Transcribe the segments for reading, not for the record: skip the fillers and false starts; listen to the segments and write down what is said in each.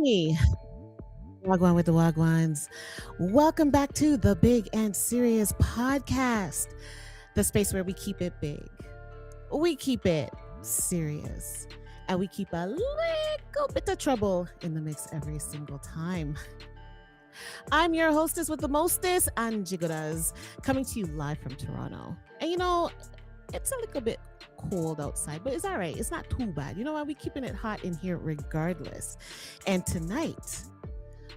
Hey, Wagwan with the Wagwans. Welcome back to the Big and Serious Podcast, the space where we keep it big, we keep it serious, and we keep a little bit of trouble in the mix every single time. I'm your hostess with the mostest, Angie Goodaz, coming to you live from Toronto. And it's a little bit cold outside, but it's all right. It's not too bad. You know why? We're keeping it hot in here regardless. And tonight,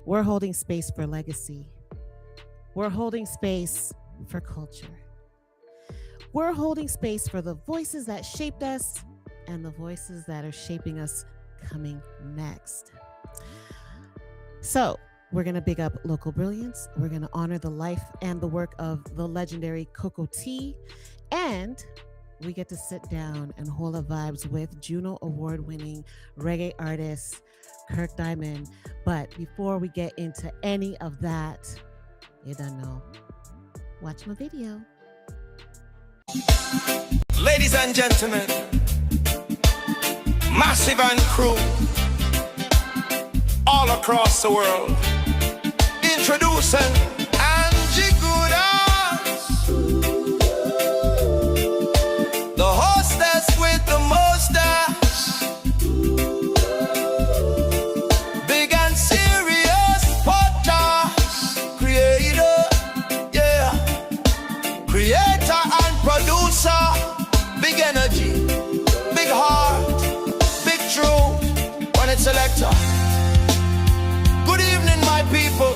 we're holding space for legacy. We're holding space for culture. We're holding space for the voices that shaped us and the voices that are shaping us coming next. So, we're going to big up local brilliance. We're going to honor the life and the work of the legendary Coco T. And we get to sit down and hold a vibes with Juno award-winning reggae artist Kirk Diamond. But before we get into any of that, you don't know. Watch my video. Ladies and gentlemen, Massive and crew all across the world, introducing Angie Goodaz, the hostess with the mostest, big and serious podcast creator, yeah, creator and producer, big energy, big heart, big true, when it's selector. Good evening, my people.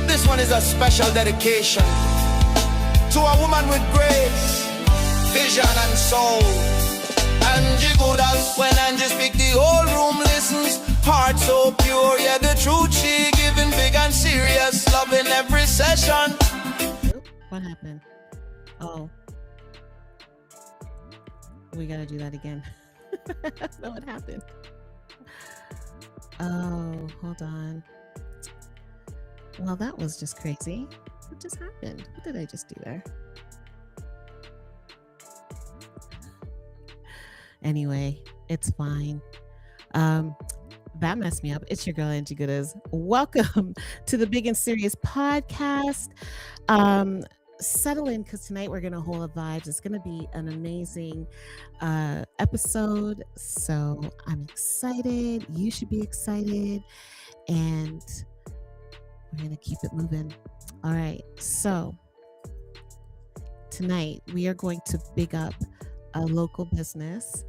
This one is a special dedication to a woman with grace, vision and soul. Angie Goodaz, when Angie speak, the whole room listens. Heart so pure, yeah, the truth she giving, big and serious, love in every session. What happened? Oh, we gotta do that again. I don't know what happened. Oh, hold on. Well, that was just crazy. What just happened? What did I just do there? Anyway, it's fine. That messed me up. It's your girl, Angie Goodaz. Welcome to the Big and Serious Podcast. Settle in, because tonight we're going to hold a vibes. It's going to be an amazing episode. So I'm excited. You should be excited. And we're going to keep it moving. All right. So tonight we are going to big up a local business.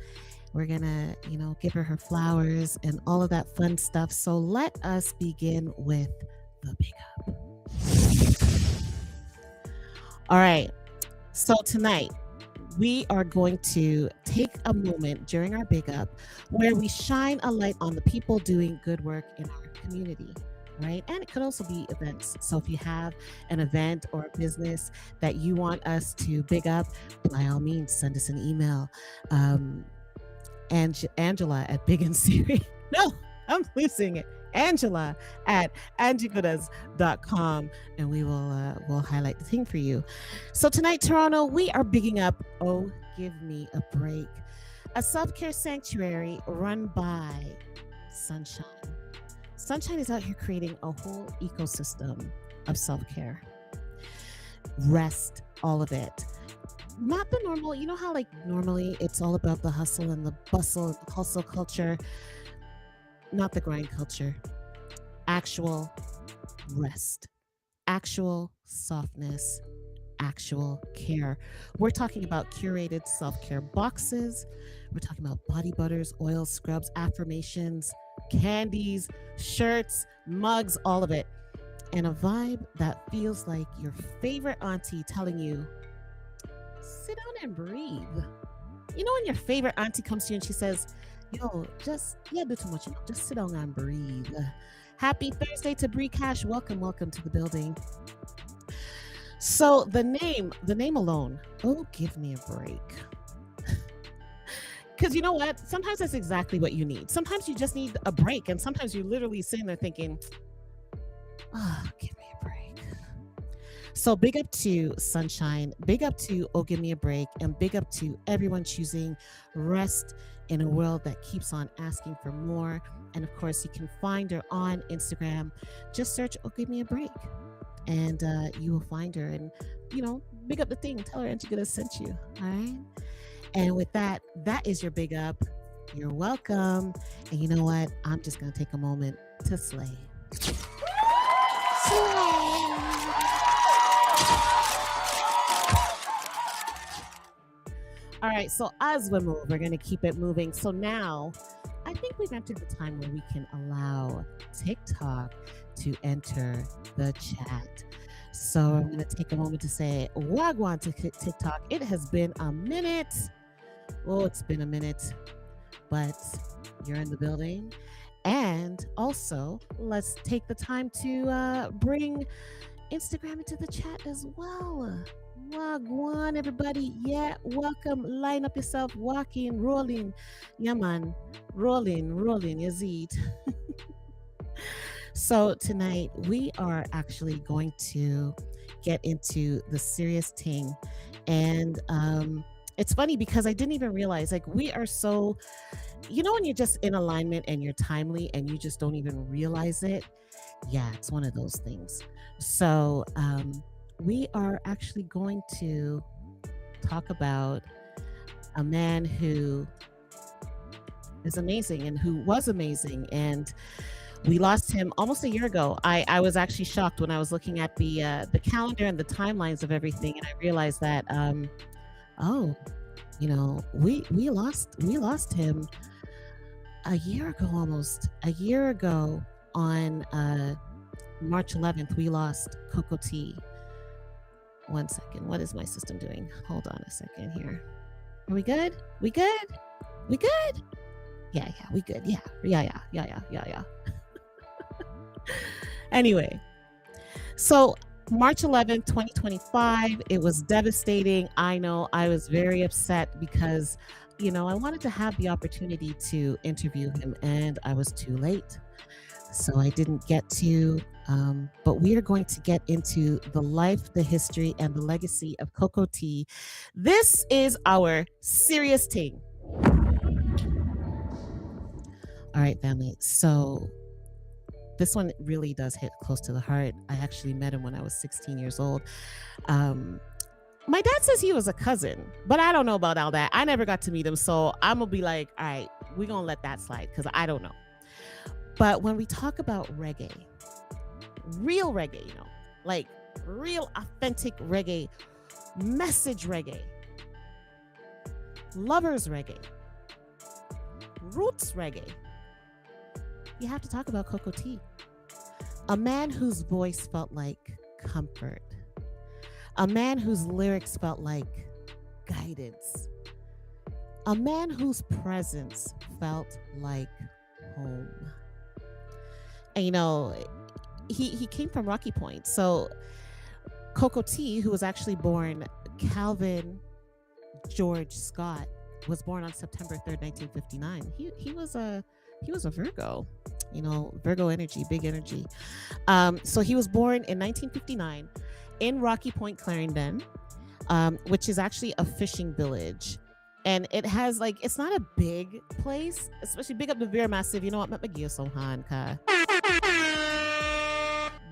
We're going to, give her flowers and all of that fun stuff. So let us begin with the big up. All right. So tonight we are going to take a moment during our big up where we shine a light on the people doing good work in our community. Right. And it could also be events. So if you have an event or a business that you want us to big up, by all means, send us an email. Angela at Big and Serious. No, I'm losing it. Angela at angiegoodaz.com, and we will we'll highlight the thing for you. So tonight, Toronto, we are bigging up Oh Give Me a Break, a self-care sanctuary run by Sunshine. Sunshine is out here creating a whole ecosystem of self-care, rest, all of it. Not the normal, you know how normally it's all about the hustle and the bustle, the hustle culture, not the grind culture. Actual rest, actual softness, actual care. We're talking about curated self-care boxes. We're talking about body butters, oils, scrubs, affirmations, candies, shirts, mugs, all of it. And a vibe that feels like your favorite auntie telling you, sit down and breathe. You know when your favorite auntie comes to you and she says, yo, do too much, just sit down and breathe. Happy Thursday to Bree Cash. Welcome to the building. So the name alone, oh, give me a break. Because you know what? Sometimes that's exactly what you need. Sometimes you just need a break. And sometimes you're literally sitting there thinking, oh, give me a break. So big up to Sunshine, big up to Oh Give Me a Break, and big up to everyone choosing rest in a world that keeps on asking for more. And of course, you can find her on Instagram. Just search Oh Give Me a Break, and you will find her. And big up the thing. Tell her Antigua sent you. All right. And with that, that is your big up. You're welcome. And you know what? I'm just gonna take a moment to slay. All right, so as we move, we're going to keep it moving. So now I think we've entered the time where we can allow TikTok to enter the chat. So I'm going to take a moment to say, Wagwan to TikTok. It has been a minute. Oh, it's been a minute, but you're in the building. And also, let's take the time to bring Instagram into the chat as well. Wagwan, everybody. Yeah, welcome. Line up yourself. Walking, rolling. Yeah, man. Rolling, Yazid. So tonight we are actually going to get into the serious Ting. And it's funny because I didn't even realize, like, we are so, when you're just in alignment and you're timely and you just don't even realize it. Yeah, it's one of those things. So we are actually going to talk about a man who is amazing and who was amazing. And we lost him almost a year ago. I was actually shocked when I was looking at the calendar and the timelines of everything, and I realized that we lost him a year ago, almost a year ago on March 11th. We lost Coco T. 1 second. What is my system doing? Hold on a second here. Are we good? We good? We good? Yeah, we good. Yeah. Anyway, so March 11th, 2025, it was devastating. I know I was very upset because, I wanted to have the opportunity to interview him and I was too late. So I didn't get to, but we are going to get into the life, the history, and the legacy of Coco T. This is our serious Ting. All right, family. So this one really does hit close to the heart. I actually met him when I was 16 years old. My dad says he was a cousin, but I don't know about all that. I never got to meet him. So I'm going to be like, all right, we're going to let that slide because I don't know. But when we talk about reggae, real reggae, like real authentic reggae, message reggae, lovers reggae, roots reggae, you have to talk about Coco T. A man whose voice felt like comfort. A man whose lyrics felt like guidance. A man whose presence felt like home. And he came from Rocky Point. So Coco T, who was actually born Calvin George Scott, was born on September 3rd, 1959. He was a Virgo, Virgo energy, big energy. So he was born in 1959 in Rocky Point, Clarendon, which is actually a fishing village. And it has it's not a big place, especially big up the Veer Massive. You know what?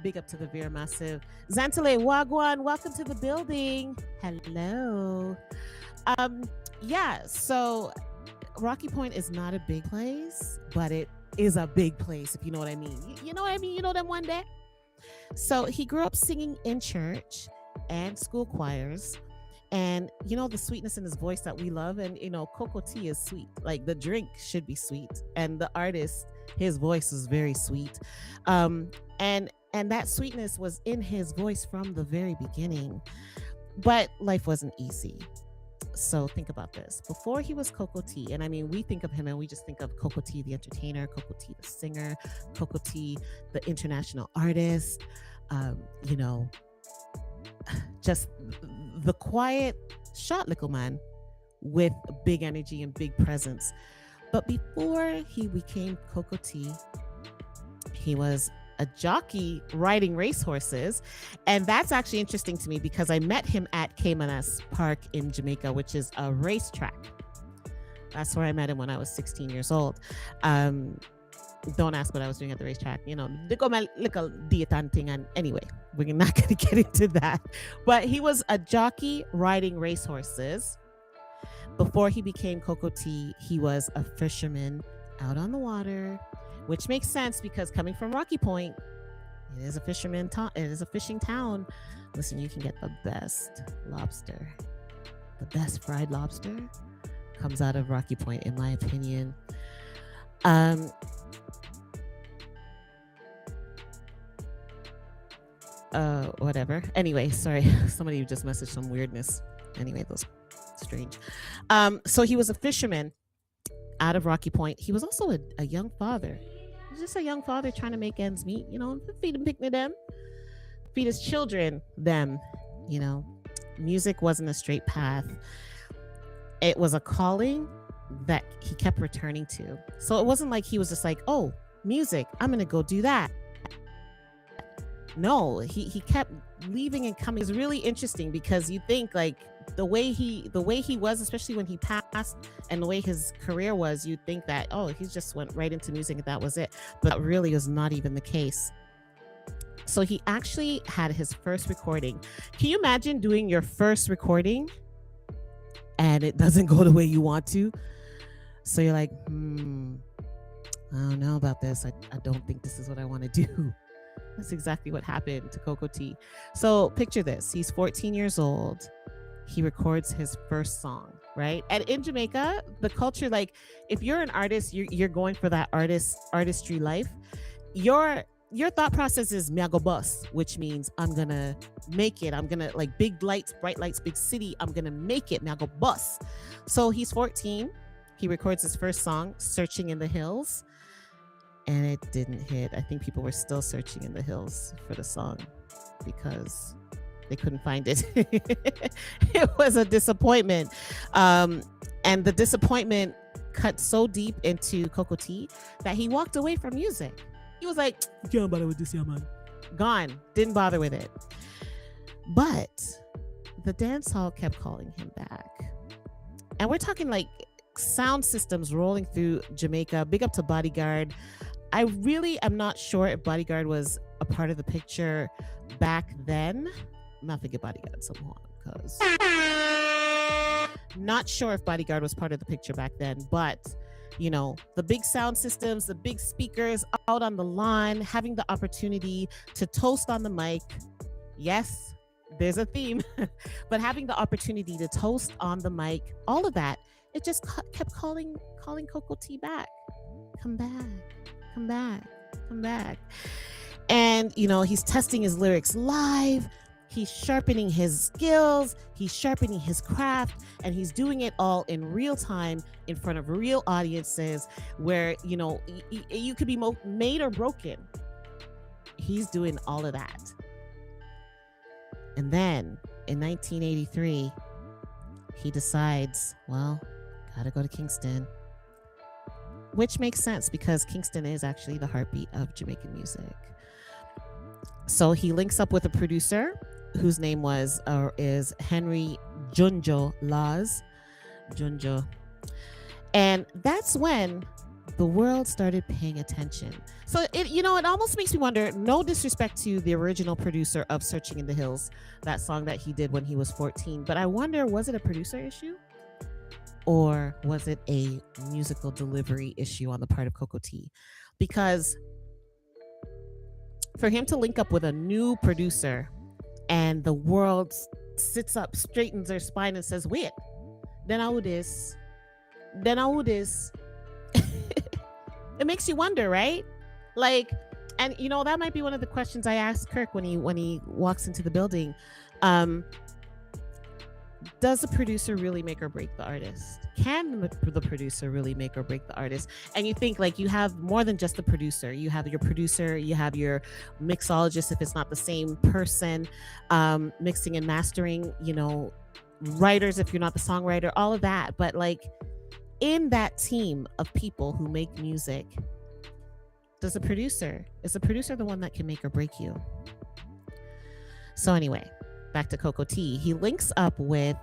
Big up to the Veer Massive. Zantale Wagwan, welcome to the building. Hello. So Rocky Point is not a big place, but it is a big place, if you know what I mean. You know what I mean? You know them one day? So he grew up singing in church and school choirs. And the sweetness in his voice that we love. And Coco T is sweet. Like the drink should be sweet. And the artist, his voice is very sweet. And that sweetness was in his voice from the very beginning. But life wasn't easy. So think about this. Before he was Coco T, and I mean, we think of him and we just think of Coco T, the entertainer, Coco T, the singer, Coco T, the international artist, just the quiet shot likkle man with big energy and big presence. But before he became Coco T, he was a jockey riding racehorses. And that's actually interesting to me because I met him at Caymanas Park in Jamaica, which is a racetrack. That's where I met him when I was 16 years old. Don't ask what I was doing at the racetrack. They got my little date and thing. And anyway, we're not going to get into that. But he was a jockey riding racehorses. Before he became Cocoa Tea, he was a fisherman out on the water, which makes sense because coming from Rocky Point, it is a fisherman town. It is a fishing town. Listen, you can get the best lobster, the best fried lobster comes out of Rocky Point, in my opinion. Whatever. Anyway, sorry, somebody just messaged some weirdness. Anyway, those strange. So he was a fisherman out of Rocky Point. He was also a young father. He was just a young father trying to make ends meet, feed him, picnic them, feed his children them. Music wasn't a straight path. It was a calling that he kept returning to. So it wasn't like he was just like, oh, music, I'm going to go do that. No, he kept leaving and coming. It was really interesting because you think like the way he was, especially when he passed, and the way his career was, you'd think that, oh, he just went right into music and that was it. But that really was not even the case. So he actually had his first recording. Can you imagine doing your first recording and it doesn't go the way you want to? So you're like, I don't know about this. I don't think this is what I want to do. That's exactly what happened to Cocoa Tea. So picture this. He's 14 years old. He records his first song, right? And in Jamaica, the culture, like if you're an artist, you're going for that artistry life. Your thought process is me I go bust, which means I'm gonna make it. I'm gonna, like, big lights, bright lights, big city. I'm gonna make it. Me I go bust. So he's 14. He records his first song, Searching in the Hills. And it didn't hit. I think people were still searching in the hills for the song because they couldn't find it. It was a disappointment. And the disappointment cut so deep into Cocoa Tea that he walked away from music. He was like, you can't bother with this, yeah, man. Gone. Didn't bother with it. But the dance hall kept calling him back. And we're talking like sound systems rolling through Jamaica. Big up to Bodyguard. I really am not sure if Bodyguard was a part of the picture back then. I'm not thinking Bodyguard somehow because not sure if Bodyguard was part of the picture back then, but the big sound systems, the big speakers out on the lawn, having the opportunity to toast on the mic. Yes, there's a theme, but having the opportunity to toast on the mic, all of that, it just kept calling Cocoa Tea back. Come back. Come back, come back. And, he's testing his lyrics live. He's sharpening his skills. He's sharpening his craft. And he's doing it all in real time in front of real audiences where, you could be made or broken. He's doing all of that. And then in 1983, he decides, well, gotta go to Kingston. Which makes sense because Kingston is actually the heartbeat of Jamaican music. So he links up with a producer whose name is Henry Junjo Laws. Junjo. And that's when the world started paying attention. So it almost makes me wonder, no disrespect to the original producer of Searching in the Hills, that song that he did when he was 14, but I wonder, was it a producer issue? Or was it a musical delivery issue on the part of Cocoa Tea? Because for him to link up with a new producer and the world sits up, straightens their spine and says, wait, then how this? It makes you wonder, right? Like, and that might be one of the questions I asked Kirk when he walks into the building. Does the producer really make or break the artist? Can the producer really make or break the artist? And you think, like, you have more than just the producer. You have your producer, you have your mixologist, if it's not the same person, mixing and mastering, writers, if you're not the songwriter, all of that. But like in that team of people who make music, Is the producer the one that can make or break you? So anyway, back to Cocoa T. He links up with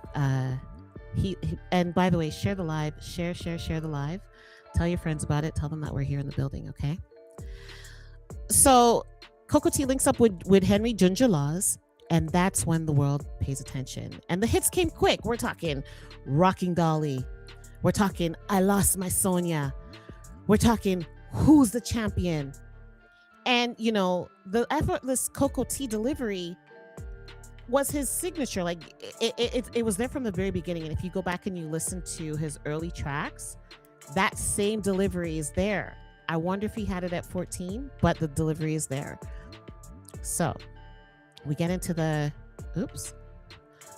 he and by the way, share the live, share the live. Tell your friends about it. Tell them that we're here in the building, okay? So Cocoa T links up with Henry Junja Laws, and that's when the world pays attention. And the hits came quick. We're talking Rocking Dolly. We're talking I Lost My Sonia. We're talking Who's the Champion? And, you know, the effortless Cocoa T delivery was his signature. Like, it was there from the very beginning. And if you go back and you listen to his early tracks, that same delivery is there. I wonder if he had it at 14, but the delivery is there. So we get into the 80s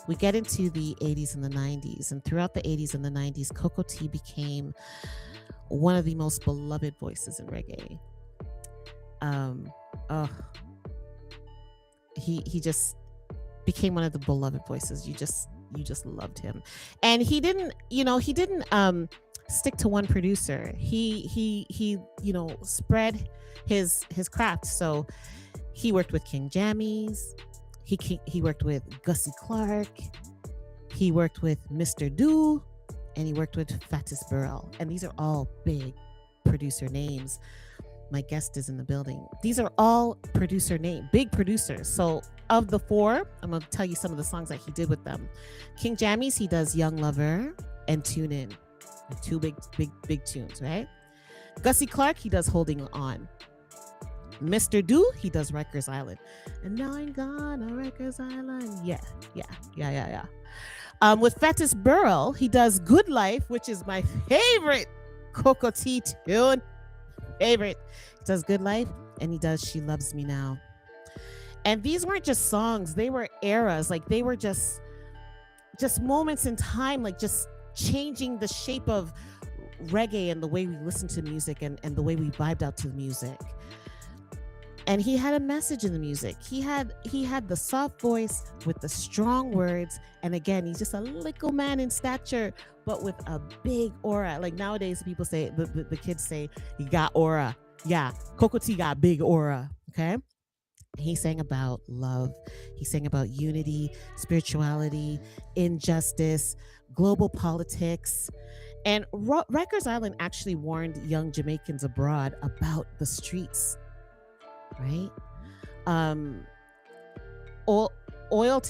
and the 90s. And throughout the 80s and the 90s, Cocoa T became one of the most beloved voices in reggae. He just became one of the beloved voices. You just loved him. And he didn't stick to one producer. He spread his craft. So he worked with King Jammies. He worked with Gussie Clark. He worked with Mr. Do, and he worked with Fatis Burrell. And these are all big producer names. My guest is in the building. These are all big producers. So of the four, I'm going to tell you some of the songs that he did with them. King Jammies, he does Young Lover and Tune In. Two big tunes, right? Gussie Clark, he does Holding On. Mr. Do, he does Rikers Island. And now I'm gone on Rikers Island. Yeah. With Fatis Burrell, he does Good Life, which is my favorite Cocoa T tune. Favorite. He does Good Life, and he does She Loves Me Now. And these weren't just songs, they were eras. Like, they were just moments in time, like just changing the shape of reggae and the way we listen to music and the way we vibed out to the music. And he had a message in the music. He had the soft voice with the strong words. And again, he's just a little man in stature, but with a big aura. Like nowadays, people say, the kids say, he got aura. Yeah, Cocoa T got big aura, okay? He sang about love. He sang about unity, spirituality, injustice, global politics. And Rikers Island actually warned young Jamaicans abroad about the streets, right? Oil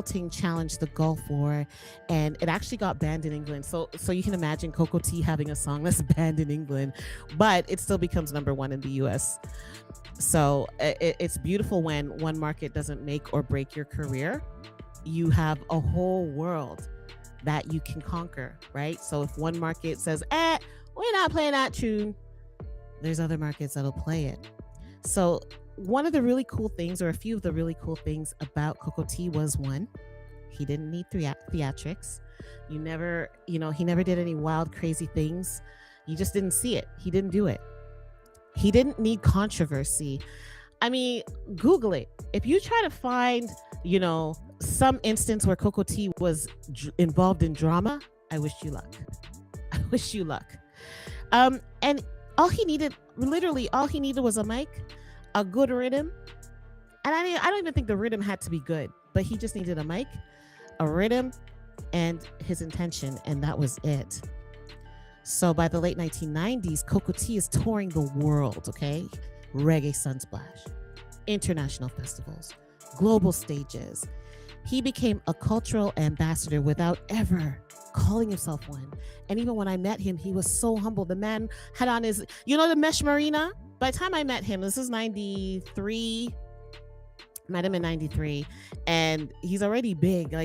Ting challenged the Gulf War, and it actually got banned in England. So you can imagine Cocoa T having a song that's banned in England, but it still becomes #1 in the US. So it's beautiful when one market doesn't make or break your career. You have a whole world that you can conquer, right? So if one market says, we're not playing that tune, there's other markets that'll play it. So one of the really cool things, or a few of the really cool things about Cocoa T was, one, he didn't need theatrics. He never did any wild, crazy things. You just didn't see it. He didn't do it. He didn't need controversy. I mean, Google it. If you try to find, some instance where Cocoa T was involved in drama, I wish you luck. And all he needed was a mic, a good rhythm. And I don't even think the rhythm had to be good, but he just needed a mic, a rhythm, and his intention, and that was it. So by the late 1990s, Cocoa T is touring the world, okay? Reggae Sunsplash, international festivals, global stages. He became a cultural ambassador without ever calling himself one. And even when I met him, he was so humble. The man had on his, the mesh marina? By the time I met him, this is 93, met him in 93, and he's already big.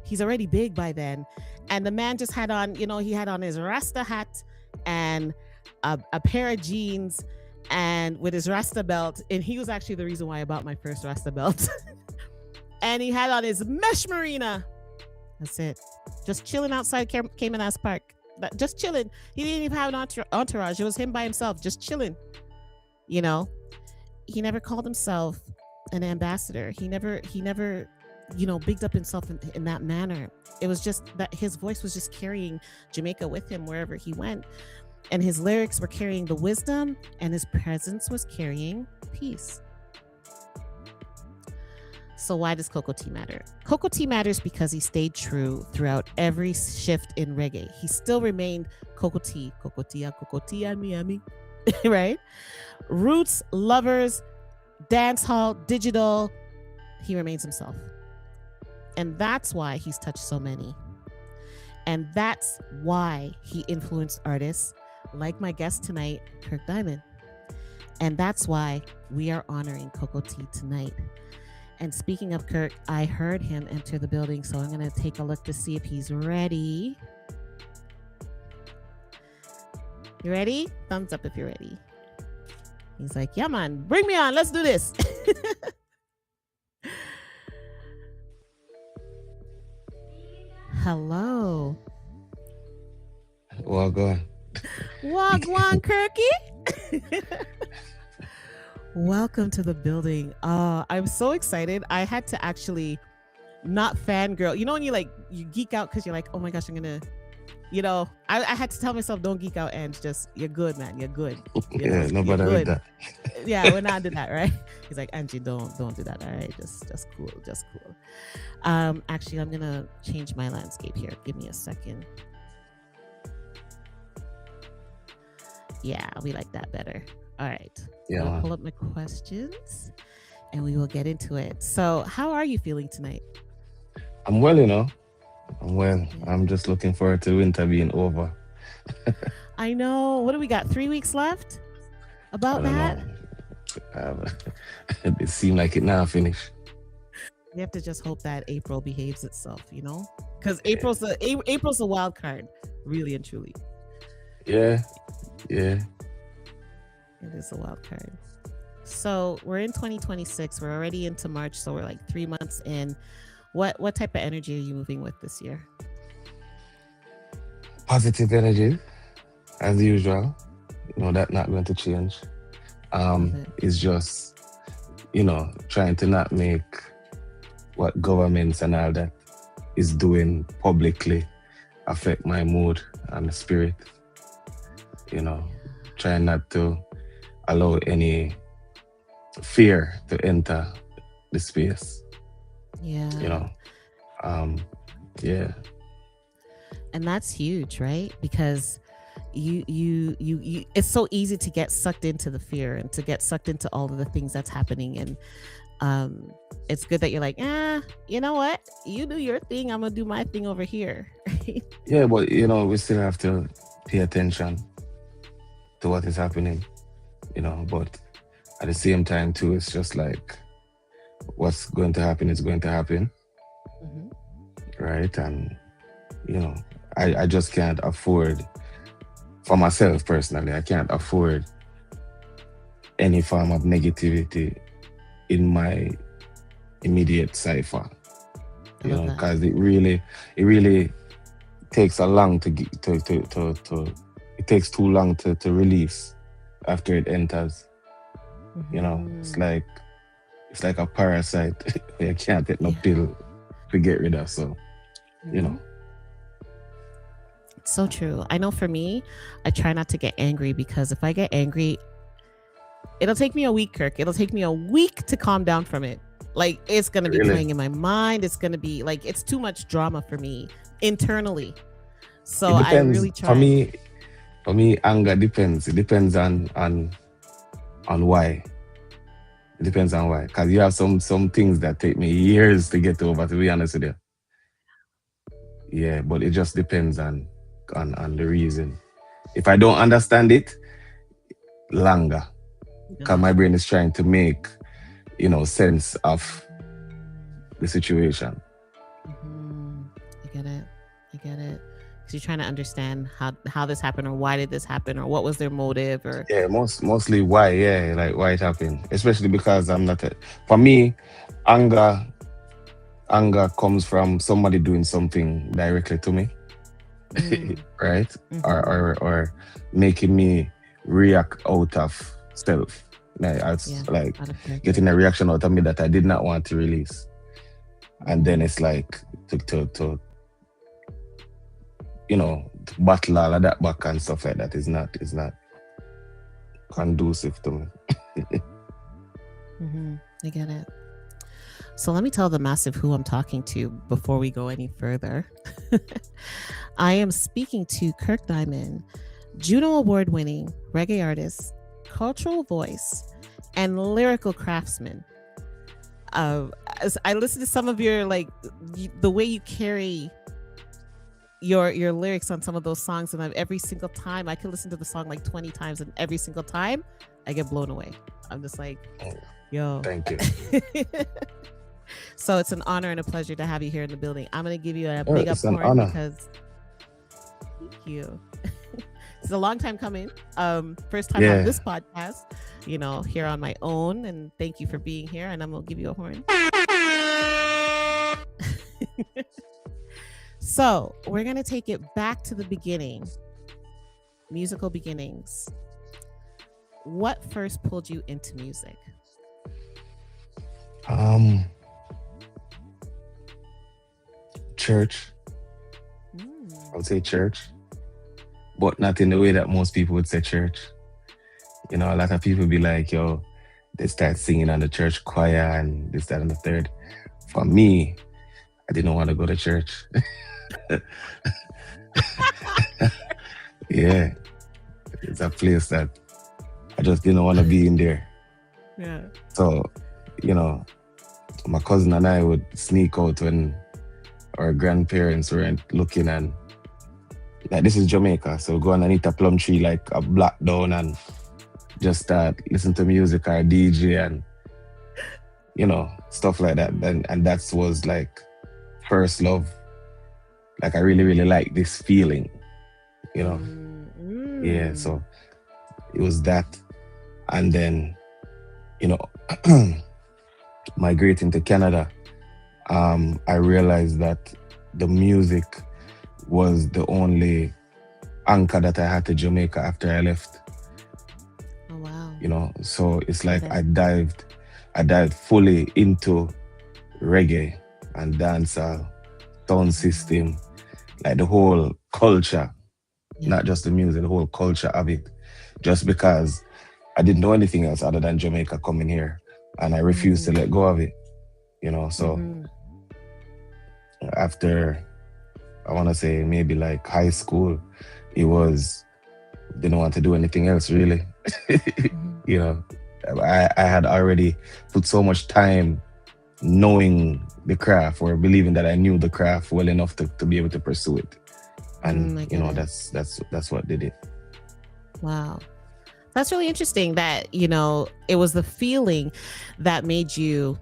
He's already big by then. And the man just had on, he had on his Rasta hat and a pair of jeans and with his Rasta belt. And he was actually the reason why I bought my first Rasta belt. And he had on his mesh marina. That's it. Just chilling outside Cayman Ass Park. Just chilling. He didn't even have an entourage. It was him by himself, just chilling. He never called himself an ambassador. He never bigged up himself in that manner. It was just that his voice was just carrying Jamaica with him wherever he went. And his lyrics were carrying the wisdom, and his presence was carrying peace. So why does Cocoa Tea matter? Cocoa Tea matters because he stayed true throughout every shift in reggae. He still remained Cocoa Tea, Miami, right? Roots, lovers, dancehall, digital. He remains himself. And that's why he's touched so many. And that's why he influenced artists like my guest tonight, Kirk Diamond. And that's why we are honoring Cocoa Tea tonight. And speaking of Kirk, I heard him enter the building, so I'm going to take a look to see if he's ready. You ready? Thumbs up if you're ready. He's like, yeah, man, bring me on. Let's do this. Hello. Wagwan. Wagwan, Kirky. Welcome to the building. I'm so excited. I had to actually not fangirl. You know when you geek out because you're like, oh my gosh, I'm gonna, I had to tell myself, don't geek out, and just, you're good, man. You're good. Yeah, nobody heard that. Yeah, we're not do that, right? He's like, Angie, don't do that. All right, just cool. Actually, I'm gonna change my landscape here. Give me a second. Yeah, we like that better. All right. Yeah. I'll pull up my questions and we will get into it. So, how are you feeling tonight? I'm well, I'm well. Yeah. I'm just looking forward to winter being over. I know. What do we got? 3 weeks left? About that? It seemed like it now finished. We have to just hope that April behaves itself, because April's a wild card, really and truly. Yeah. It is a wild card. So we're in 2026. We're already into March, so we're like 3 months in. What type of energy are you moving with this year? Positive energy, as usual. That's not going to change. It's just, trying to not make what governments and all that is doing publicly affect my mood and the spirit. Trying not to allow any fear to enter the space. Yeah. Yeah. And that's huge, right? Because you it's so easy to get sucked into the fear and to get sucked into all of the things that's happening. And it's good that you're like, you know what? You do your thing, I'm gonna do my thing over here. Yeah, but we still have to pay attention to what is happening, but at the same time too, it's just like what's going to happen is going to happen. Mm-hmm. Right? And I just can't afford, for myself personally, I can't afford any form of negativity in my immediate cipher. Because it really takes a long it takes too long to release after it enters. Mm-hmm. It's like a parasite. You can't take no pill to get rid of. So, It's so true. I know for me, I try not to get angry, because if I get angry, it'll take me a week, Kirk. It'll take me a week to calm down from it. Like, it's going to be playing in my mind. It's going to be like, it's too much drama for me internally. So I really try. For me, anger depends. It depends on why. It depends on why. Because you have some things that take me years to get over, to be honest with you. Yeah, but it just depends on the reason. If I don't understand it, longer. Because my brain is trying to make, sense of the situation. Mm-hmm. I get it. So you're trying to understand how this happened, or why did this happen, or what was their motive, or mostly why, like why it happened. Especially because I'm not for me, anger comes from somebody doing something directly to me, right? Mm-hmm. Or making me react out of self, like getting a reaction out of me that I did not want to release, and then it's like to battle all of that back and stuff like that is not conducive to me. I get it. So let me tell the massive who I'm talking to before we go any further. I am speaking to Kirk Diamond, Juno award-winning reggae artist, cultural voice, and lyrical craftsman. As I listen to some of your the way you carry your lyrics on some of those songs, and every single time I can listen to the song like 20 times, and every single time I get blown away. I'm just like, yo, Thank you. So it's an honor and a pleasure to have you here in the building. I'm gonna give you a big up It's an horn honor. because thank you. It's a long time coming. First time Yeah. on this podcast, here on my own, and thank you for being here. And I'm gonna give you a horn. So we're gonna take it back to the beginning, musical beginnings. What first pulled you into music? Church. I would say church, but not in the way that most people would say church. A lot of people be like, yo, they start singing on the church choir and this, that, and the third. For me, I didn't want to go to church. Yeah, it's a place that I just didn't want to be in there. Yeah. So, my cousin and I would sneak out when our grandparents weren't looking, and like, this is Jamaica, so go underneath a plum tree like a black down and just start listen to music or DJ and stuff like that. And that was like first love. Like, I really, really like this feeling, Yeah, so it was that. And then, migrating to Canada, I realized that the music was the only anchor that I had to Jamaica after I left. Oh wow. So it's like Okay. I dived fully into reggae and dancehall, sound system, like the whole culture, not just the music, the whole culture of it. Just because I didn't know anything else other than Jamaica coming here, and I refused to let go of it. So after, I want to say maybe like high school, it was, didn't want to do anything else really. I had already put so much time knowing the craft, or believing that I knew the craft well enough to be able to pursue it. And that's what did it. Wow. That's really interesting that, it was the feeling that made you,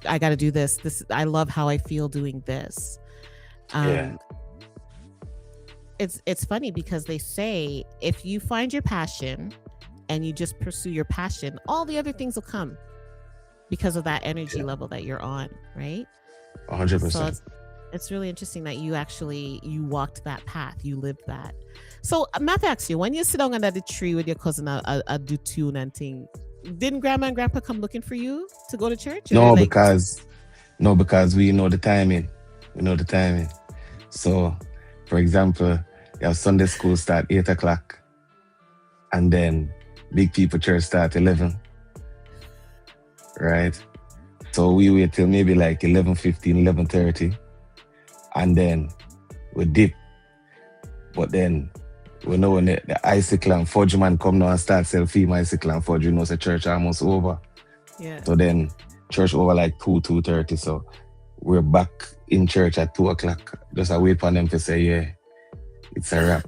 I got to do this. I love how I feel doing this. Yeah. It's funny because they say if you find your passion and you just pursue your passion, all the other things will come because of that energy level that you're on, right? 100%. So it's really interesting that you walked that path, you lived that. So Matt asks you, when you sit down under the tree with your cousin, do tune and thing, didn't grandma and grandpa come looking for you to go to church? No, because we know the timing. So, for example, you have Sunday school start 8 o'clock, and then big people church start 11. Right? So we wait till maybe like 11:15, 11:30, and then we dip. But then we know when the icicle and fudge man come now and start sell female icicle and fudge, the church almost over. Yeah. So then church over like 2:30. So we're back in church at 2 o'clock. Just I wait for them to say, yeah, it's a wrap.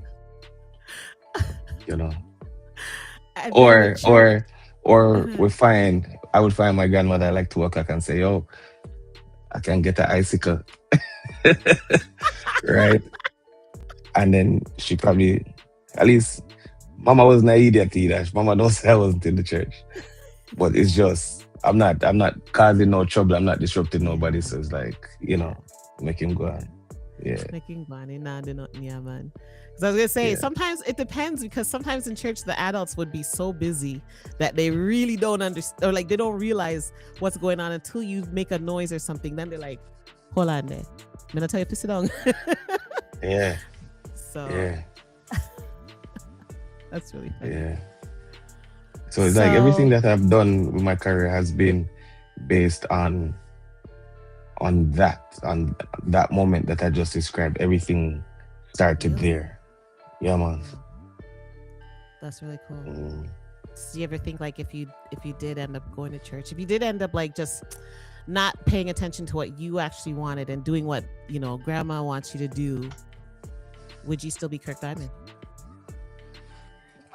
Or I would find my grandmother at like 2 o'clock and say, yo, I can get an icicle. Right? And then she probably, at least Mama wasn't an idiot either. Mama don't say I wasn't in the church. But it's just, I'm not causing no trouble. I'm not disrupting nobody. So it's like, make him go on. Yeah. Making money, nah, they're not near, man. Because I was gonna say, sometimes it depends, because sometimes in church the adults would be so busy that they really don't understand, or like they don't realize what's going on until you make a noise or something. Then they're like, hold on there, I'm gonna tell you to sit down. Yeah. So Yeah. that's really funny. Yeah. So it's like everything So that I've done with my career has been based on that moment that I just described. Everything started really, there. Yeah, man. wow, that's really cool. Mm. Do you ever think like if you did end up going to church, if you did end up like just not paying attention to what you actually wanted and doing what grandma wants you to do, would you still be Kirk Diamond?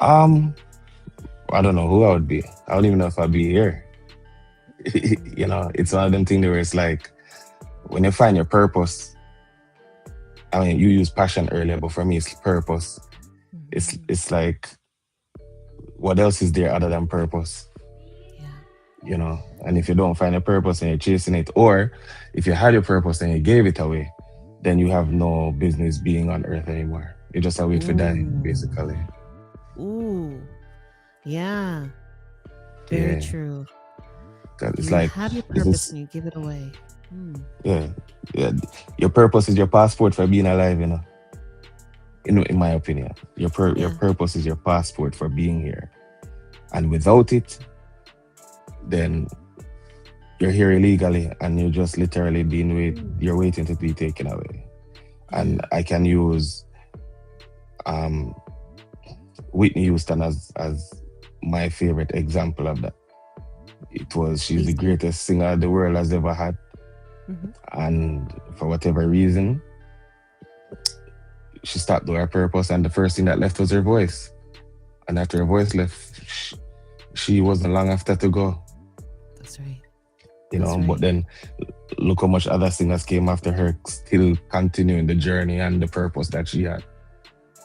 Um, I don't know who I would be. I don't even know if I'd be here. It's one of them things where it's like when you find your purpose. I mean, you use passion earlier, but for me, it's purpose. It's Mhm. it's like what else is there other than purpose? Yeah. And if you don't find a purpose and you're chasing it, or if you had your purpose and you gave it away, then you have no business being on earth anymore. You just have to wait for die, Ooh. basically. Ooh. Yeah. Very Yeah. true. 'Cause it's You like have your this purpose is and you give it away. Hmm. yeah, yeah. Your purpose is your passport for being alive, in my opinion. Your Yeah. purpose is your passport for being here. And without it, then you're here illegally and you're just literally you're waiting to be taken away. And Yeah. I can use um Whitney Houston as my favorite example of that. She's the Please do. greatest singer the world has ever had. Hmm. And for whatever reason, she stopped doing her purpose, and the first thing that left was her voice. And after her voice left, she wasn't long after to go. That's right. That's But right. then look how much other singers came after her, still continuing the journey and the purpose that she had.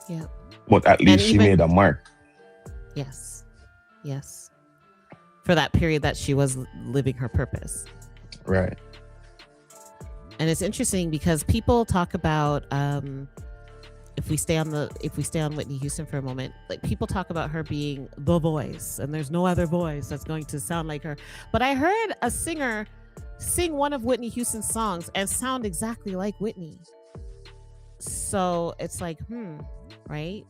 Yeah. But at And least she even made a mark. yes. Yes. For that period that she was living her purpose. Right. And it's interesting because people talk about if we stay on Whitney Houston for a moment, like people talk about her being the voice and there's no other voice that's going to sound like her. But I heard a singer sing one of Whitney Houston's songs and sound exactly like Whitney. So it's like, right?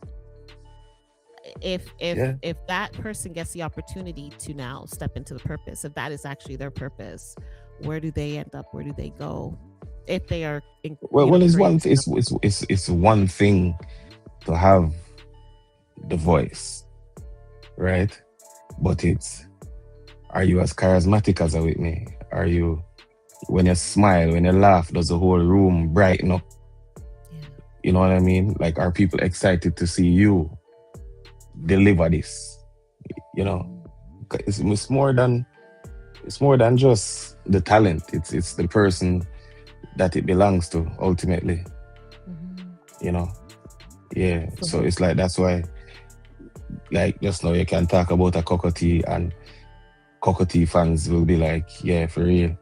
Yeah. If that person gets the opportunity to now step into the purpose, if that is actually their purpose, where do they end up? Where do they go? If they are, Well, it's courageous one. enough. It's one thing to have the voice, right? But are you as charismatic as a Whitney? Are you, when you smile, when you laugh, does the whole room brighten up? Yeah. You know what I mean? Like, are people excited to see you deliver this? You know, it's more than just the talent. It's the person that it belongs to ultimately. Mhm. Yeah. So So it's like that's why, like, just now you can talk about a cockatoo and cockatoo fans will be like, yeah, for real.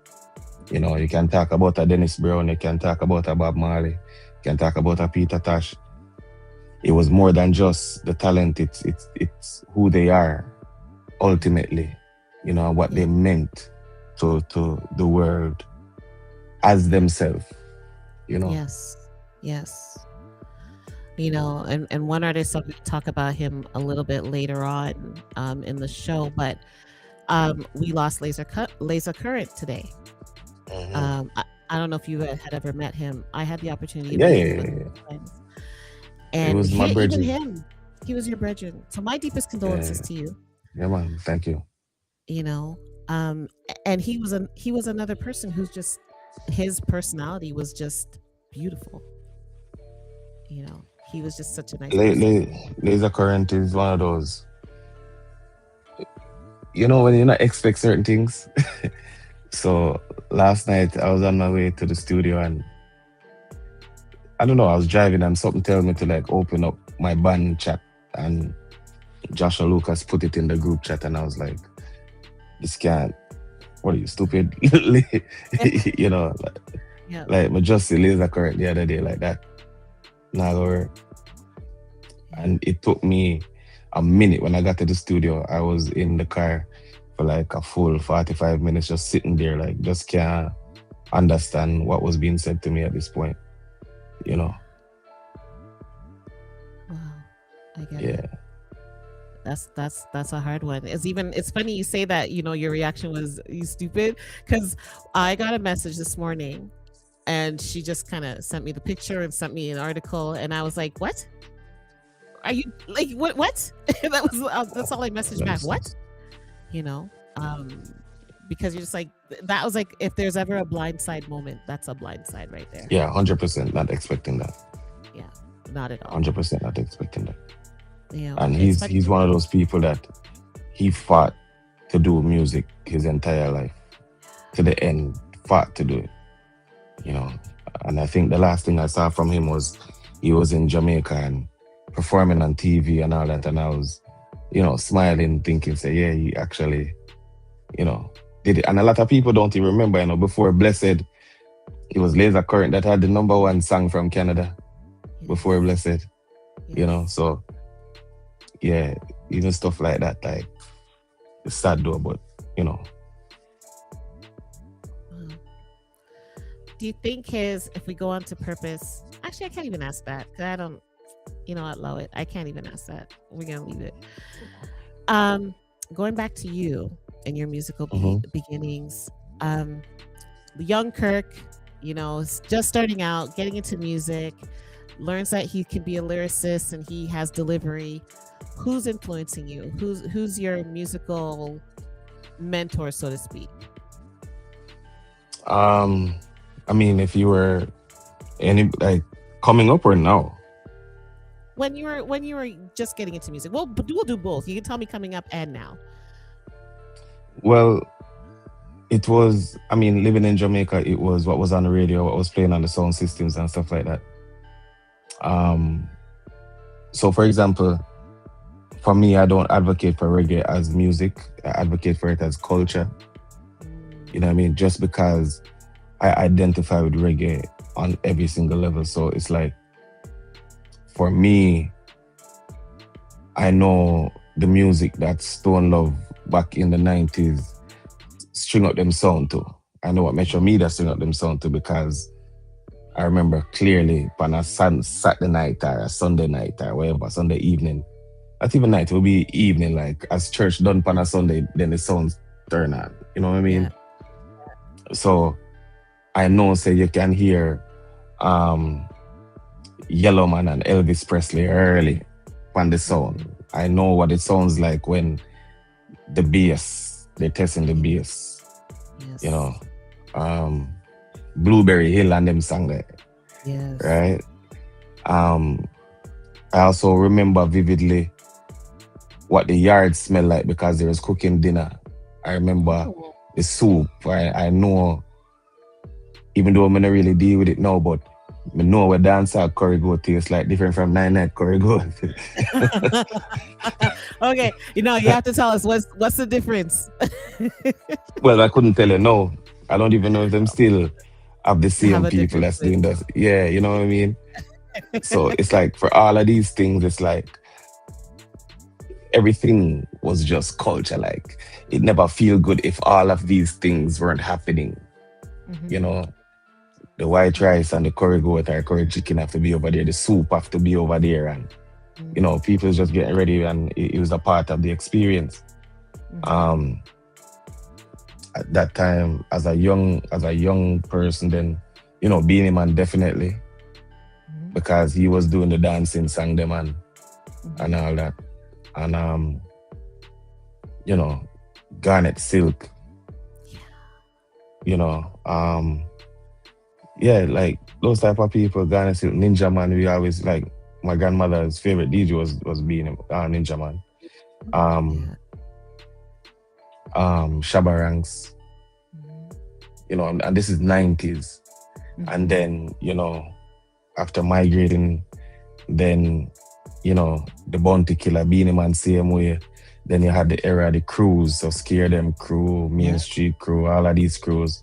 You can talk about a Dennis Brown, you can talk about a Bob Marley, you can talk about a Peter Tosh. It was more than just the talent. It's who they are ultimately. What they yeah. meant to the world as themselves. Yes. Yes. And one artist I'm going to talk about him a little bit later on in the show, but we lost Laser Current today. Mhm. I don't know if you had ever met him. I had the opportunity of Yeah, yeah, meeting him yeah, a yeah. couple times, It and was my even brethren. him, he was your brethren. So my deepest Yeah, condolences to you. yeah, man. Thank you. You know, and he was another person who's just his personality was just beautiful. He was just such a nice person. Laser current is one of those. When you not expect certain things. So last night I was on my way to the studio and I don't know, I was driving and something told me to like open up my band chat, and Joshua Lucas put it in the group chat and I was like, this can't, what are you, stupid? you know, Yeah. like my just laser current the other day like that. Nah, go work. And it took me a minute when I got to the studio. I was in the car for like a full 45 minutes just sitting there, like just can't understand what was being said to me at this point, you know. I get Yeah. it. That's a hard one. It's funny you say that, your reaction was you stupid, because I got a message this morning and she just kind of sent me the picture and sent me an article, and I was like, what are you like, what that's all I messaged back. What? Nonsense. you know um because you're just like, that was like, if there's ever a blindside moment, that's a blindside right there. Yeah, 100% not expecting that. Yeah, not at all. 100% not expecting that. And It's he's funny. he's one of those people that he fought to do music his entire life to the end, fought to do it. You know, and I think the last thing I saw from him was he was in Jamaica and performing on TV and all that, and I was, smiling, thinking, say, yeah, he actually, did it. And a lot of people don't even remember, before Blessed, it was Laser Current that had the #1 song from Canada before Blessed, Yes. so yeah, even stuff like that, like, it's sad though, but Wow. Do you think if we go on to Purpose, actually, I can't even ask that because I don't, outlaw it. I can't even ask that. We're going to leave it. Going back to you and your musical mhm. beginnings, the young Kirk, is just starting out, getting into music, learns that he can be a lyricist and he has delivery. Who's influencing you? Who's your musical mentor, so to speak? I mean, if you were any like coming up or now. When you were just getting into music, well, we'll do both. You can tell me coming up and now. Well, it was, I mean, living in Jamaica, it was what was on the radio, what was playing on the sound systems and stuff like that. Um, so for example, for me, I don't advocate for reggae as music. I advocate for it as culture. You know what I mean? Just because I identify with reggae on every single level. So it's like, for me, I know the music that Stone Love back in the 90s string up them sound to. I know what Metro Media string up them sound to, because I remember clearly on a Saturday night or a Sunday night or whatever, Sunday evening. Not even night, it will be evening, like as church done on a Sunday, then the sounds turn on. You know what I mean? Yeah. So I know, say, you can hear Yellow Man and Elvis Presley early on the sound. I know what it sounds like when the bass, they're testing the bass, Yes. Blueberry Hill and them song there, Yes. right? I also remember vividly what the yard smelled like because they was cooking dinner. I remember Oh. the soup. I know, even though I don't really deal with it now, but I know where dancehall curry goat tastes like different from 9 Night curry goat. Okay, you have to tell us what's the difference. Well, I couldn't tell you no. I don't even know if them still have the Have same a people different that's doing twist. that. Yeah, you know what I mean? So it's like, for all of these things, it's like everything was just culture. Like, it never feel good if all of these things weren't happening. Mhm. You know, the white rice and the curry goat or curry chicken have to be over there. The soup have to be over there, and people just getting ready, and it was a part of the experience. Mhm. At that time, as a young person, then Beanie Man definitely, Mhm. because he was doing the dancing, sang them and Mhm. all that, and Garnet Silk, yeah, like those type of people, Garnet Silk, Ninja Man. We always like, my grandmother's favorite DJ was Beanie, Ninja Man. Yeah. Shabba Ranks, Mhm. and this is 90s. And then, after migrating, then, the Bounty Killer, Beanie Man, same way. Then you had the era of the crews, so Scare Them crew, Main Yeah. Street crew, all of these crews.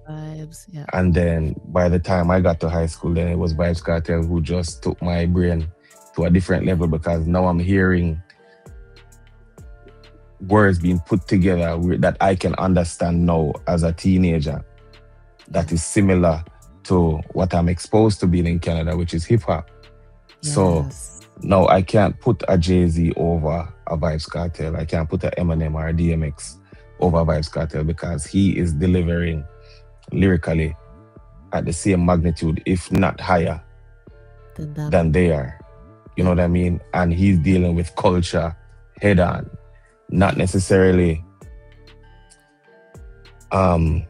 Vibes. Yeah. And then by the time I got to high school, then it was Vibes Cartel who just took my brain to a different level, because now I'm hearing words being put together that I can understand now as a teenager, that is similar to what I'm exposed to being in Canada, which is hip hop. So Yes. Now I can't put a Jay-Z over a Vibes Cartel. I can't put a Eminem or a DMX over a Vibes Cartel because he is delivering lyrically at the same magnitude, if not higher, Than them. than they are. You know what I mean? And he's dealing with culture head on, not necessarily. Um,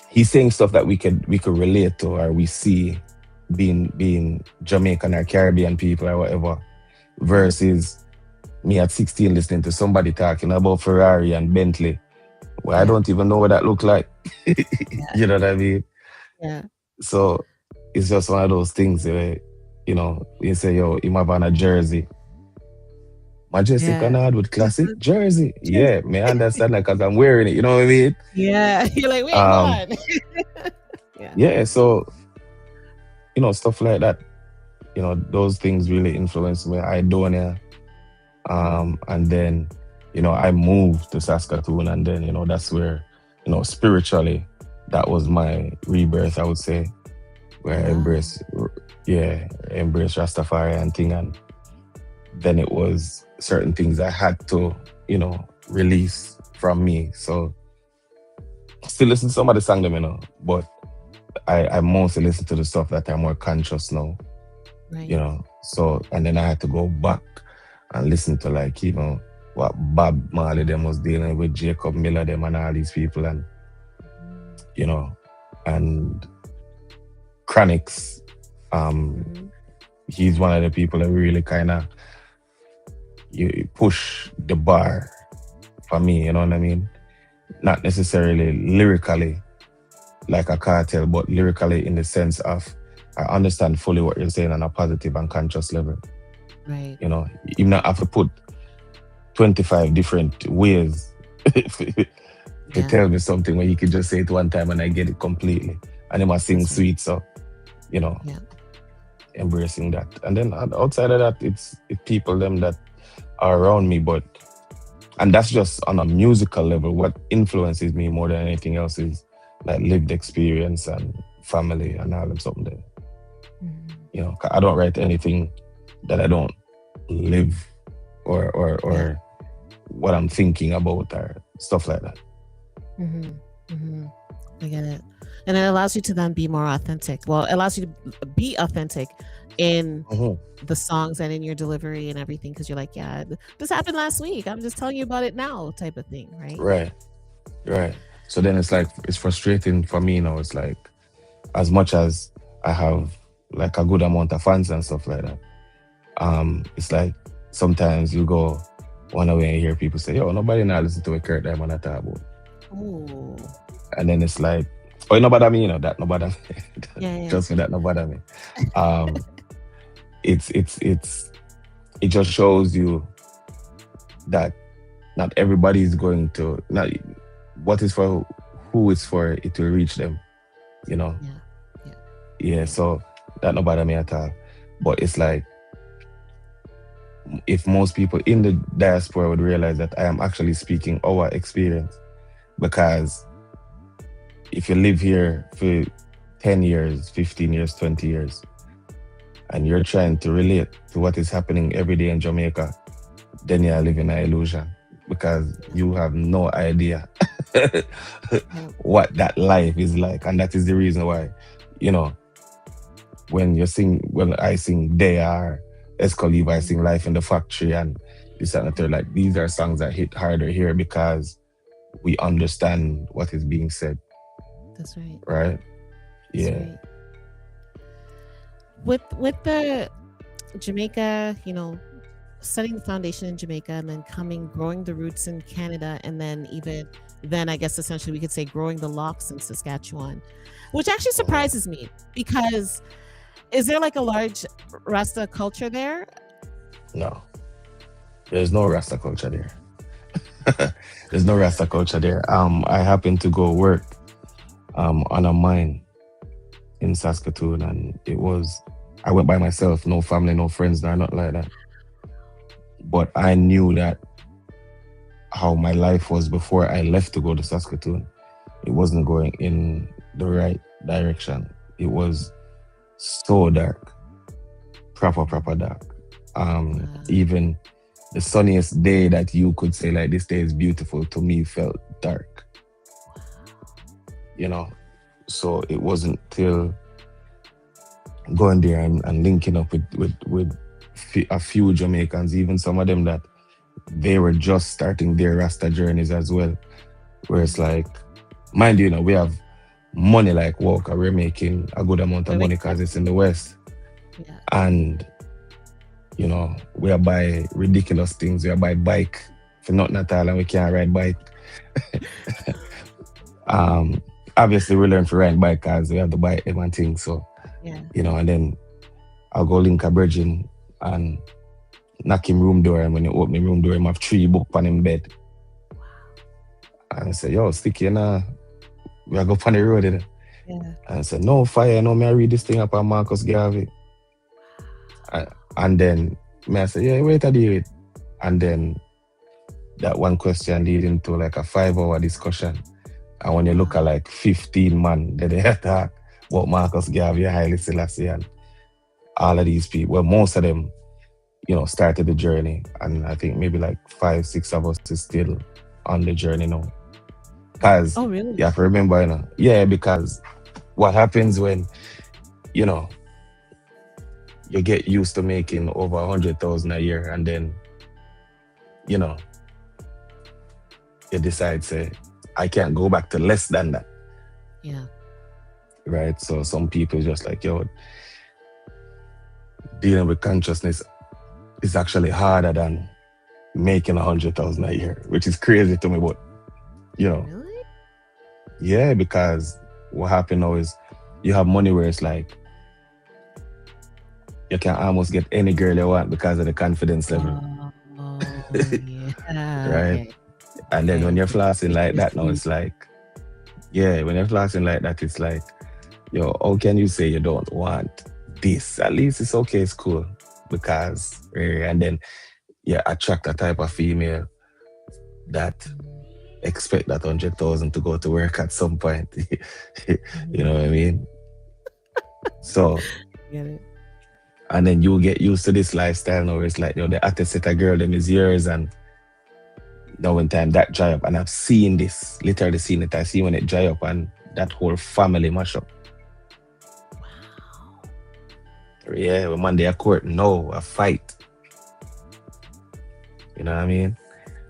he's saying stuff that we could relate to or we see being Jamaican or Caribbean people or whatever, versus me at 16 listening to somebody talking about Ferrari and Bentley. Well, I Yeah. don't even know what that look like. Yeah. You know what I mean? Yeah. So it's just one of those things where, you say, yo, him have on a jersey. Majestic Yeah. and hardwood classic Mhm. jersey. Cheers. Yeah, may I understand like cause I'm wearing it, you know what I mean? Yeah. You're like, wait, hold Um, on. Yeah. yeah, so stuff like that. Those things really influence me. I don't and then, I moved to Saskatoon and then, that's where, spiritually, that was my rebirth, I would say, where I Wow. embrace Rastafari and thing. And then it was certain things I had to, release from me. So still listen to some of the song them, but I mostly listen to the stuff that I'm more conscious now, Right. So, and then I had to go back and listen to like, what Bob Marley them was dealing with, Jacob Miller them and all these people and, and Chronix. Mhm. He's one of the people that really kind of you push the bar for me, you know what I mean? Not necessarily lyrically like a cartel, but lyrically in the sense of I understand fully what you're saying on a positive and conscious level. Right. You not have to put 25 different ways to Yeah. tell me something when you could just say it one time and I get it completely. And he must sing That's right. sweet, so Yeah. embracing that. And then outside of that, it's people them that are around me, and that's just on a musical level. What influences me more than anything else is like lived experience and family and all them something there. Mhm. 'Cause I don't write anything that I don't live or Yeah. what I'm thinking about or stuff like that. Mm-hmm. Mm-hmm. I get it. And it allows you to then be more authentic. Well, it allows you to be authentic in Mhm. the songs and in your delivery and everything because you're like, yeah, this happened last week. I'm just telling you about it now, type of thing, right? Right, right. So then it's like it's frustrating for me now. It's like as much as I have like a good amount of fans and stuff like that. It's like sometimes you go one away and you hear people say, "Yo, nobody now listen to a Kirk Diamond at all." Oh, And then it's like, "Oh, no bother me, that no bother me." yeah, yeah. Trust me, that no bother me. Um, it's it just shows you that not everybody is going to not what is for who is for it will reach them. You know, Yeah, yeah, yeah. So that no bother me at all. But it's like if most people in the diaspora would realize that I am actually speaking our experience, because if you live here for 10 years, 15 years, 20 years, and you're trying to relate to what is happening every day in Jamaica, then you're living an illusion because you have no idea yeah. what that life is like. And that is the reason why, you know, when I sing They Are, Escaliva, I sing Life in the Factory and this and the third, like these are songs that hit harder here because we understand what is being said, That's right. right? That's Yeah. right. With the Jamaica, setting the foundation in Jamaica and then growing the roots in Canada, and then even then, I guess essentially we could say growing the locks in Saskatchewan, which actually Mhm. surprises me because is there like a large Rasta culture there? No, there's no Rasta culture there. There's no Rasta culture there. I happened to go work on a mine in Saskatoon, and I went by myself, no family, no friends, no nothing like that. But I knew that how my life was before I left to go to Saskatoon, it wasn't going in the right direction. It was so dark, proper dark. Even the sunniest day that you could say like this day is beautiful to me felt dark. You know, so it wasn't till going there and linking up with a few Jamaicans, even some of them that they were just starting their Rasta journeys as well. Where it's like, mind you, we have money like Walker. We're making a good amount of money because it's in the West. Yeah. And, we are buy ridiculous things. We are buy bike for nothing at all and we can't ride bike. Obviously, we learn to ride bike because we have to buy them and things. So, Yeah. and then I'll go link a virgin and knock him room door. And when he open him room door, him have 3 books on him bed. And I say, yo, sticky, we are go on the road. Yeah. And I said, no fire, me I read this thing up on Marcus Garvey. And then I said, yeah, wait a minute. And then that one question lead into like a 5-hour discussion. And when you look at like 15 man, they talk about Marcus Garvey, Haile Selassie, and all of these people. Well, most of them, started the journey. And I think maybe like 5-6 of us is still on the journey now. Because really? you have to remember, yeah, because what happens when, you get used to making over 100,000 a year and then, you decide, say, I can't go back to less than that. Yeah. Right? So some people just like, yo, dealing with consciousness is actually harder than making 100,000 a year, which is crazy to me, but, Really? Yeah, because what happened now is you have money where it's like, you can almost get any girl you want because of the confidence level. Yeah. Right? Okay. And then when you're flossing like that now, it's like, when you're flossing like that, it's like, yo, how can you say you don't want this? At least it's okay, it's cool. Because, and then you attract a type of female that expect that 100,000 to go to work at some point. You know what I mean? So, Get it. and then you get used to this lifestyle now where it's like, the hottest set of girl, them is yours. And now when time that dry up, and I've seen this, literally seen it. I see when it dry up and that whole family mash up. Wow. Yeah, when Monday a court, no, a fight. You know what I mean?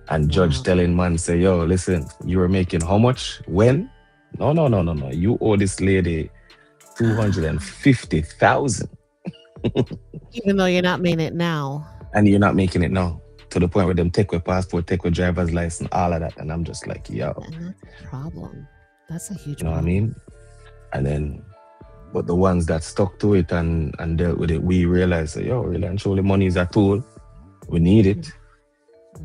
And judge telling man, say, yo, listen, you were making how much? When? No. You owe this lady 250,000. Even though you're not making it now. And you're not making it now. To the point where them take with passport, take with driver's license, all of that. And I'm just like, yo. And that's a problem. That's a huge You know what I problem. mean? And then, but the ones that stuck to it and dealt with it, we realized that, yo, really and truly money is a tool. We need it.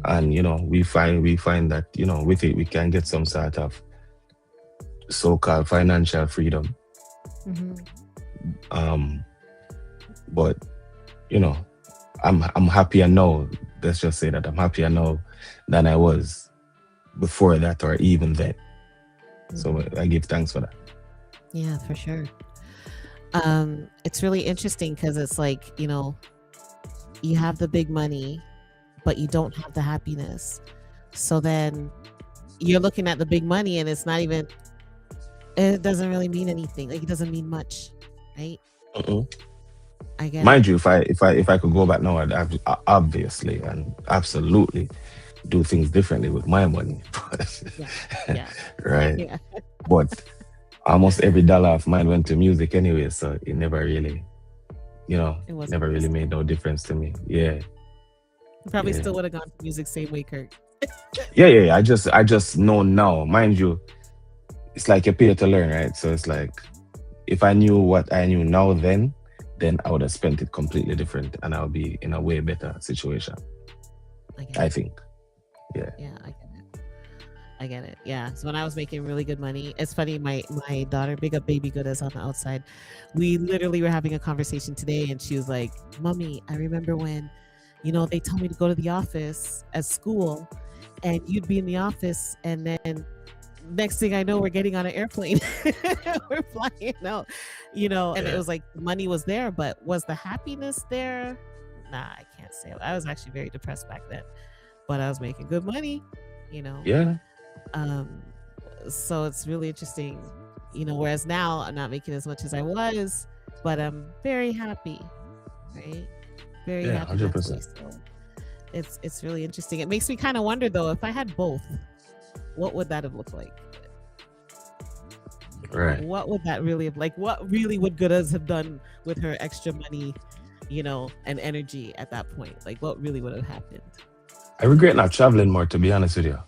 And, we find that, with it, we can get some sort of so-called financial freedom. But, I'm happier now. Let's just say that I'm happier now than I was before that or even then. So I give thanks for that. Yeah, for sure. It's really interesting because it's like, you have the big money, but you don't have the happiness. So then you're looking at the big money and it's not even, it doesn't really mean anything. Like it doesn't mean much, right? I get Mind you, if I could go back now, I'd obviously and absolutely do things differently with my money. Yeah. Right. Yeah. But almost every dollar of mine went to music anyway, so it never really, It wasn't never really made no difference to me. Yeah. You probably still would have gone to music same way, Kirk. Yeah. I just know now. Mind you, it's like you pay to learn, right? So it's like, if I knew what I knew now then I would have spent it completely different and I'll be in a way better situation. I think. Yeah. Yeah, I get it. Yeah. So when I was making really good money, it's funny, my daughter, big up baby good is on the outside. We literally were having a conversation today and she was like, Mommy, I remember when, they told me to go to the office at school and you'd be in the office and then next thing I know, we're getting on an airplane. We're flying out, and it was like money was there, but was the happiness there? nah, I can't say. I was actually very depressed back then, but I was making good money, you know. Yeah. Um, so it's really interesting, you know. Whereas now I'm not making as much as I was, but I'm very happy, right? Very Yeah. happy mentally. 100%. So it's really interesting. It makes me kind of wonder though, if I had both, what would that have looked like? Right. What would that really have like? What really would Goodas have done with her extra money, you know, and energy at that point? Like, what really would have happened? I regret not traveling more, to be honest with you.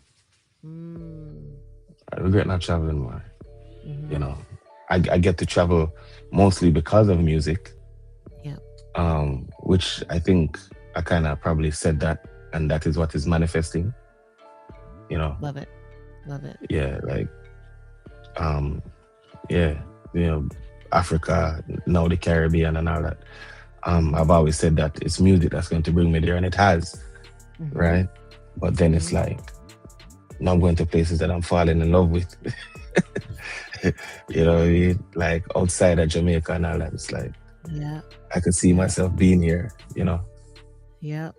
Mm, I regret not traveling more. mhm. You know, I get to travel mostly because of music, Yeah, which I think I kind of probably said that, and that is what is manifesting. You know, love it, love it. yeah, like, um, yeah, you know, Africa, now the Caribbean and all that. I've always said that it's music that's going to bring me there, and it has, Mhm, right? But then it's mhm. like, now I'm going to places that I'm falling in love with. You know what I mean? Like outside of Jamaica and all that. It's like Yeah, I could see yeah, myself being here, you know? yeah.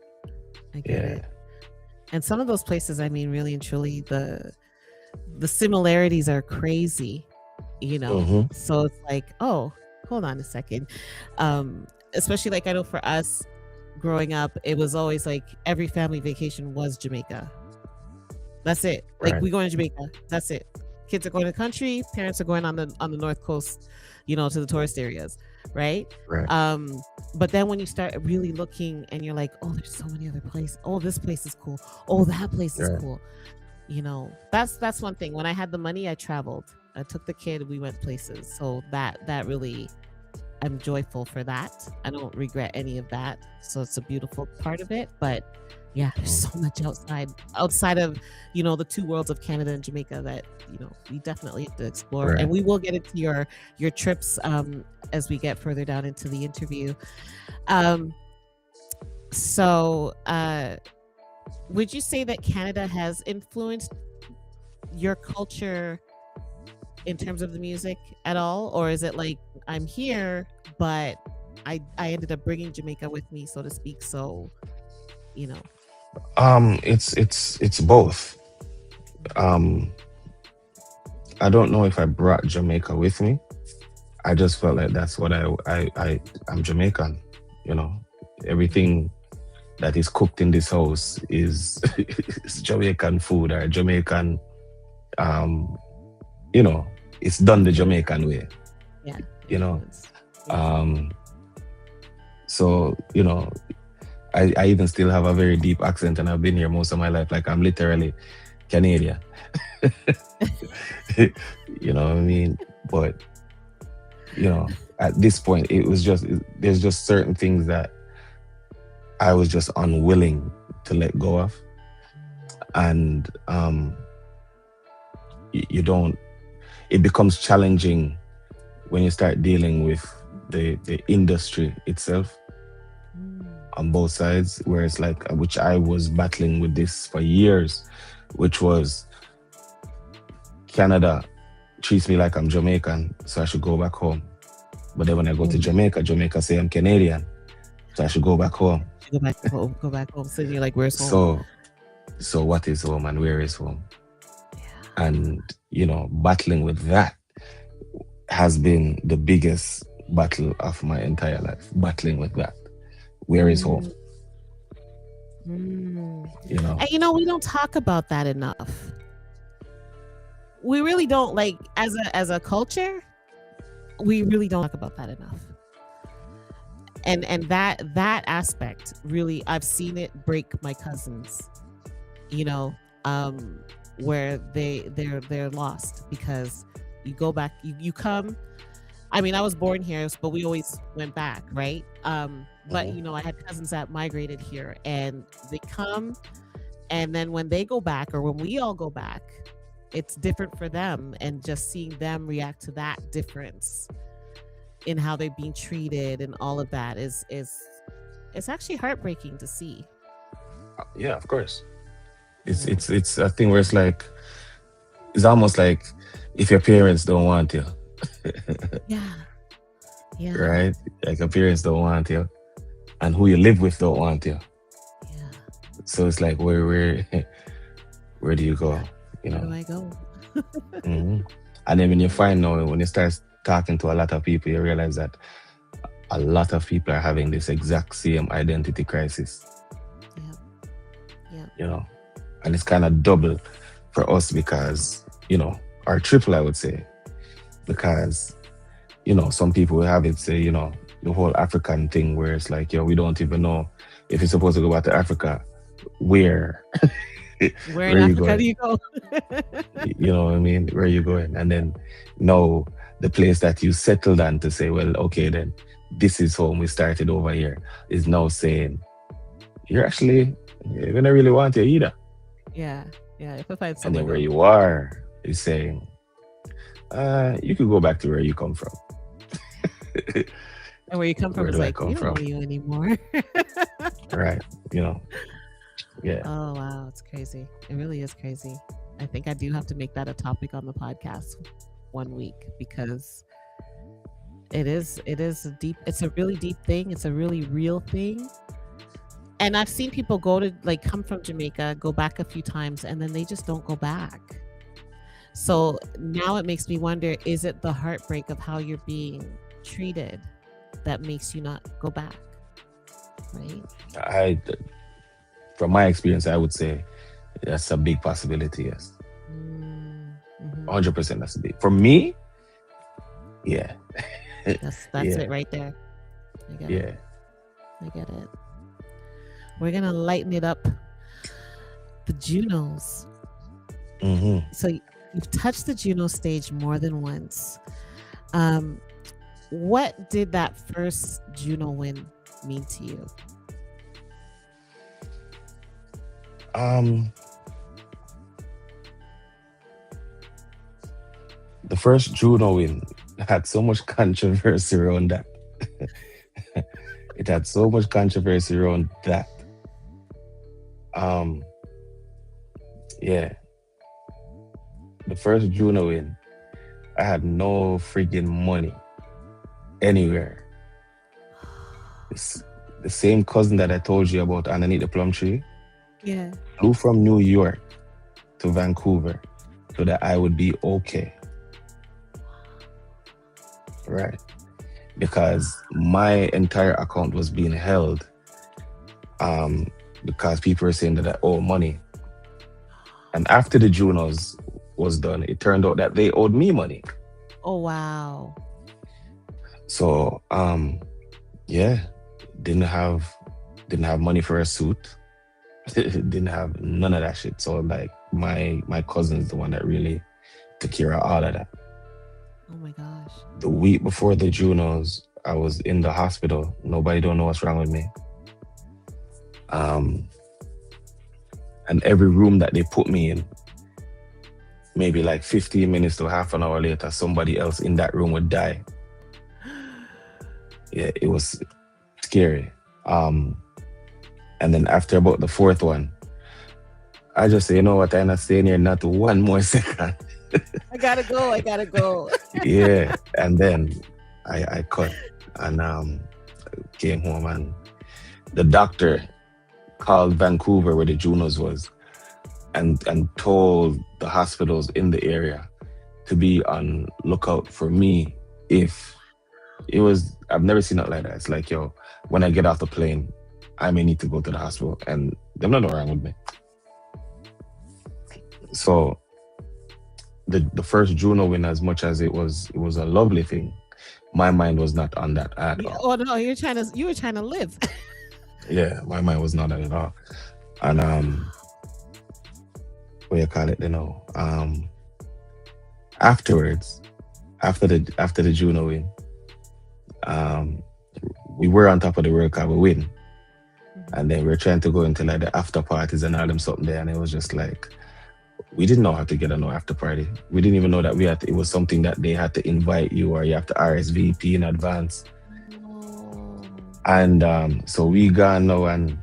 I get Yeah. it. And some of those places, I mean, really and truly, the similarities are crazy, you know. Mm-hmm. So it's like, oh, hold on a second. Especially like I know for us growing up, it was always like every family vacation was Jamaica. That's it. Like Right. we going to Jamaica. That's it. Kids are going to the country. Parents are going on the north coast, you know, to the tourist areas, right? Right. But then when you start really looking and you're like, oh, there's so many other places. Oh, this place is cool. Oh, that place is Right. cool. You know, that's one thing. When I had the money, I traveled. I took the kid. We went places. So that really, I'm joyful for that. I don't regret any of that. So it's a beautiful part of it. But yeah, there's so much outside of, you know, the two worlds of Canada and Jamaica that, you know, we definitely have to explore. Right. And we will get into your trips as we get further down into the interview. So would you say that Canada has influenced your culture in terms of the music at all, or is it like I'm here, but I ended up bringing Jamaica with me, so to speak? So, you know. It's both. Um, I don't know if I brought Jamaica with me. I just felt like that's what I'm Jamaican, you know. Everything that is cooked in this house is, is Jamaican food or Jamaican, you know, it's done the Jamaican way, Yeah, you know. influence. Yeah. So, you know, I even still have a very deep accent, and I've been here most of my life. Like I'm literally Canadian. You know what I mean? But, you know, at this point, there's just certain things that I was just unwilling to let go of. And you don't, it becomes challenging when you start dealing with the industry itself on both sides, where it's like, which I was battling with this for years, which was Canada treats me like I'm Jamaican, so I should go back home. But then when I go to Jamaica, Jamaica say I'm Canadian, so I should go back home. Go back home. Go back home. So you're like, where's home? So what is home and where is home? Yeah. And, you know, battling with that has been the biggest battle of my entire life. Battling with that. Where is home? You know? And you know, we don't talk about that enough. We really don't, like, as a culture, we really don't talk about that enough. And that aspect really, I've seen it break my cousins, you know, where they're lost because you go back, you come. I mean, I was born here, but we always went back, right? But you know, I had cousins that migrated here, and they come, and then when they go back, or when we all go back, it's different for them, and just seeing them react to that difference in how they're being treated and all of that is it's actually heartbreaking to see. Yeah, of course. It's a thing where it's like, it's almost like if your parents don't want you. Yeah. Right? Like your parents don't want you. and who you live with don't want you. Yeah. So it's like, where where do you go? You Where do know. I go? Mhm. And then when you find now, when you start talking to a lot of people, you realize that a lot of people are having this exact same identity crisis. Yeah. Yeah. You know, and it's kind of double for us because or triple, I would say, because some people will have it say, the whole African thing where it's like, we don't even know if you're supposed to go back to Africa, where Where where in are you Africa do going? you go? You know what I mean? Where are you going? And then no, the place that you settled on to say, well, okay, then this is home. We started over here. Is now saying we don't really want you either. Yeah. Yeah. If I find And then somewhere where to. you are is saying, you could go back to where you come from. And where you come from Where is do I like, come we don't know from? you anymore. Right. Yeah. Oh wow, it's crazy. It really is crazy. I think I do have to make that a topic on the podcast one week because it is a deep, it's a really deep thing. It's a really real thing. And I've seen people go to like come from Jamaica, go back a few times, and then they just don't go back. So now it makes me wonder, is it the heartbreak of how you're being treated that makes you not go back? Right? I, from my experience, I would say that's a big possibility. Yes, Mm-hmm. 100%. That's a big. For me, yeah, That's yeah, it right there. I get it. yeah. I get it. We're gonna lighten it up. The Junos. Hmm. So you've touched the Juno stage more than once. What did that first Juno win mean to you? The first Juno win had so much controversy around that. It had so much controversy around that. Um, yeah, the first Juno win, I had no freaking money anywhere. It's the same cousin that I told you about underneath the plum tree Yeah. flew from New York to Vancouver so that I would be okay. Right. Because my entire account was being held because people were saying that I owe money. And after the Junos was done, it turned out that they owed me money. Oh wow. So yeah, didn't have money for a suit. Didn't have none of that shit. So like my cousin's the one that really took care of all of that. Oh my gosh. The week before the Junos, I was in the hospital. Nobody don't know what's wrong with me. And every room that they put me in, maybe like 15 minutes to half an hour later, somebody else in that room would die. Yeah, it was scary. And then after about the fourth one, I just say, you know what, I'm not staying here not one more second. I gotta go. I gotta go. Yeah. And then I cut and came home, and the doctor called Vancouver where the Junos was and told the hospitals in the area to be on lookout for me. If it was, I've never seen it like that. It's like, yo, when I get off the plane, I may need to go to the hospital, and there's nothing wrong with me. So the first Juno win, as much as it was a lovely thing, my mind was not on that at all. Oh no, you were trying to live. Yeah, my mind was not on it at all. And what you call it, afterwards, after the Juno win, we were on top of the World Cup, we win. And then we were trying to go into like the after parties and all them something there, and it was just like, we didn't know how to get a no after party. We didn't even know that it was something that they had to invite you, or you have to RSVP in advance. Oh. And so we gone now, and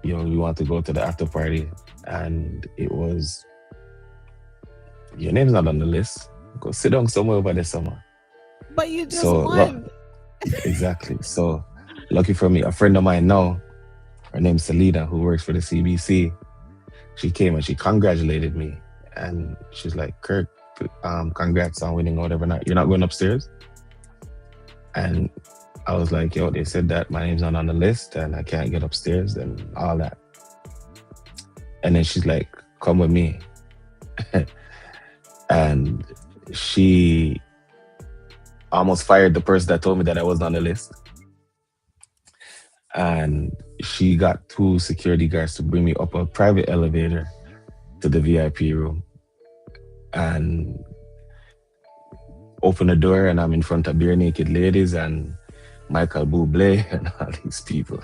we want to go to the after party, and it was, your name's not on the list. Go sit down somewhere over the summer. But you just So won. exactly. So lucky for me, a friend of mine now, her name's Selena, who works for the CBC. She came and she congratulated me, and she's like, "Kirk, congrats on winning or whatever. Not you're not going upstairs." And I was like, "Yo, they said that my name's not on the list and I can't get upstairs and all that." And then she's like, "Come with me." And she almost fired the person that told me that I wasn't on the list. And she got two security guards to bring me up a private elevator to the VIP room and open the door, and I'm in front of bare naked ladies and Michael Bublé and all these people.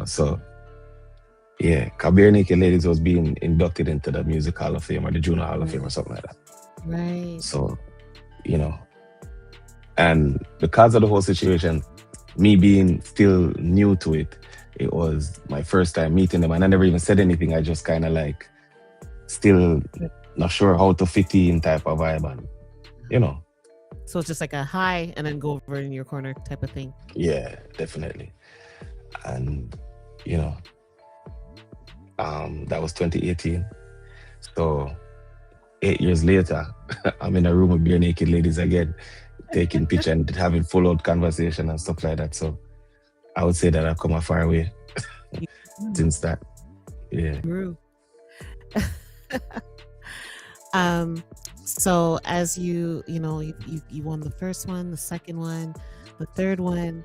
So yeah, 'cause Bare Naked Ladies was being inducted into the Music Hall of Fame or the Juno Hall of Fame or something like that. Right. So, and because of the whole situation, me being still new to it, it was my first time meeting them, and I never even said anything. I just kind of like still not sure how to fit in type of vibe, and So it's just like a hi and then go over in your corner type of thing. Yeah, definitely. And that was 2018. So 8 years later, I'm in a room with bare naked ladies again, taking picture and having full out conversation and stuff like that. So I would say that I've come a far way since that. Yeah. True. So as you won the first one, the second one, the third one,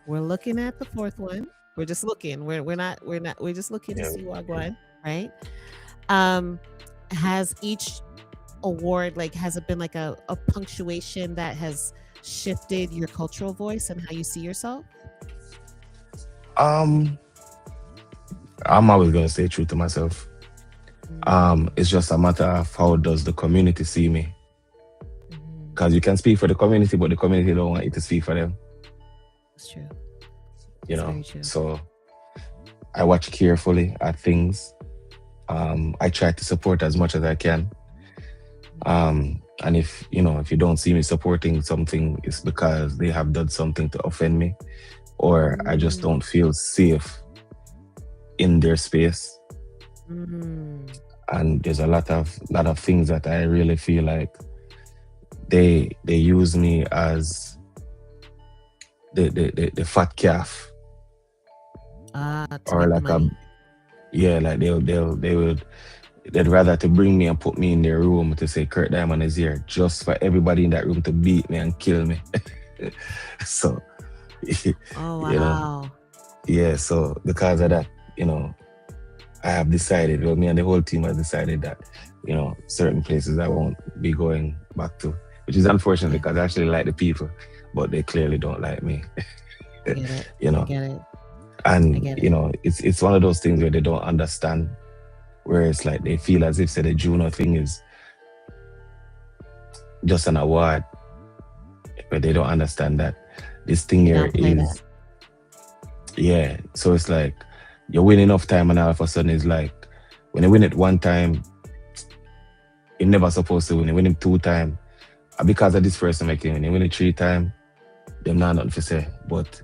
we're looking at the fourth one. We're just looking. We're just looking to see what won, right? Has each award, has it been like a punctuation that has shifted your cultural voice and how you see yourself? I'm always gonna stay true to myself. It's just a matter of how does the community see me. Because you can speak for the community, but the community don't want you to speak for them. That's true. So I watch carefully at things. I try to support as much as I can. And if you don't see me supporting something, it's because they have done something to offend me, or I just don't feel safe in their space. And there's a lot of things that I really feel like they use me as the fat calf. Or like they'd rather to bring me and put me in their room to say Kurt Diamond is here, just for everybody in that room to beat me and kill me. So oh wow. Yeah, so because of that, I have decided, me and the whole team have decided that, certain places I won't be going back to, which is unfortunate because I actually like the people, but they clearly don't like me. I get it. I get it. And it's one of those things where they don't understand, where it's like they feel as if say the Juno thing is just an award, but they don't understand that this thing here is so it's like you win enough time and all of a sudden it's like when you win it one time, you're never supposed to win. You win it 2 times, because of this person making it. You win it 3 times, them not nothing to say, but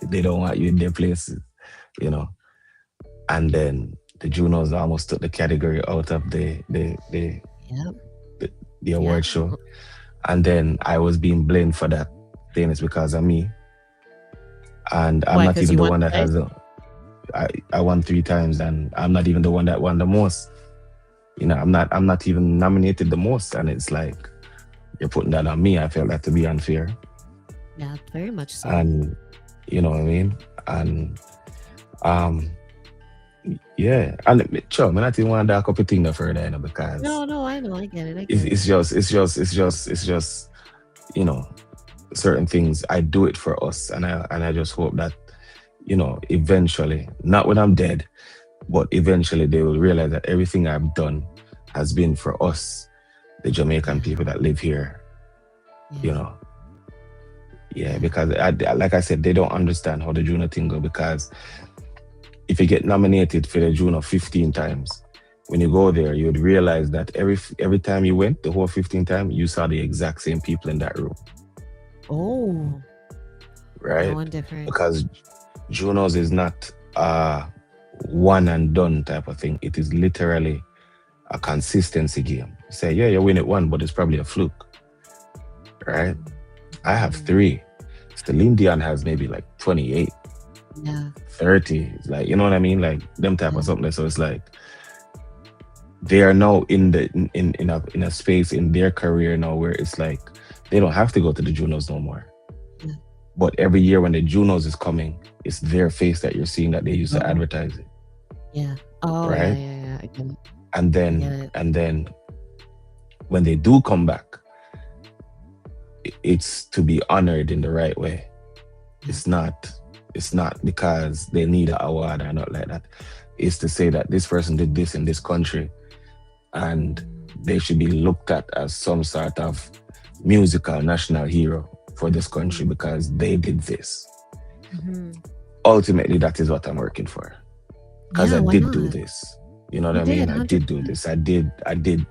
they don't want you in their places, And then the Junos almost took the category out of the award show, and then I was being blamed for that. Then it's because of me, and I'm not even the one that has I won 3 times, and I'm not even the one that won the most. I'm not even nominated the most, and it's like you're putting that on me. I felt that to be unfair. Yeah, very much so. And you know what I mean? And yeah, and sure, I'm not even want to dark up a thing no further, because no, I know, I get it. It's just certain things. I do it for us, and I just hope that eventually, not when I'm dead, but eventually they will realize that everything I've done has been for us, the Jamaican people that live here. Because like I said, they don't understand how the Juno thing go, because if you get nominated for the Juno 15 times, when you go there, you would realize that every time you went, the whole 15 times, you saw the exact same people in that room. Oh. right? No one different. Because Juno's is not a one and done type of thing. It is literally a consistency game. Say, yeah, you win it one, but it's probably a fluke, right? I have Mhm. 3. Celine Dion has maybe like 28, Yeah. 30. It's like, you know what I mean? Like them type Yeah. of something. So it's like they are now in the in a space in their career now where it's like they don't have to go to the Junos no more. Yeah. But every year when the Junos is coming, it's their face that you're seeing that they used to Oh, advertise it, yeah. Oh, yeah, right? yeah, yeah. I get it. And I get then it. and then when they do come back, it's to be honored in the right way. Yeah. It's not because they need an award or not like that. It's to say that this person did this in this country and they should be looked at as some sort of musical national hero for this country because they did this. Mhm. Ultimately, that is what I'm working for. Because Yeah, I why did do not? this. You know what You I did, mean? I did do 100%. this. I did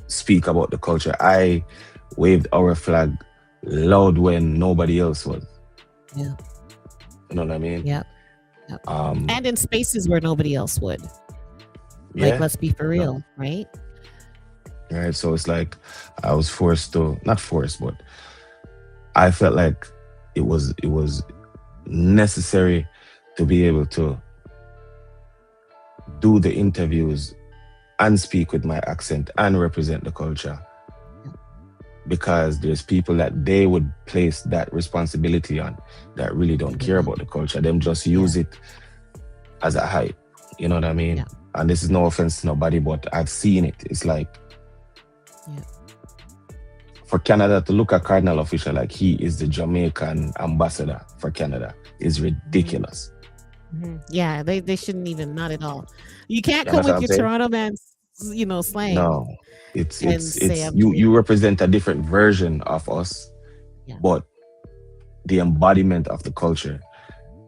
speak about the culture. I waved our flag loud when nobody else was. Yeah. You know what I mean? Yep. Yep. Um, And in spaces where nobody else would. Like, yeah. let's be for No. real, right? Right. So it's like I was forced to, not forced, but I felt like it was necessary to be able to do the interviews and speak with my accent and represent the culture, because there's people that they would place that responsibility on that really don't care about the culture. Them just use it as a hype. You know what I mean? Yeah. And this is no offense to nobody, but I've seen it. It's like Yeah. for Canada to look at Cardinal Official like he is the Jamaican ambassador for Canada is ridiculous. Yeah, they shouldn't even, not at all. You can't You come understand with what I'm your saying? Toronto man, slang No. It's and it's say it's I'm you Jamaican. represent a different version of us, Yeah. but the embodiment of the culture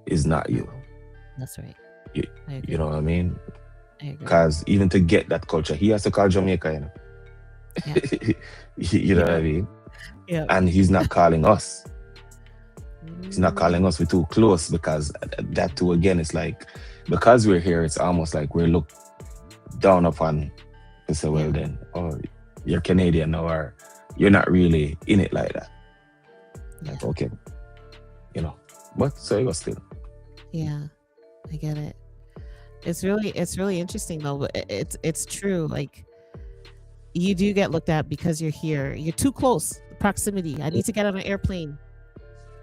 is not you. That's right. You, I agree. you know what I mean? I agree. Because even to get that culture, he has to call Jamaica, you know. Yeah. You know what I mean? Yeah. And he's not calling us. He's not calling us. We're too close, because that too, again, it's like, because we're here, it's almost like we're looked down upon to say, well, then, oh, you're Canadian, or you're not really in it like that. Like, okay. You know, but so it was still. Yeah, I get it. It's really interesting though. But it's true. Like, you do get looked at because you're here. You're too close. Proximity. I need to get on an airplane,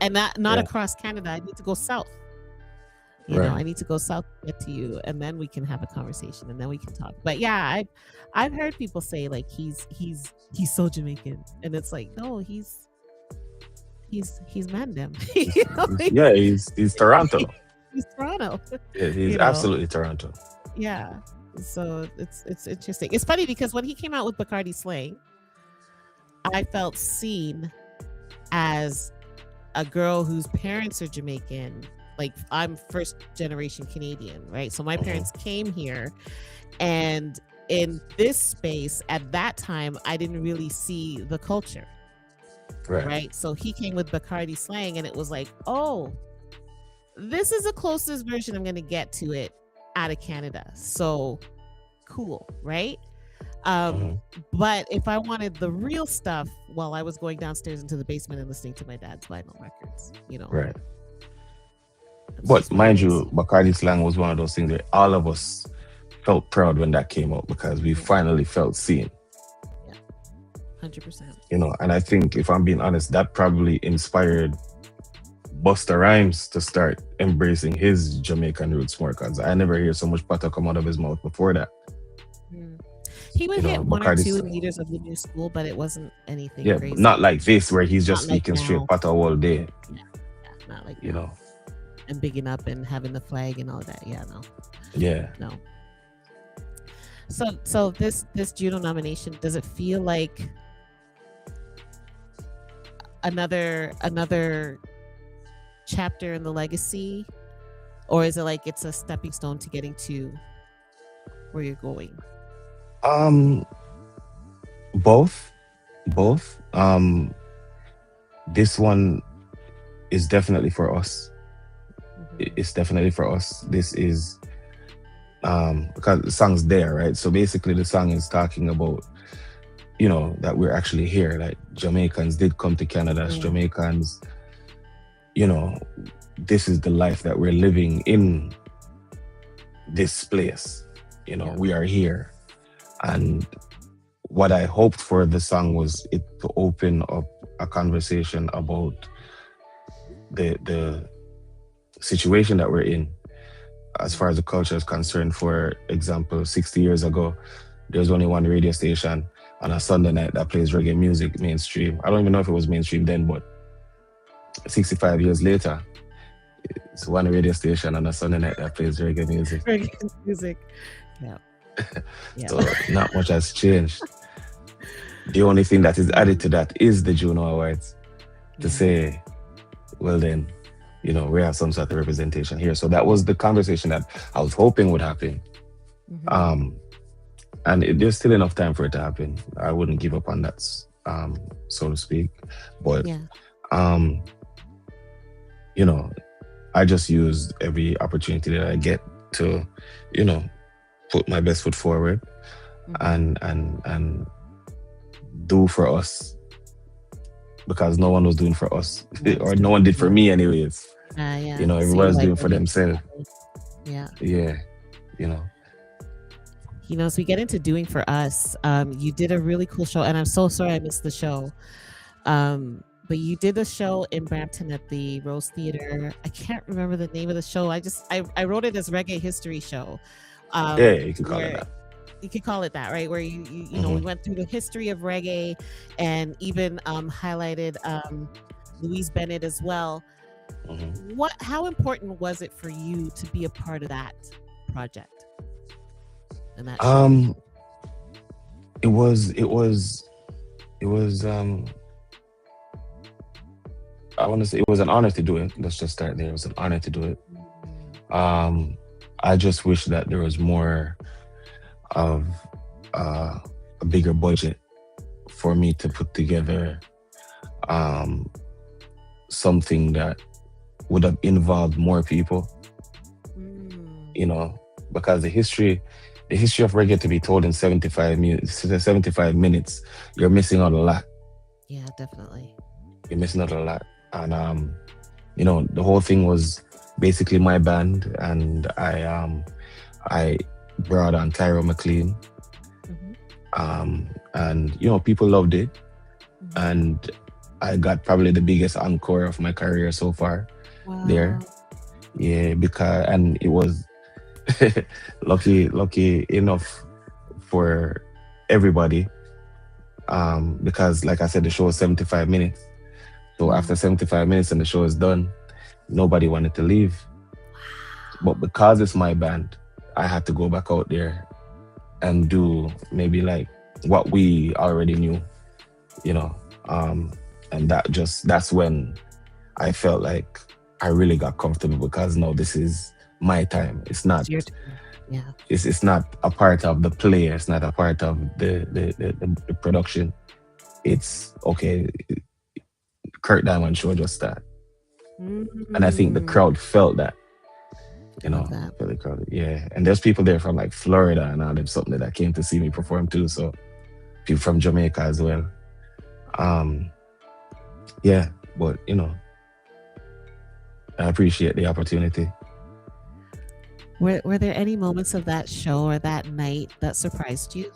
and not Yeah. across Canada. I need to go south. You know, Right. I need to go south to get to you, and then we can have a conversation, and then we can talk. But yeah, I've heard people say like he's so Jamaican, and it's like, no, he's Mandem. You know, Yeah, he's Toronto. he's Toronto. Yeah, he's You know? absolutely Toronto. Yeah. So it's interesting. It's funny because when he came out with Bacardi Slang, I felt seen as a girl whose parents are Jamaican. Like, I'm first generation Canadian, right? So my parents came here, and in this space at that time, I didn't really see the culture, right? So he came with Bacardi Slang, and it was like, oh, this is the closest version I'm going to get to it out of Canada. So cool, right? But if I wanted the real stuff, well, I was going downstairs into the basement and listening to my dad's vinyl records, you know. Right. That's But just what mind it is. you, Bacardi Slang was one of those things that all of us felt proud when that came out, because we finally felt seen. 100%. You know, and I think, if I'm being honest, that probably inspired Busta Rhymes to start embracing his Jamaican roots more, because I never hear so much butter come out of his mouth before that. He would You know, hit one or Bacardi two Slang. Leaders of the New School, but it wasn't anything Yeah, crazy. not like this where he's just Not like speaking straight now. butter all day. Not like You now. know. And bigging up and having the flag and all that. Yeah, no. Yeah. No. So this Juno nomination, does it feel like another chapter in the legacy, or is it like it's a stepping stone to getting to where you're going? Both. This one is definitely for us. It's definitely for us. This is because the song's there, right? So basically the song is talking about, that we're actually here. Like Jamaicans did come to Canada. Yeah. Jamaicans, this is the life that we're living in this place. We are here. And what I hoped for the song was it to open up a conversation about the situation that we're in as far as the culture is concerned. For example, 60 years ago, there's only one radio station on a Sunday night that plays reggae music mainstream. I don't even know if it was mainstream then, but 65 years later, it's one radio station on a Sunday night that plays reggae music. Reggae music. Yeah. Yeah. So not much has changed. The only thing that is added to that is the Juno Awards to say, well then, we have some sort of representation here. So that was the conversation that I was hoping would happen. And there's still enough time for it to happen. I wouldn't give up on that, so to speak. But, I just used every opportunity that I get to, put my best foot forward and do for us, because no one was doing for us, or no one did for me anyways. Everybody's doing for themselves. Yeah. As we get into doing for us, you did a really cool show, and I'm so sorry I missed the show. But you did a show in Brampton at the Rose Theater. I can't remember the name of the show. I wrote it as Reggae History Show. You can call it that. You could call it that, right? Where you we went through the history of reggae, and even highlighted Louise Bennett as well. How important was it for you to be a part of that project? And that show? It was I want to say it was an honor to do it. Let's just start there. It was an honor to do it. I just wish that there was more of a bigger budget for me to put together something that would have involved more people. Because the history of reggae to be told in 75 minutes, you're missing out a lot. Yeah, definitely. You're missing out a lot. And the whole thing was basically my band, and I brought on Tyro McLean. And people loved it. And I got probably the biggest encore of my career so far. Wow. There. Yeah, and it was lucky enough for everybody. Because like I said, the show was 75 minutes. So after 75 minutes and the show is done, nobody wanted to leave. But because it's my band, I had to go back out there and do maybe like what we already knew, and that's when I felt like I really got comfortable, because no, this is my time. It's not. Yeah. It's not a part of the play. It's not a part of the production. It's okay. Kirk Diamond show just start, and I think the crowd felt that. Felt the crowd. Yeah, and there's people there from like Florida and all them something that came to see me perform too. So people from Jamaica as well. Yeah, but I appreciate the opportunity. Were there any moments of that show or that night that surprised you?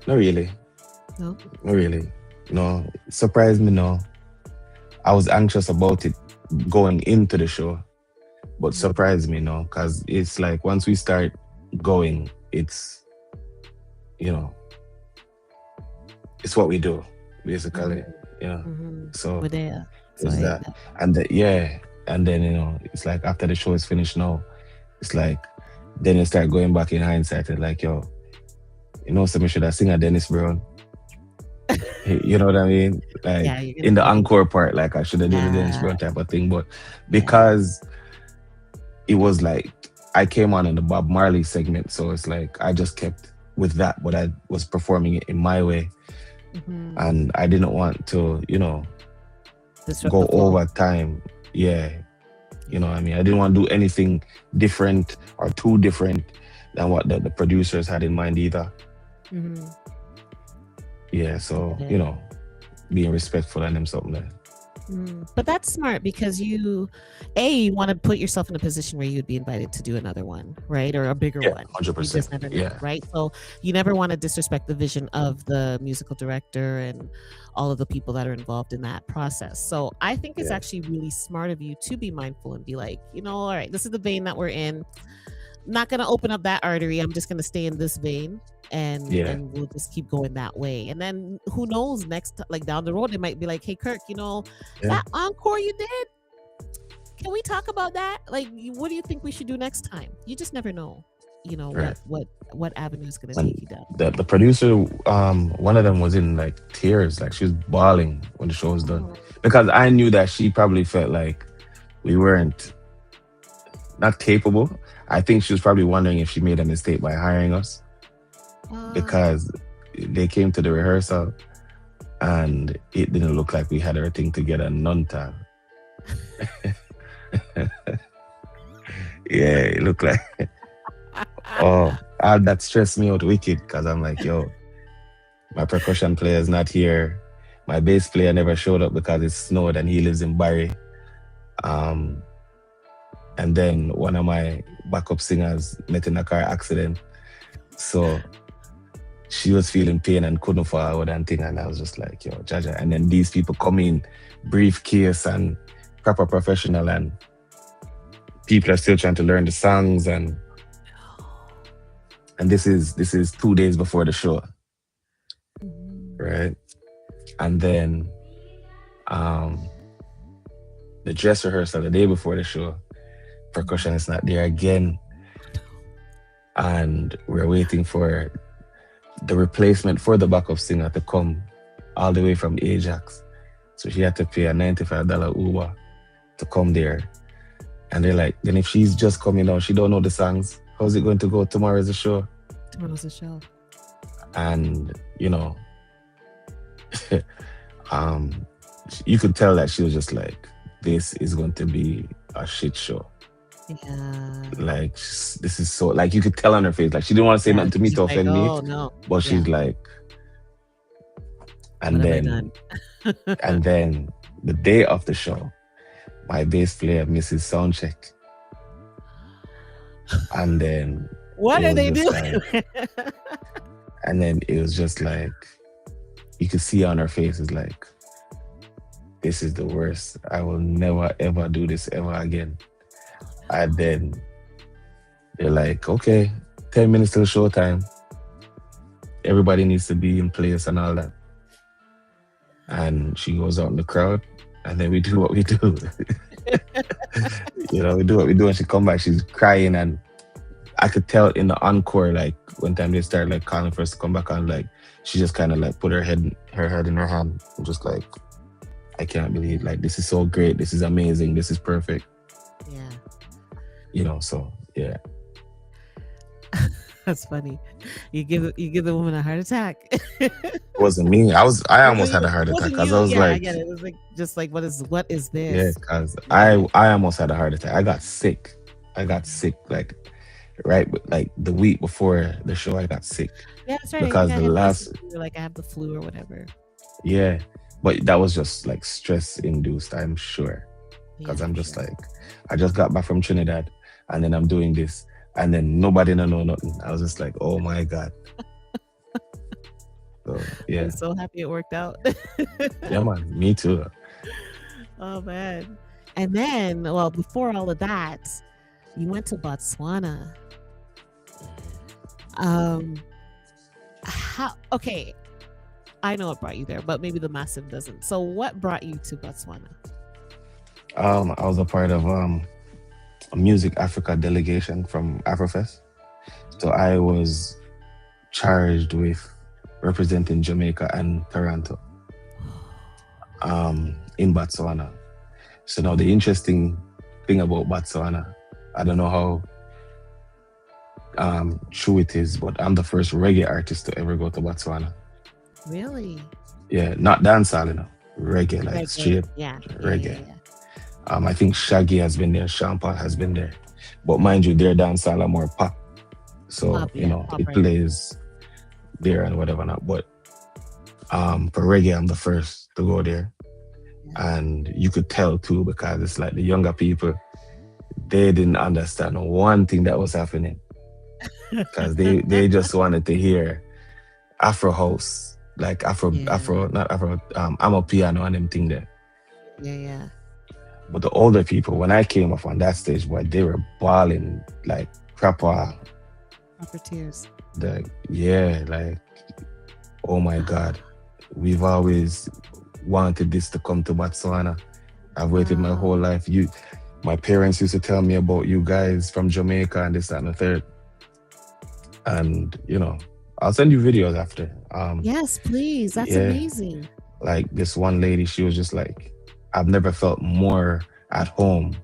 Not really. No? Not really. No, it surprised me, no. I was anxious about it going into the show, but surprised me, no, because it's like once we start going, it's, it's what we do, basically, So We're there. it's that. And and then, it's like after the show is finished now, it's like, then you start going back in hindsight and like, yo, somebody should have sing a Dennis Brown. You know what I mean? Like in the encore part, like I should have did the Dennis Brown type of thing. But because it was like I came on in the Bob Marley segment, so it's like I just kept with that, but I was performing it in my way, Mhm. and I didn't want to, Disrupt the go flow. over time. Yeah, what I mean. I didn't want to do anything different or too different than what the producers had in mind either. Mhm. Yeah, I so get it. being respectful and them something there. But that's smart because you want to put yourself in a position where you'd be invited to do another one, right? Or a bigger Yeah, one. You 100%. just never know, Yeah, right? So you never want to disrespect the vision of the musical director and all of the people that are involved in that process. So I think it's yeah, actually really smart of you to be mindful and be like, all right, this is the vein that we're in. Not gonna open up that artery. I'm just gonna stay in this vein, and yeah, we'll just keep going that way. And then who knows, like down the road, it might be like, hey Kirk, yeah. that encore you did. Can we talk about that? Like, what do you think we should do next time? You just never know. Right. What avenue is gonna And take you down. the producer, one of them was in like tears, like she was bawling when the show was done, Oh, because I knew that she probably felt like we weren't not capable. I think she was probably wondering if she made a mistake by hiring us, uh, because they came to the rehearsal and it didn't look like we had everything together. None time. Yeah, it looked like oh, that stressed me out wicked, because I'm like, yo, my percussion player is not here. My bass player never showed up because it snowed and he lives in Barry. Um, and then one of my backup singers met in a car accident. So she was feeling pain and couldn't forward and thing. And I was just like, yo, Jaja. And then these people come in, briefcase and proper professional, and people are still trying to learn the songs, and this is 2 days before the show, right? And then um the dress rehearsal the day before the show, percussion is not there again, and we're waiting for the replacement for the backup singer to come all the way from Ajax. So she had to pay a $95 Uber to come there. And they're like, then if she's just coming down, she don't know the songs, how's it going to go? Tomorrow's the show. Tomorrow's a show. And um you could tell that she was just like, this is going to be a shit show. Yeah. Like, this is so, like, you could tell on her face, like she didn't want to say nothing to me She's to like, offend me, oh no. but she's like, What and have I then done? and then the day of the show, my bass player misses sound check, and then What it are was they just doing? like, and then it was just like, you could see on her face is like, this is the worst. I will never ever do this ever again. And then they're like, okay, 10 minutes till showtime. Everybody needs to be in place and all that. And she goes out in the crowd, and then we do what we do. We do what we do, and she come back, she's crying, and I could tell in the encore, like when time they start like calling for us to come back on, like she just kind of like put her head in her hand, and just like, I can't believe, like, this is so great, this is amazing, this is perfect. Yeah. So yeah. That's funny. You give the woman a heart attack. It wasn't me. I almost had a heart attack, because I was I like, get it. It was like just like what is this? yeah, because I almost had a heart attack. I got sick. Like right, like the week before the show, I got sick. Yeah, that's right. Because I the had last, you were like, I have the flu or whatever. yeah, but that was just like stress induced, I'm sure. Because Yeah, I'm just sure. like, I just got back from Trinidad, and then I'm doing this, and then nobody know nothing. I was just like, oh my God. So yeah. I'm so happy it worked out. Yeah, man, me too. Oh man. And then, well, before all of that, you went to Botswana. Okay, I know what brought you there, but maybe the massive doesn't. So what brought you to Botswana? I was a part of a Music Africa delegation from Afrofest. So I was charged with representing Jamaica and Toronto in Botswana. So now the interesting thing about Botswana, I don't know how true it is, but I'm the first reggae artist to ever go to Botswana. Really? Yeah, not dancehall, reggae, like Reggae. straight Yeah. Yeah. Yeah. reggae. Yeah. I think Shaggy has been there, Sean Paul has been there, but mind you, their dancehall are more pop, so Pop. Yeah. Pop it right. plays there and whatever not. But for reggae, I'm the first to go there, Yeah. and you could tell too because it's like the younger people, they didn't understand one thing that was happening because they just wanted to hear Afro house, like Yeah. Afro, not Afro, I'm a piano and them thing there. Yeah. Yeah. But the older people, when I came up on that stage, boy, they were bawling like proper, Proper tears. yeah, like, oh my God, we've always wanted this to come to Botswana. I've waited my whole Wow. life. My parents used to tell me about you guys from Jamaica and this, that, and the third. And, I'll send you videos after. Yes, please. That's Yeah, amazing. like this one lady, she was just like, I've never felt more at home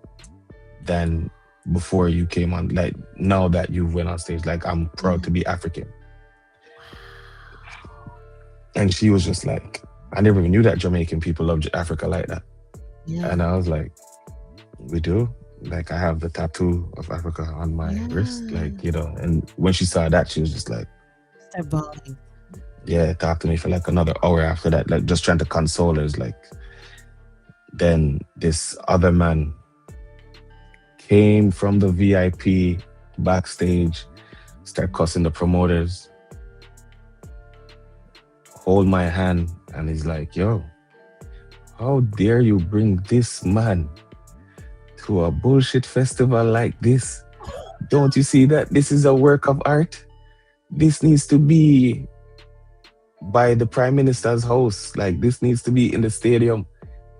than before you came on. Like now that you went on stage, like I'm proud to be African. And she was just like, I never even knew that Jamaican people love Africa like that. Yeah. And I was like, we do. Like I have the tattoo of Africa on my wrist, like, and when she saw that, she was just like, Start bawling. yeah, talk to me for like another hour after that, like just trying to console her. It's like, then this other man came from the VIP backstage, start cussing the promoters, hold my hand, and he's like, yo, how dare you bring this man to a bullshit festival like this? Don't you see that this is a work of art? This needs to be by the Prime Minister's house. Like this needs to be in the stadium,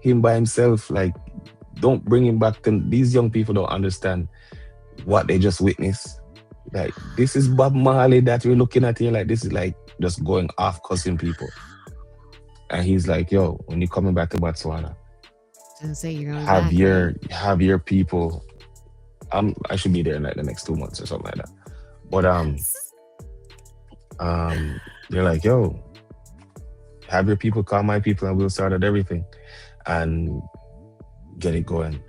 him by himself. Like, don't bring him back to these young people don't understand what they just witnessed. Like this is Bob Marley that we're looking at here. Like this is like just going off cussing people. And he's like, yo, when you're coming back to Botswana, And say you're going have back, your right? have your people. I should be there in like the next 2 months or something like that. But they're like, yo, have your people call my people and we'll start at everything and get it going,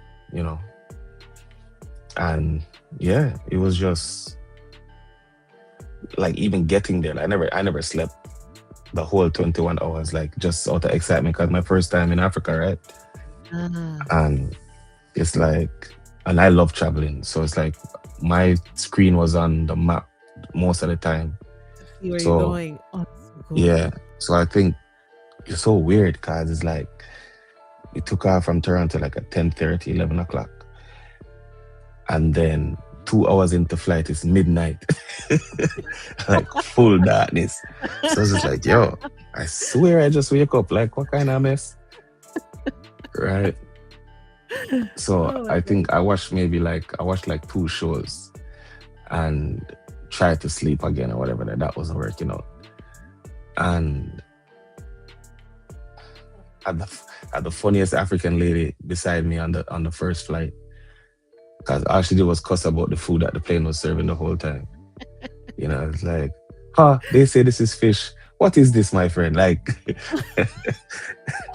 And yeah, it was just like even getting there. I never slept the whole 21 hours, like just out of excitement because my first time in Africa, right? Ah, And it's like, and I love traveling, so it's like my screen was on the map most of the time. see where you're So going. Oh, that's so cool. yeah, so I think it's so weird because it's like we took off from Toronto like at 10:30, 11 o'clock, and then 2 hours into flight it's midnight, like full darkness. So it's just like, yo, I swear I just wake up. Like, what kind of mess, right? So Oh my I God. think I watched like 2 shows and tried to sleep again or whatever. That wasn't working out. And at the funniest African lady beside me on the first flight, because all she did was cuss about the food that the plane was serving the whole time. It's like, they say this is fish. What is this, my friend? Like,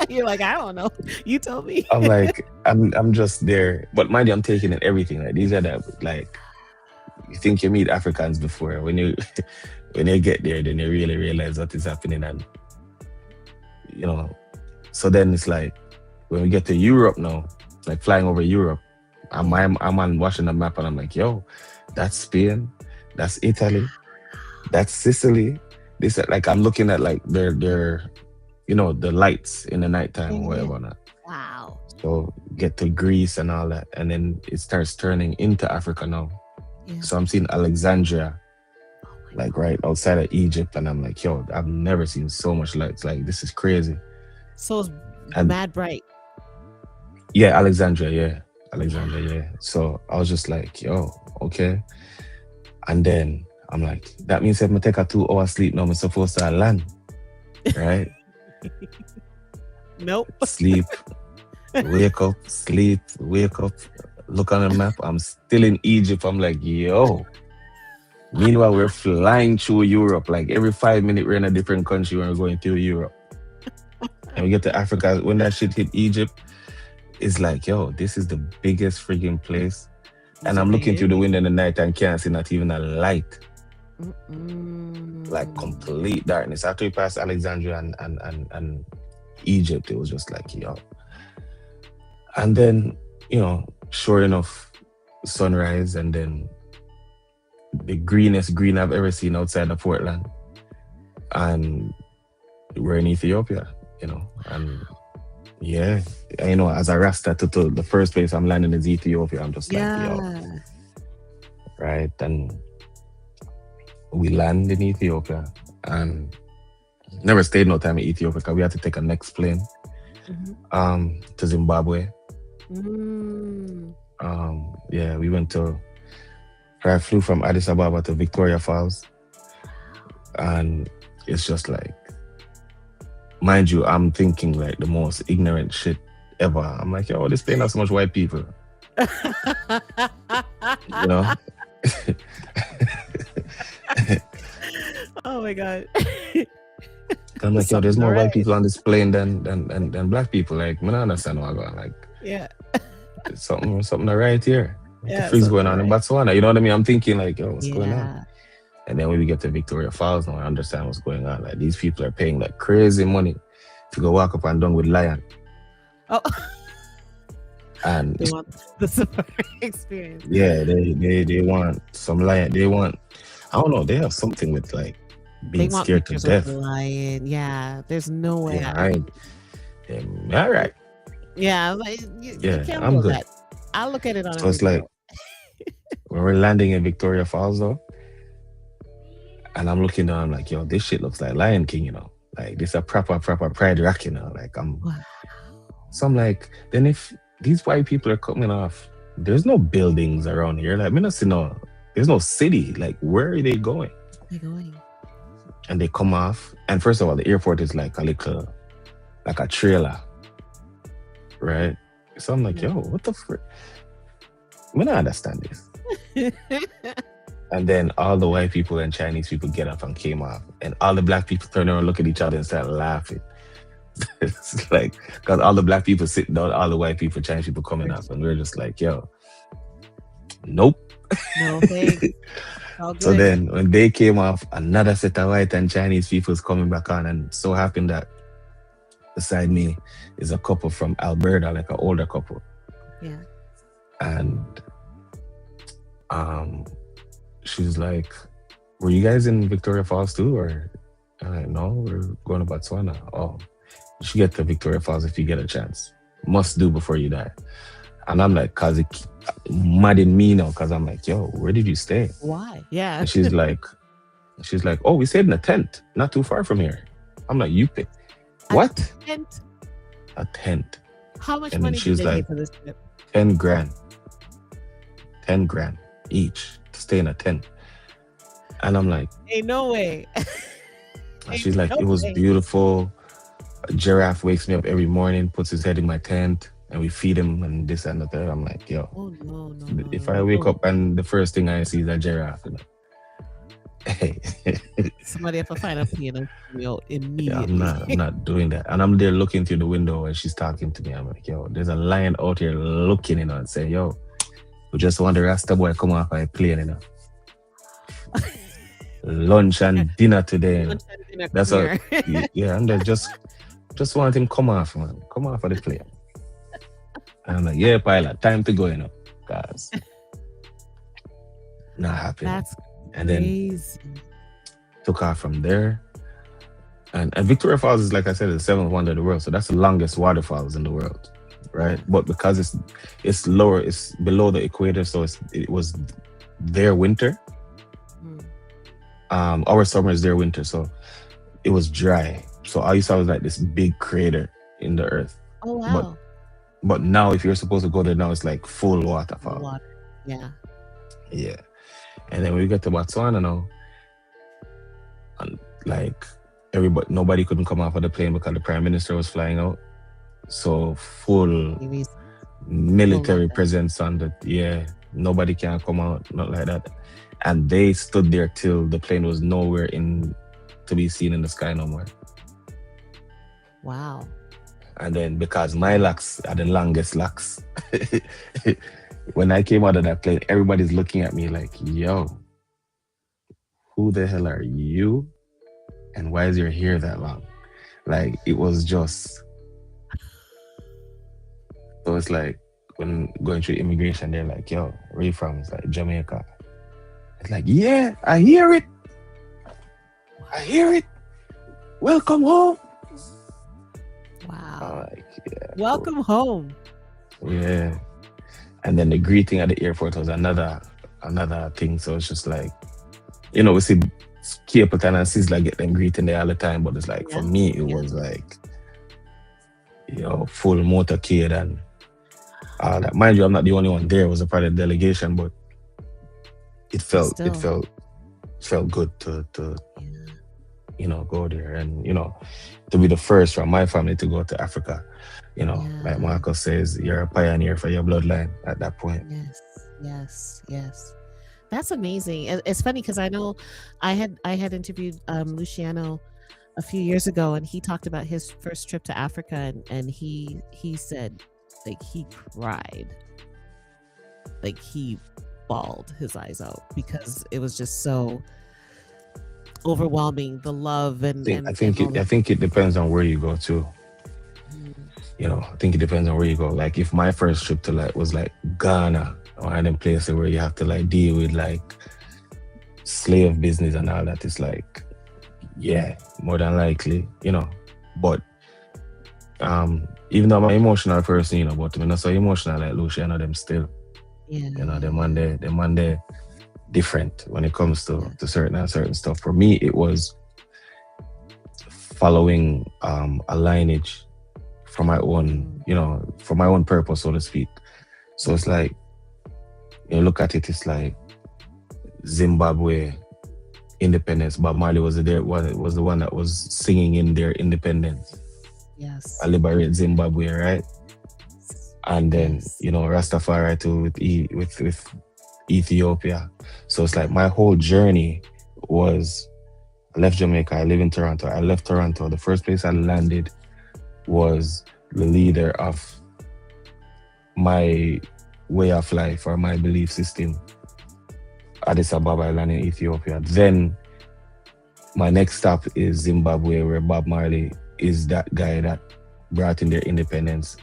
You're like, I don't know. You tell me. I'm like, I'm just there. But mind you, I'm taking in everything. Like these are like, you think you meet Africans before. When you when you get there, then you really realize what is happening. And so then it's like when we get to Europe now, like flying over Europe, I'm on watching the map and I'm like, yo, that's Spain, that's Italy, that's Sicily. This like I'm looking at like their the lights in the nighttime or whatever not. Wow. So get to Greece and all that, and then it starts turning into Africa now. Yeah. So I'm seeing Alexandria, Oh my like right outside of Egypt, and I'm like, yo, I've never seen so much lights. Like this is crazy. So it's And mad bright. yeah, Alexandria, yeah. So I was just like, yo, okay. And then I'm like, that means if I take a 2 hour sleep now, I'm supposed to land, right? Nope. Sleep, wake up, sleep, wake up, look on the map. I'm still in Egypt. I'm like, yo, Meanwhile, we're flying through Europe. Like every 5 minutes, we're in a different country when we're going through Europe. And we get to Africa. When that shit hit Egypt, it's like, yo, this is the biggest freaking place. And I'm looking through the window in the night and can't see not even a light. Like complete darkness. After we passed Alexandria and Egypt, it was just like, yo. And then, sure enough, sunrise, and then the greenest green I've ever seen outside of Portland. And we're in Ethiopia, and yeah, as a Rasta, to the first place I'm landing is Ethiopia. I'm just like, yo. Right? And we land in Ethiopia and never stayed no time in Ethiopia because we had to take a next plane to Zimbabwe. I flew from Addis Ababa to Victoria Falls, and it's just like, mind you, I'm thinking like the most ignorant shit ever. I'm like, yo, this plane has so much white people. Oh my God. I'm like, yo, there's more white people on this plane than black people. Like, I don't understand what's going on. Like, yeah, something right here. What the freak's going on in Botswana? You know what I mean? I'm thinking like, yo, what's going on? And then when we get to Victoria Falls, now I understand what's going on. Like, these people are paying like crazy money to go walk up and down with lion. Oh. And they want the safari experience. Yeah, they want some lion. They want, I don't know, they have something with like being scared to death. Lion. Yeah, there's no way. Yeah, all right. Yeah, you can't I'm good. That. I'll look at it on. So it's like when we're landing in Victoria Falls though, and I'm looking down, I'm like, yo, this shit looks like Lion King, like this a proper pride rock, like wow. So I'm like, then if these white people are coming off, there's no buildings around here. Like, there's no city. Like, where are they going? And they come off, and first of all, the airport is like a trailer, right? So I'm like, yo, what the frick? I don't understand this. And then all the white people and Chinese people get up and came off, and all the black people turn around and look at each other and start laughing. It's like, because all the black people sitting down, all the white people, Chinese people coming up, and we're just like, yo, nope. No thanks. So then when they came off, another set of white and Chinese people's coming back on, and so happened that beside me is a couple from Alberta, like an older couple. Yeah. And she's like, were you guys in Victoria Falls too? Or no, we're going to Botswana. Oh, you should get to Victoria Falls if you get a chance. Must do before you die. And I'm like, cause it mad in me now, cause I'm like, yo, where did you stay? Why? Yeah. And she's like, oh, we stayed in a tent, not too far from here. I'm like, you pick what? Tent? A tent. How much money did they pay for this trip? 10 grand. 10 grand each to stay in a tent. And I'm like, ain't no way. She's like, it was beautiful. A giraffe wakes me up every morning, puts his head in my tent, and we feed him and this and that. I'm like, yo, no, if I wake up and the first thing I see is a giraffe, hey. Somebody have to find a plane immediately. Yeah, I'm not doing that. And I'm there looking through the window and she's talking to me. I'm like, yo, there's a lion out here looking, and saying, yo, we just want the Rasta boy come off a plane, lunch and dinner today. That's all. Yeah, and they just want him come off, man. Come off of the plane. And I'm like, yeah, pilot, time to go, guys. Not happy. That's and crazy. Then took off from there. And Victoria Falls is, like I said, the seventh wonder of the world. So that's the longest waterfalls in the world, right? But because it's lower, it's below the equator, so it was their winter. Our summer is their winter, so it was dry. So all you saw was like this big crater in the earth. Oh wow! But now, if you're supposed to go there now, it's like full waterfall. Water. Yeah. Yeah. And then when we get to Botswana now, and like nobody couldn't come off of the plane because the Prime Minister was flying out. So full military presence on the, nobody can come out, not like that. and they stood there till the plane was nowhere in to be seen in the sky no more. Wow. And then because my locks are the longest locks, when I came out of that plane, everybody's looking at me like, yo, who the hell are you? And why is your hair that long? Like, it was just, so it's like when going through immigration, they're like, yo, where you from? It's like Jamaica. It's like, yeah, I hear it. I hear it. Welcome home. Wow. Like, yeah. Welcome home. Yeah. And then the greeting at the airport was another thing. So it's just like, we see Capleton and Sizzla get them greeting there all the time, but it's like for me it was like, full motorcade and all that. Mind you, I'm not the only one there. It was a part of the delegation, but it felt good to go there and to be the first from my family to go to Africa. Like Marcus says, you're a pioneer for your bloodline at that point. Yes. That's amazing. It's funny because I know I had interviewed Luciano a few years ago, and he talked about his first trip to Africa, and he said like he cried, like he bawled his eyes out because it was just so overwhelming, the love and I think it depends on where you go to. I think it depends on where you go. Like if my first trip to was like Ghana or one of them places where you have to like deal with like slave business and all that, it's like, yeah, more than likely, But even though I'm an emotional person, but I'm not so emotional like Luciano them still. Them on there different when it comes to certain stuff. For me, it was following a lineage for my own, for my own purpose, so to speak. So it's like, look at it, it's like Zimbabwe independence. Bob Marley was the one that was singing in their independence. Yes. I liberate Zimbabwe, right? And then, Rastafari too with Ethiopia. So it's like my whole journey was, I left Jamaica, I live in Toronto. I left Toronto. The first place I landed was the leader of my way of life or my belief system, Addis Ababa, land in Ethiopia. Then my next stop is Zimbabwe, where Bob Marley is that guy that brought in their independence.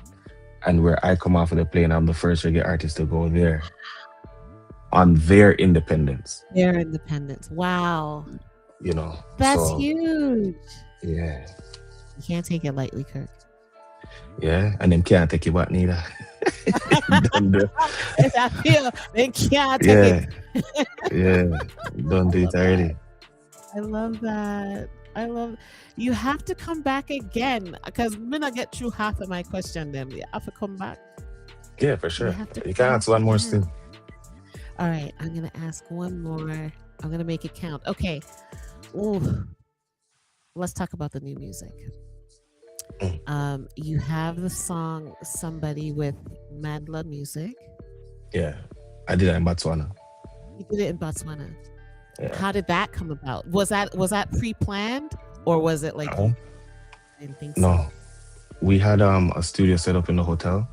And where I come off of the plane, I'm the first reggae artist to go there on their independence. Their independence. Wow. That's huge. Yeah. You can't take it lightly, Kirk. Yeah, and them can't take it back neither. I feel they can't take it. Yeah, don't do it already. I love that. You have to come back again because when I get through half of my question, then you have to come back. Yeah, for sure. You can ask one more still. All right, I'm gonna ask one more. I'm gonna make it count. Okay. Ooh. Let's talk about the new music. You have the song "Somebody" with Mad Blood Music. Yeah, I did that in Botswana. You did it in Botswana. Yeah. How did that come about? Was that pre-planned or was it like? I didn't think so. No, we had a studio set up in the hotel,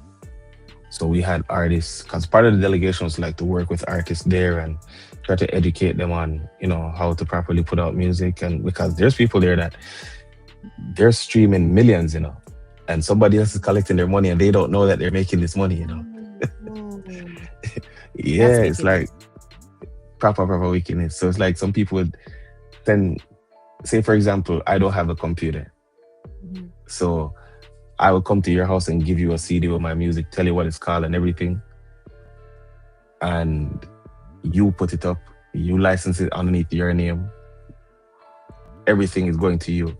so we had artists. Because part of the delegation was like to work with artists there and try to educate them on how to properly put out music, and because there's people there that they're streaming millions, and somebody else is collecting their money and they don't know that they're making this money, Yeah, it's like proper wickedness. So it's like some people would then say, for example, I don't have a computer. So I will come to your house and give you a CD with my music, tell you what it's called and everything. And you put it up, you license it underneath your name. Everything is going to you.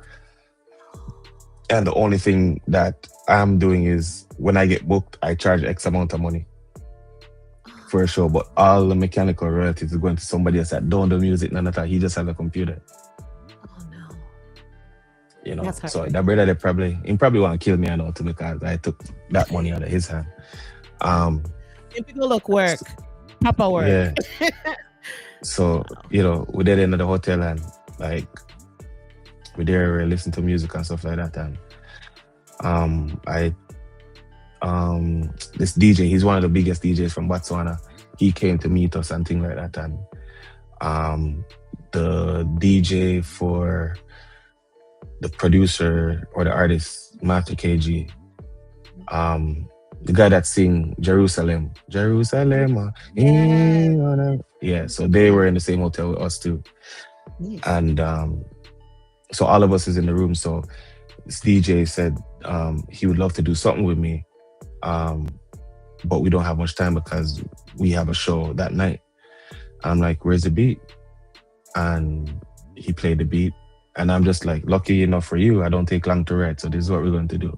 And the only thing that I'm doing is when I get booked, I charge X amount of money for a show. But all the mechanical royalties is going to somebody else that don't do music, none of that. He just has a computer. Oh no. So that brother, he probably want to kill me, I know, too, because I took that money out of his hand. Typical look work. Papa work. Yeah. So, Wow. we did in the hotel and like we there listen to music and stuff like that. And I this DJ, he's one of the biggest DJs from Botswana. He came to meet us and things like that. And the DJ for the producer or the artist, Master KG, the guy that sing Jerusalem, Yes. yeah. So they Yeah. were in the same hotel with us too, Nice. and so all of us is in the room. So this DJ said he would love to do something with me, but we don't have much time because we have a show that night. I'm like, where's the beat? And he played the beat, and I'm just like, lucky enough for you, I don't take long to write, so this is what we're going to do.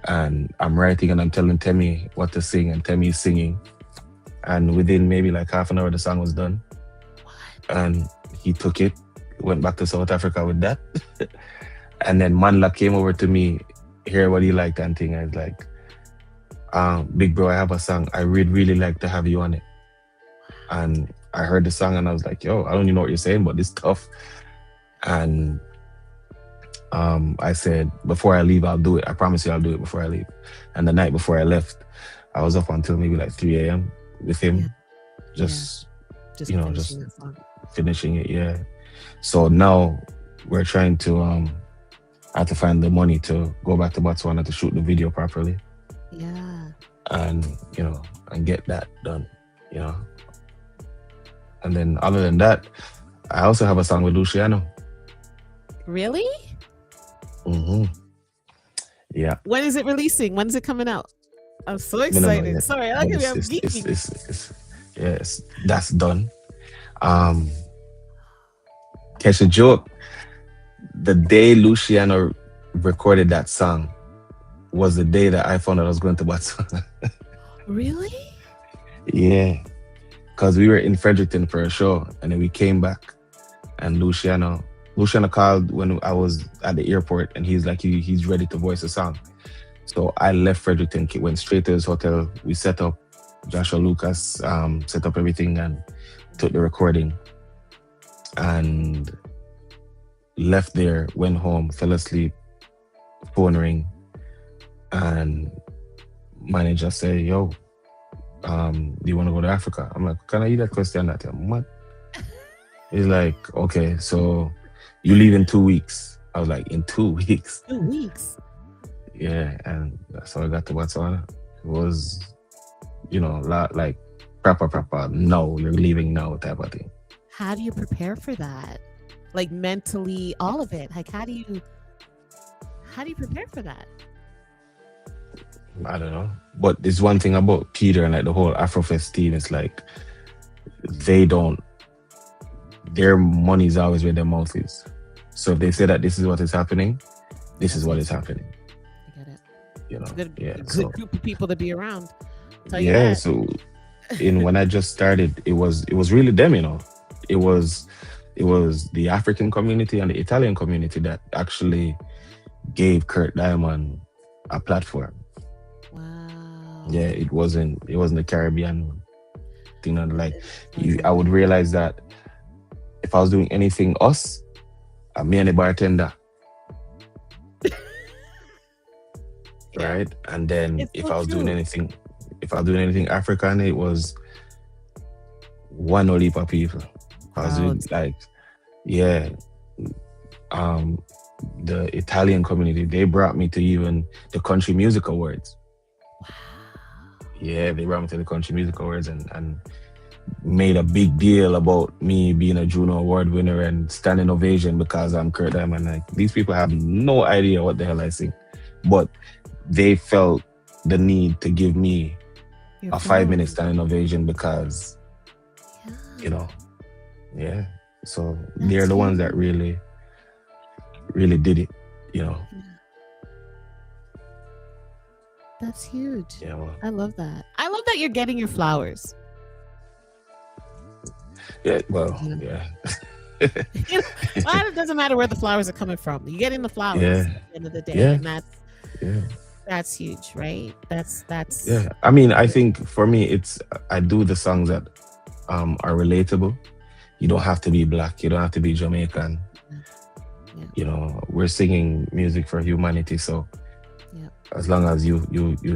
And I'm writing and I'm telling Temi what to sing, and Temi is singing. And within maybe like half an hour, the song was done. And he took it, went back to South Africa with that. And then Manla came over to me, hear what he liked and thing. I was like, big bro, I have a song. I really like to have you on it. And I heard the song and I was like, yo, I don't even know what you're saying, but it's tough. And I said, before I leave, I'll do it. I promise you I'll do it before I leave. And the night before I left, I was up until maybe like 3 a.m. with him, Yeah. just, Just you know, finishing just that song. finishing it. Yeah. So now we're trying to, I have to find the money to go back to Botswana to shoot the video properly Yeah. and, and get that done, And then other than that, I also have a song with Luciano. Really? Mm-hmm. Yeah. When is it releasing? When is it coming out? I'm so We don't know excited. yet, Sorry, but I'm geeking. yes, that's done. Catch a joke. The day Luciano recorded that song was the day that I found out I was going to Botswana. Really? Yeah, because we were in Fredericton for a show, and then we came back, and Luciano called when I was at the airport, and he's like, he's ready to voice a song. So I left Fredericton, went straight to his hotel. We set up, Joshua Lucas set up everything and took the recording, and left there, went home, fell asleep, phone ring, and manager say, yo, do you want to go to Africa? I'm like, can I eat that question that time? What? He's like, okay, so you leave in 2 weeks. I was like, in 2 weeks? 2 weeks. Yeah, and that's how I got to Botswana. It was, like proper, no, you're leaving now type of thing. How do you prepare for that? Like mentally, all of it. Like how do you prepare for that? I don't know. But there's one thing about Peter and like the whole Afrofest team, it's like their money is always where their mouth is. So if they say that this is what is happening, this is what is happening. I get it. It's a good group of people to be around. Tell you yeah. that. So when I just started, it was really them, It was the African community and the Italian community that actually gave Kurt Diamond a platform. Wow. Yeah, it wasn't the Caribbean thing. Like I would realize that if I was doing anything me and the bartender. Yeah. Right? And then It's if so I was doing true. anything African, it was one or heap of people. I was doing the Italian community, they brought me to even the Country Music Awards. Wow. Yeah, they brought me to the Country Music Awards and made a big deal about me being a Juno Award winner and standing ovation because I'm Kurt Diamond. Like, these people have no idea what the hell I sing, but they felt the need to give me Your a 5-minute flowers. standing ovation because, Yeah. So they're the ones that really did it, That's huge. Yeah, well, I love that. I love that you're getting your flowers. yeah, well, yeah. Well, it doesn't matter where the flowers are coming from. You're getting the flowers Yeah. at the end of the day. Yeah. And that's huge, right? That's Yeah. I mean, I think for me, I do the songs that are relatable. You don't have to be black. You don't have to be Jamaican. Yeah. You know, we're singing music for humanity. So Yeah. as long as you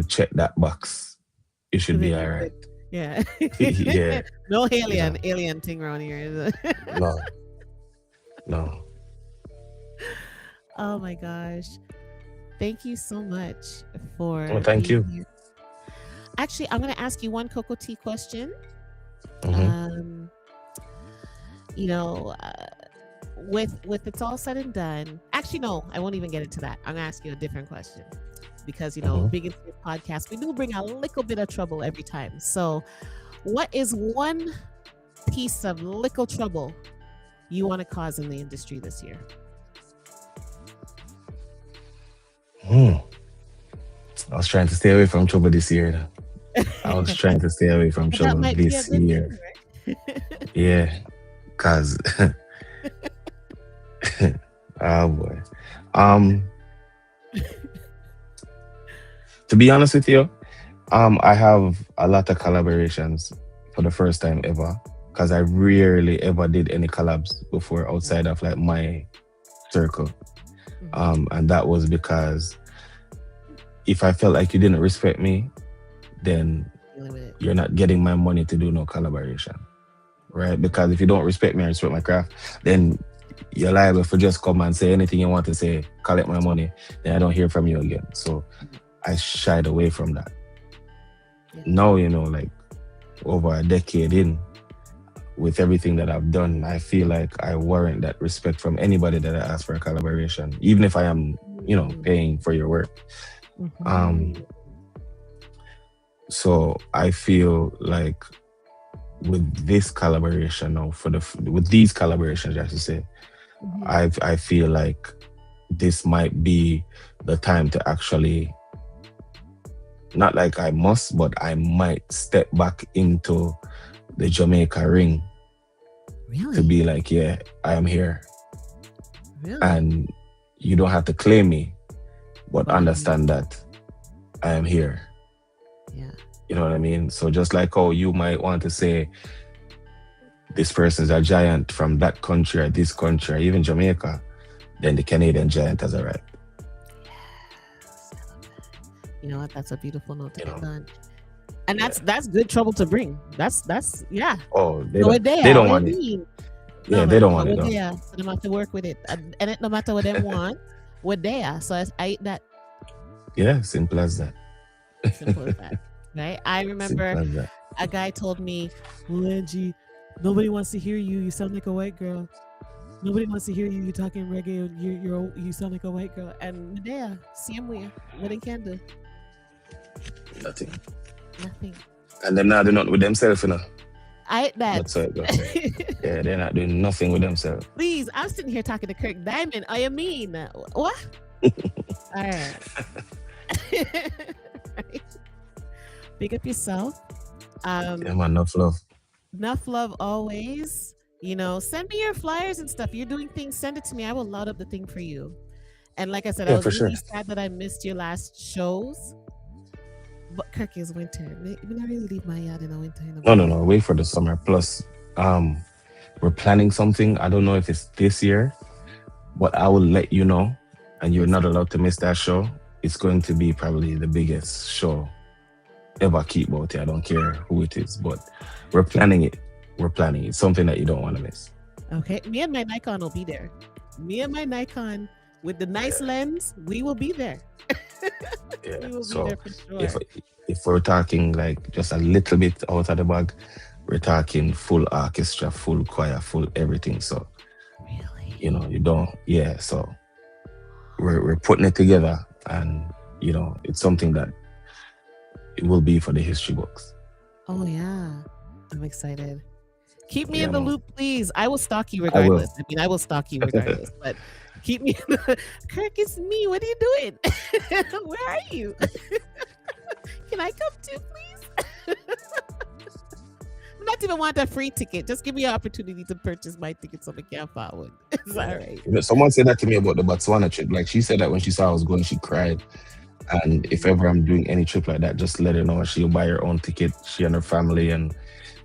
check that box, you should be all right. Yeah. Yeah. No alien thing around here. Is it? No. Oh my gosh. Thank you so much for Well, thank being you. here. Actually, I'm going to ask you one Cocoa Tea question. Mhm. You know, with it's all said and done. Actually, no, I won't even get into that. I'm going to ask you a different question because, you know, Mhm. Big and Serious podcast, we do bring a little bit of trouble every time. So, what is one piece of little trouble you want to cause in the industry this year? I was trying to stay away from trouble this year. I was trying to stay away from But that trouble might be a this good year. thing, right? Yeah, cause oh boy. To be honest with you, I have a lot of collaborations for the first time ever. Cause I rarely ever did any collabs before outside of like my circle. And that was because if I felt like you didn't respect me, then Dealing with it. you're not getting my money to do no collaboration. Right? Because if you don't respect me and respect my craft, then you're liable for just come and say anything you want to say, collect my money, then I don't hear from you again. So I shied away from that. Yeah. Now, you know, like over a decade in, with everything that I've done, I feel like I warrant that respect from anybody that I ask for a collaboration, even if I am, you know, paying for your work. So I feel like with this collaboration now, with these collaborations, I should say, I feel like this might be the time to actually, not like I must, but I might step back into the Jamaica ring Really? to be like, yeah, I am here. Really? And you don't have to claim me, but But understand that I am here. Yeah. You know what I mean? So just like how you might want to say this person's a giant from that country or this country or even Jamaica, then the Canadian giant has arrived. Yes. I love that. You know what? That's a beautiful note to You end know? on. And that's good trouble to bring. That's yeah. Oh, they So don't want it. Yeah, they don't want it We're though. there. So they have to work with it. And it, no matter what they want, we're there. So I eat that. Yeah, simple as that. Simple as that. Right? I Simple remember as that. a guy told me, "Well, Angie, nobody wants to hear you. You sound like a white girl. Nobody wants to hear you. You're talking reggae. You sound like a white girl." And yeah, same way. What they can do? Nothing. Nothing. And them not doing nothing with themselves, you know. I ate that. That's how it goes. Yeah, they're not doing nothing with themselves. Please, I'm sitting here talking to Kirk Diamond. I mean, what? All right. Right. Big up yourself. Yeah, man, enough love. Enough love always. You know, send me your flyers and stuff. You're doing things, send it to me. I will load up the thing for you. And like I said, I Yeah, was for really sure. sad that I missed your last shows. But Kirk is winter. I really leave my yard in the winter. No. Wait for the summer. Plus, we're planning something. I don't know if it's this year, but I will let you know. And you're not allowed to miss that show. It's going to be probably the biggest show ever keep about it. I don't care who it is, but we're planning it. We're planning it. Something that you don't want to miss. Okay. Me and my Nikon will be there. Me and my Nikon with the nice lens, we will be there. Yeah. We will So be there for sure. if we're talking like just a little bit out of the bag, we're talking full orchestra, full choir, full everything. So Really? you know, you don't, yeah. So we're putting it together, and you know, it's something that it will be for the history books. Oh yeah. I'm excited. Keep me Yeah, in the man. loop, please. I will stalk you will. regardless. I will stalk you regardless, but keep me in the Kirk, it's me. What are you doing? Where are you? Can I come too, please? I'm not even want a free ticket. Just give me an opportunity to purchase my ticket so we can forward. It's all right. You know, someone said that to me about the Botswana trip. Like she said that when she saw I was going, she cried. And if ever I'm doing any trip like that, just let her know. She'll buy her own ticket, she and her family, and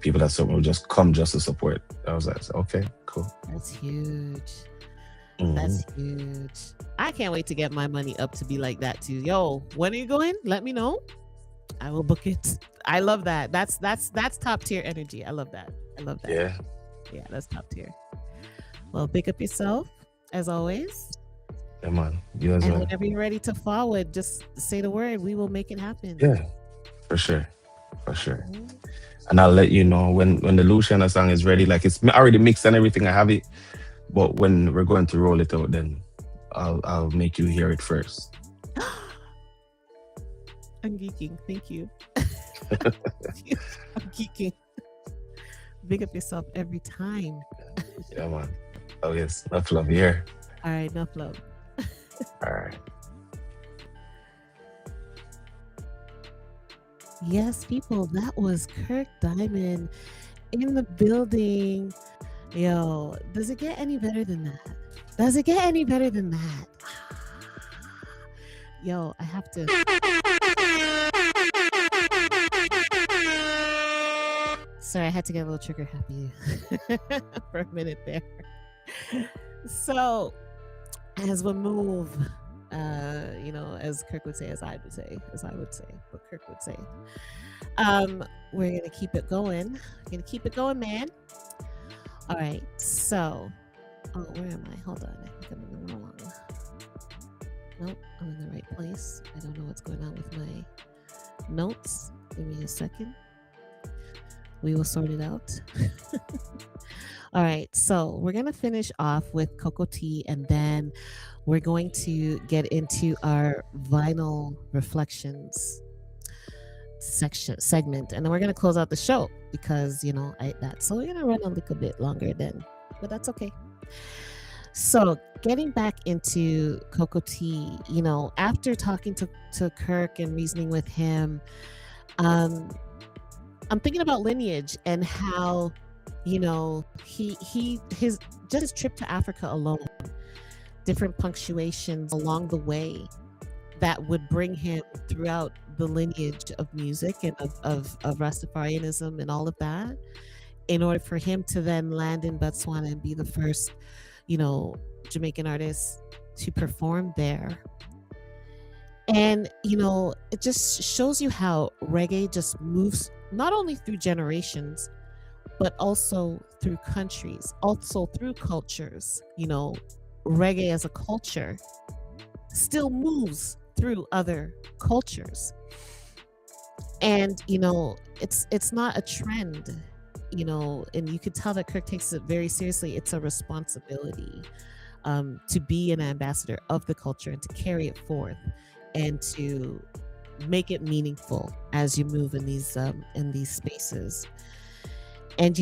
people that support will just come just to support. I was like, okay, cool. That's huge. Mhm. That's huge. I can't wait to get my money up to be like that too. Yo, when are you going? Let me know. I will book it. I love that. That's top tier energy. I love that. I love that. Yeah. Yeah, that's top tier. Well, pick up yourself as always. Yeah, man. You as And well. whenever you're ready to forward, just say the word. We will make it happen. Yeah, for sure. For sure. Mhm. And I'll let you know when the Luciana song is ready. Like it's already mixed and everything. I have it. But when we're going to roll it out, then I'll make you hear it first. I'm geeking. Thank you. I'm geeking. Big up yourself every time. Yeah, man. Oh yes, enough love here. All right, enough love. All right. Yes, people, that was Kirk Diamond in the building. Yo, does it get any better than that? Does it get any better than that? Yo, I have to. Sorry, I had to get a little trigger happy for a minute there. So, as we move, as Kirk would say, as I would say, what Kirk would say, we're gonna keep it going. We're gonna keep it going, man. All right. So, where am I? Hold on. I think I'm in the wrong. Nope, I'm in the right place. I don't know what's going on with my notes. Give me a second. We will sort it out. All right, so we're gonna finish off with Cocoa Tea, and then we're going to get into our vinyl reflections segment, and then we're gonna close out the show because so we're gonna run a little bit longer then, but that's okay. So getting back into Cocoa Tea, after talking to Kirk and reasoning with him, I'm thinking about lineage and how his trip to Africa alone, different punctuations along the way that would bring him throughout the lineage of music and of Rastafarianism and all of that, in order for him to then land in Botswana and be the first Jamaican artist to perform there. And it just shows you how reggae just moves not only through generations but also through countries, also through cultures. Reggae as a culture still moves through other cultures, and it's not a trend, and you could tell that Kirk takes it very seriously. It's a responsibility to be an ambassador of the culture and to carry it forth and to make it meaningful as you move in these spaces. And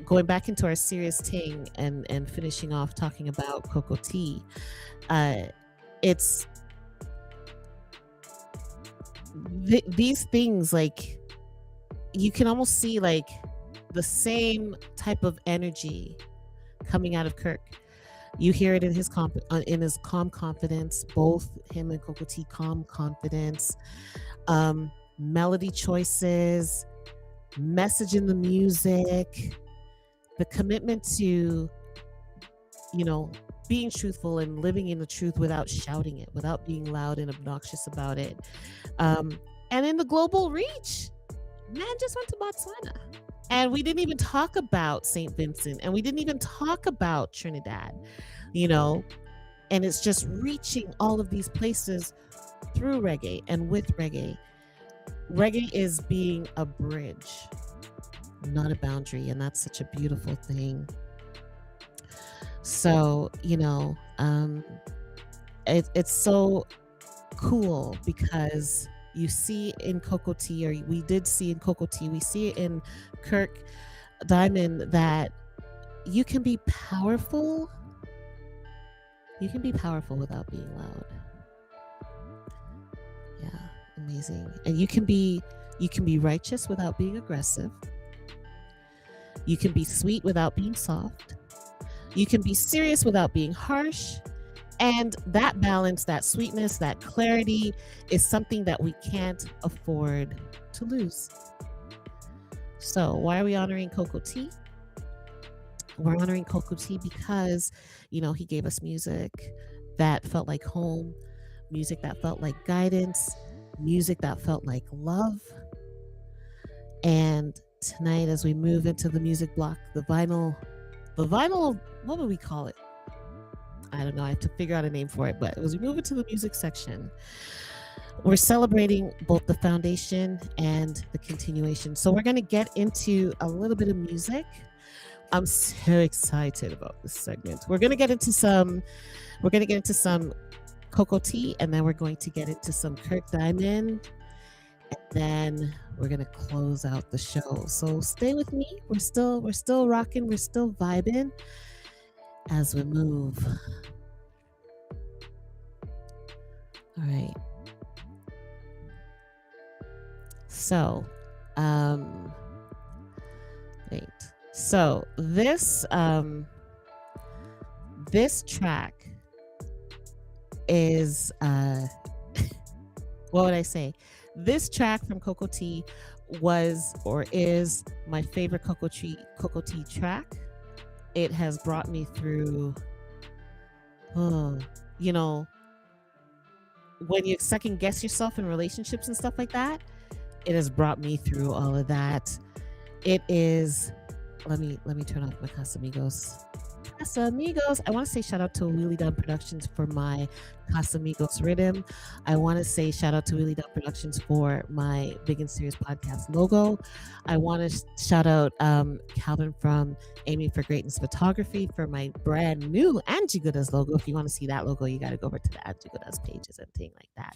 going back into our serious Ting and finishing off talking about Cocoa Tea, it's these things, like you can almost see like the same type of energy coming out of Kirk. You hear it in his calm confidence, both him and Cocoa Tea, calm confidence, melody choices, message in the music, the commitment to being truthful and living in the truth without shouting it, without being loud and obnoxious about it, and in the global reach. Man just went to Botswana, and we didn't even talk about St. Vincent, and we didn't even talk about Trinidad, and it's just reaching all of these places through reggae and with reggae. Reggae is being a bridge, not a boundary, and that's such a beautiful thing. So it's so cool because you see in Cocoa Tea, or we did see in Cocoa Tea, we see it in Kirk Diamond, that you can be powerful. You can be powerful without being loud. Yeah, amazing. And you can be righteous without being aggressive. You can be sweet without being soft. You can be serious without being harsh. And that balance, that sweetness, that clarity is something that we can't afford to lose. So why are we honoring Cocoa Tea? We're honoring Cocoa Tea because, he gave us music that felt like home, music that felt like guidance, music that felt like love. And tonight, as we move into the music block, the vinyl, what would we call it? I don't know. I have to figure out a name for it. But as we move into the music section, we're celebrating both the foundation and the continuation. So we're going to get into a little bit of music. I'm so excited about this segment. We're going to get into some Cocoa Tea, and then we're going to get into some Kirk Diamond, and then we're going to close out the show. So stay with me. We're still rocking, we're still vibing as we move. All right. So, wait. So this track is what would I say? This track from Cocoa Tea was or is my favorite Cocoa Tea track. It has brought me through when you second guess yourself in relationships and stuff like that, it has brought me through all of that. It is, let me turn off my Casamigos. I want to say shout out to Wheelie Down Productions for my Casamigos rhythm. I want to say shout out to Wheelie Down Productions for my Big and Serious podcast logo. I want to shout out Calvin from Aiming for Greatness Photography for my brand new Angie Goodas logo. If you want to see that logo, you got to go over to the Angie Goodas pages and things like that.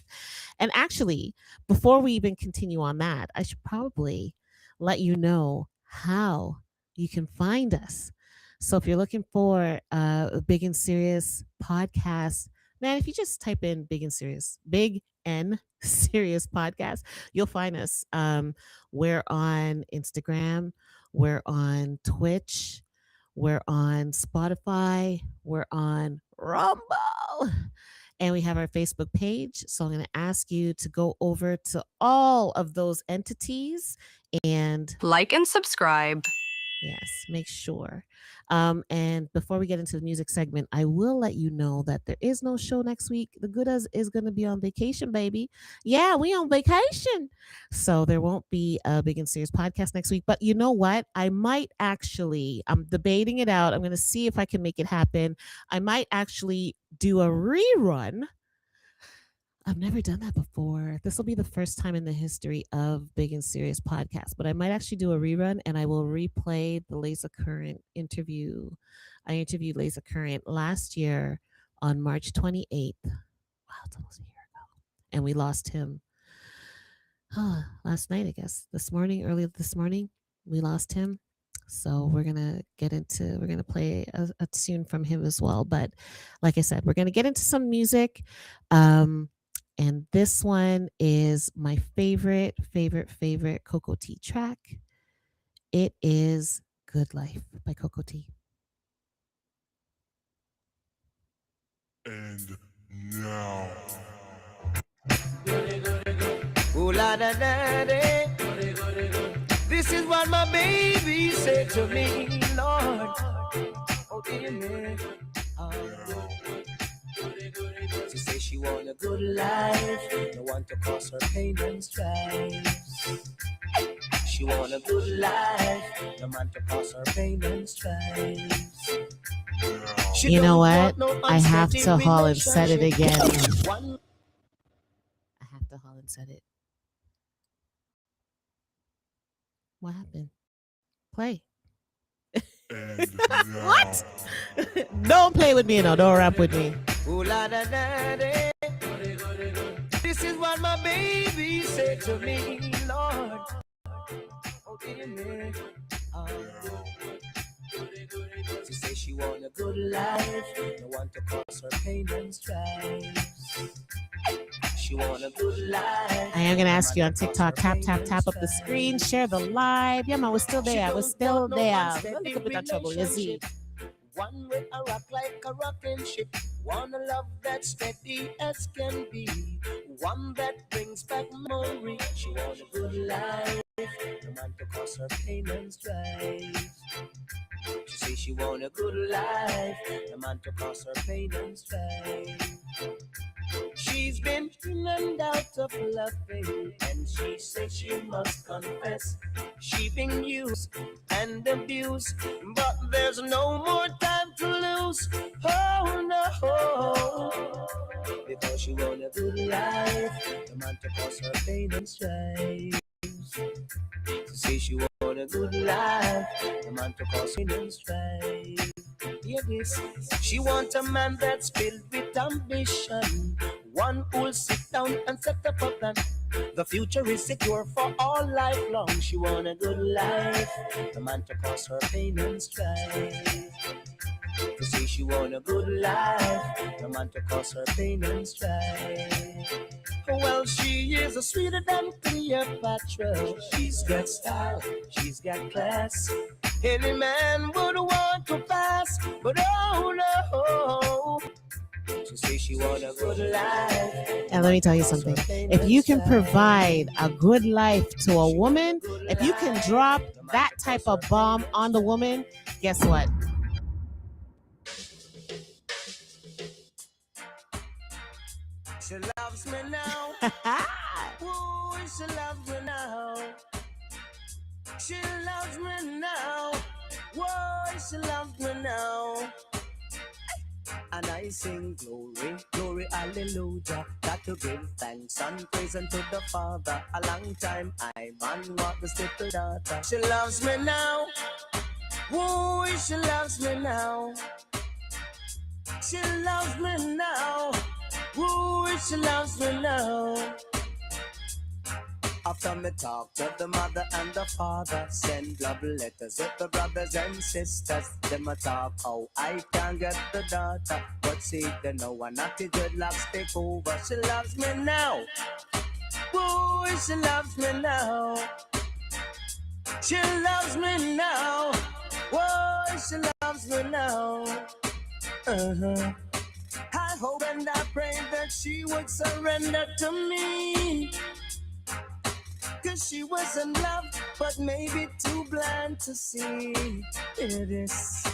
And actually, before we even continue on that, I should probably let you know how you can find us. So if you're looking for a Big and Serious podcast, man, if you just type in Big and Serious podcast, you'll find us. We're on Instagram, we're on Twitch, we're on Spotify, we're on Rumble, and we have our Facebook page. So I'm going to ask you to go over to all of those entities and like and subscribe. Yes, make sure. And before we get into the music segment, I will let you know that there is no show next week. The Goodas is going to be on vacation, baby. Yeah, we on vacation. So there won't be a Big and Serious podcast next week. But you know what? I'm debating it out. I'm going to see if I can make it happen. I might actually do a rerun. I've never done that before. This will be the first time in the history of Big and Serious podcast, but I might actually do a rerun and I will replay the Laser Current interview. I interviewed Laser Current last year on March 28th. Wow, it's almost a year ago. And we lost him last night, I guess. Early this morning, we lost him. So we're going to play a tune from him as well. But like I said, we're going to get into some music. And this one is my favorite Cocoa Tea track. It is Good Life by Cocoa Tea. And now. Ooh la da da da. This is what my baby said to me, Lord. Oh dear me. She say she want a good life, no one to cause her pain and strife. She want a good life, no man to cause her pain and strife. You know what? I have to haul and set it again. I have to haul and set it. What happened? Play. What? Don't play with me, no. Don't rap with me. Ooh, la, da, da, da. This is what my baby said to me, Lord. Oh, dear me. She say she want a good life, no one to cause her pain and strife. She want a good life. I am going to ask you on TikTok, tap up the screen, share the live. Yeah, man, we're still there. We're still there. Don't look up that trouble, you see. One with a rock like a rocking ship. One a love that's steady as can be. One that brings back memory. She want a good life. no man to cause her pain and strife. She say she want a good life, no man to cause her pain and strife. She's been in and out of loving, and she says she must confess she been used and abused, but there's no more time to lose. Oh no, because she want a good life, the man to cause her pain and strife. To say she want a good life, the man to cause pain and strife. Hear this. She want a man that's filled with ambition, one who'll sit down and set up a plan. The future is secure for all life long. She want a good life, the man to cause her pain and strife. To say she want a good life, the man to cause her pain and strife. Well, she is a sweeter than Cleopatra. She's got style, she's got class. Any man would want to pass, but oh no. She say she want a good life. And let me tell you something. If you can provide a good life to a woman, if you can drop that type of bomb on the woman, guess what? She loves me now. Ooh, she loves me now. She loves me now. Whoa, she loves me now. And I sing glory, glory, hallelujah. Got to give thanks and praise unto the Father. A long time I man want this little daughter. She loves me now. Woo, she loves me now. She loves me now. Woo, she loves me now. After me talk to the mother and the father, send love letters to the brothers and sisters. Them a talk how I can get the daughter, but see they know one not the dreadlocks take over. She loves me now. Woo, she loves me now. She loves me now. Whoa, she loves me now. I hope and I pray that she would surrender to me. Cause she was in love, but maybe too blind to see. Hear this.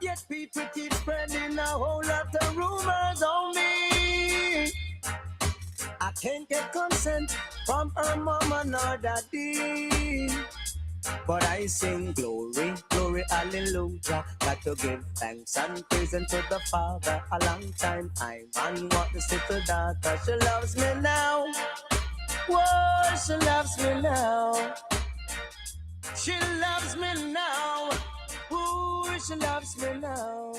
Yet people keep spreading a whole lot of rumors on me. I can't get consent from her mama nor daddy. But I sing glory, glory, hallelujah. Got to give thanks and praise unto the Father. A long time I man want this little daughter. She loves me now. Whoa, she loves me now. She loves me now. Whoa, she loves me now.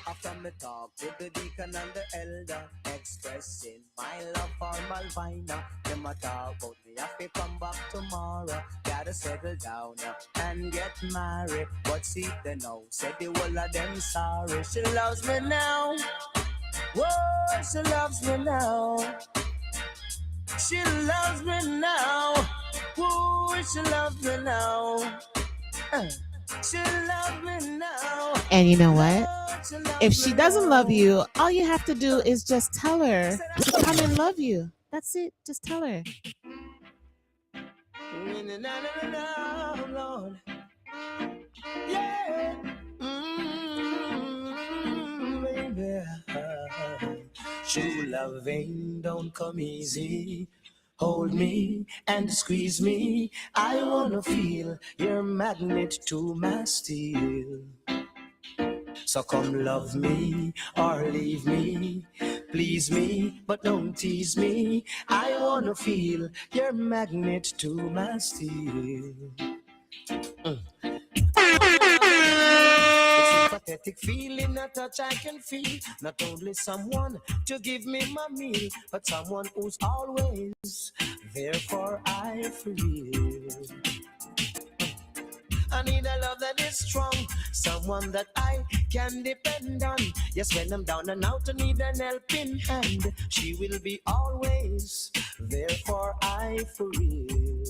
After me talk with the deacon and the elder, expressing my love for Malvina. Them a talk about me, I have to come back tomorrow. Gotta settle down and get married. But see they know, said the whole of them sorry. She loves me now. Whoa, she loves me now. She loves me now. Woo, she loves me now. She loves me now. And you know what? If she doesn't love you, all you have to do is just tell her to come and love you. That's it. Just tell her. Lord. Yeah. Baby. True loving don't come easy. Hold me and squeeze me. I wanna feel your magnet to my steel. So come love me or leave me. Please me, but don't tease me. I wanna feel your magnet to my steel. It's a pathetic feeling, a touch I can feel. Not only someone to give me my meal, but someone who's always there for I for real. I need a love that is strong, someone that I can depend on. Yes, when I'm down and out, I need an helping hand. She will be always there for I for real.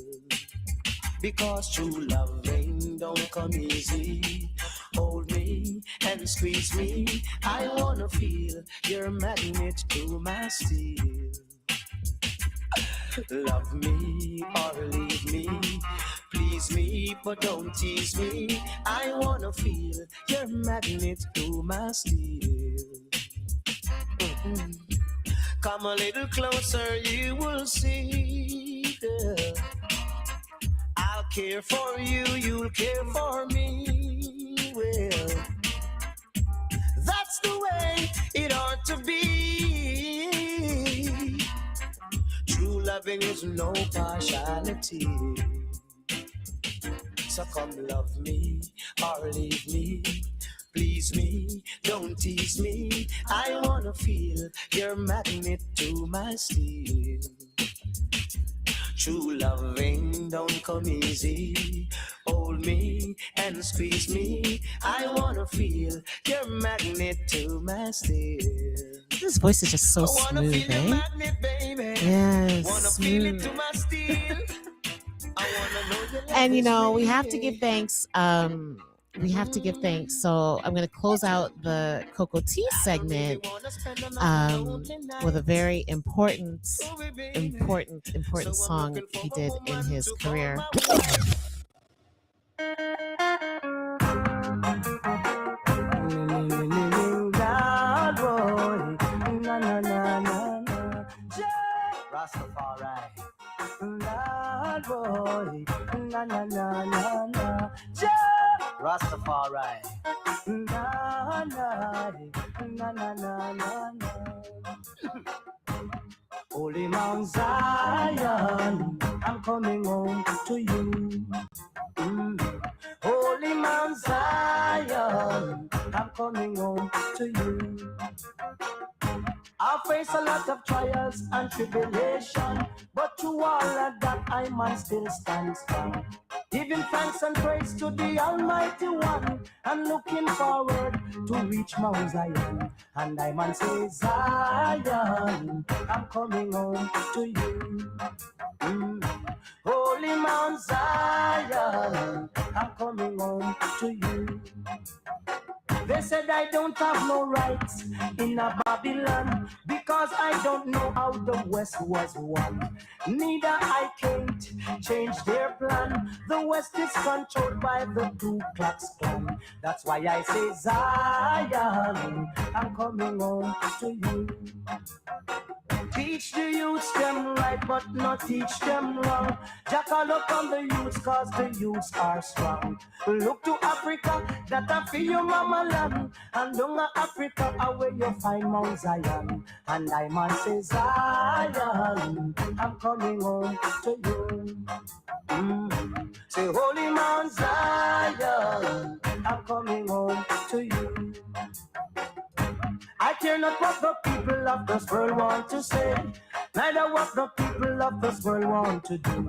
Because true loving don't come easy. Hold me and squeeze me. I wanna feel your magnet to my steel. Love me or leave me. Please me, but don't tease me. I wanna feel your magnet through my steel. Mm-mm. Come a little closer, you will see. Girl. I'll care for you, you'll care for me. Well, that's the way it ought to be. True loving is no partiality. So come love me or leave me. Please me, don't tease me. I wanna feel your magnet to my steel. True loving don't come easy. Hold me and squeeze me. I wanna feel your magnet to my steel. This voice is just so I wanna smooth, feel your eh? magnet, baby. Yes. Wanna feel it to my steel. I wanna know your love And you is know, we real. have to give thanks. We have to give thanks. So I'm going to close out the Cocoa Tea segment with a very important song he did in his career. Rastafari, Lord boy, na na na na na, Rastafari, na na na na na na. Holy Mount Zion, I'm coming home to you. Holy Mount Zion, I'm coming home to you. I face a lot of trials and tribulation, but through all of that I must still stand strong. Giving thanks and praise to the Almighty One, and looking forward to reach Mount Zion. And I man say, Zion, I'm coming home to you. Holy Mount Zion, I'm coming home to you. They said I don't have no rights in a Babylon because I don't know how the West was won. Neither I can't change their plan. The West is controlled by the Ku Klux Klan. That's why I say Zion, I'm coming home to you. Teach the youths them right, but not teach them wrong. Jackal up on the youths, cause the youths are strong. Look to Africa, that I feel your mama land. And down Africa, where you find Mount Zion. And I man say, Zion, I'm coming home to you. Say, Holy Mount Zion, I'm coming home to you. I care not what the people of this world want to say, neither what the people of this world want to do.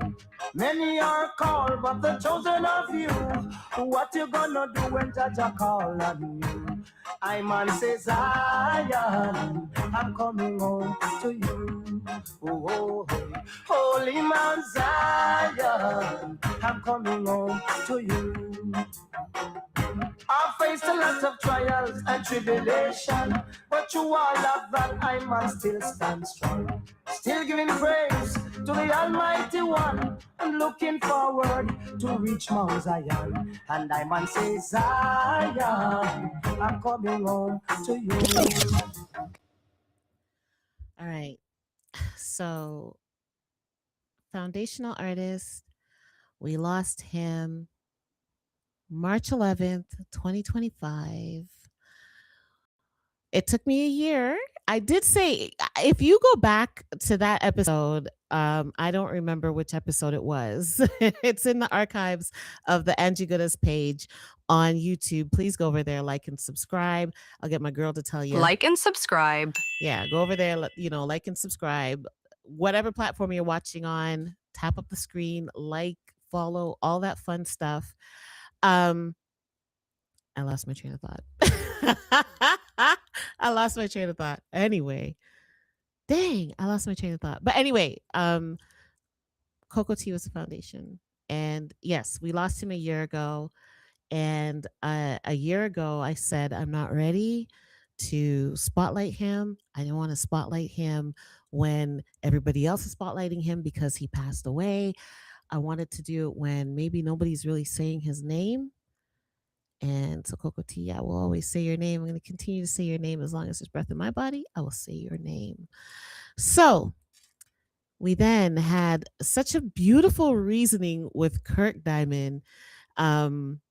Many are called, but the chosen of you. What you gonna do when Jaja call on you? I man says, Zion, I'm coming home to you. Oh, Holy Mount Zion, I'm coming home to you. I faced a lot of trials and tribulation, but through all of that I must still stand strong. Still giving praise to the Almighty One and looking forward to reach Mount Zion. And I man say, Zion, I'm coming home to you. All right. So, foundational artist, we lost him March 11th, 2025. It took me a year. I did say, if you go back to that episode, I don't remember which episode it was. It's in the archives of the Angie Goodas page on YouTube. Please go over there, like and subscribe. I'll get my girl to tell you. Like and subscribe. Yeah, go over there, like and subscribe. Whatever platform you're watching on, tap up the screen, like, follow, all that fun stuff. I lost my train of thought. I lost my train of thought. Anyway, dang, I lost my train of thought. But anyway, Cocoa Tea was the foundation. And yes, we lost him a year ago. And a year ago, I said, I'm not ready to spotlight him. I didn't want to spotlight him when everybody else is spotlighting him because he passed away. I wanted to do it when maybe nobody's really saying his name. And so, Coco T, I will always say your name. I'm going to continue to say your name as long as there's breath in my body. I will say your name. So, we then had such a beautiful reasoning with Kirk Diamond. Um,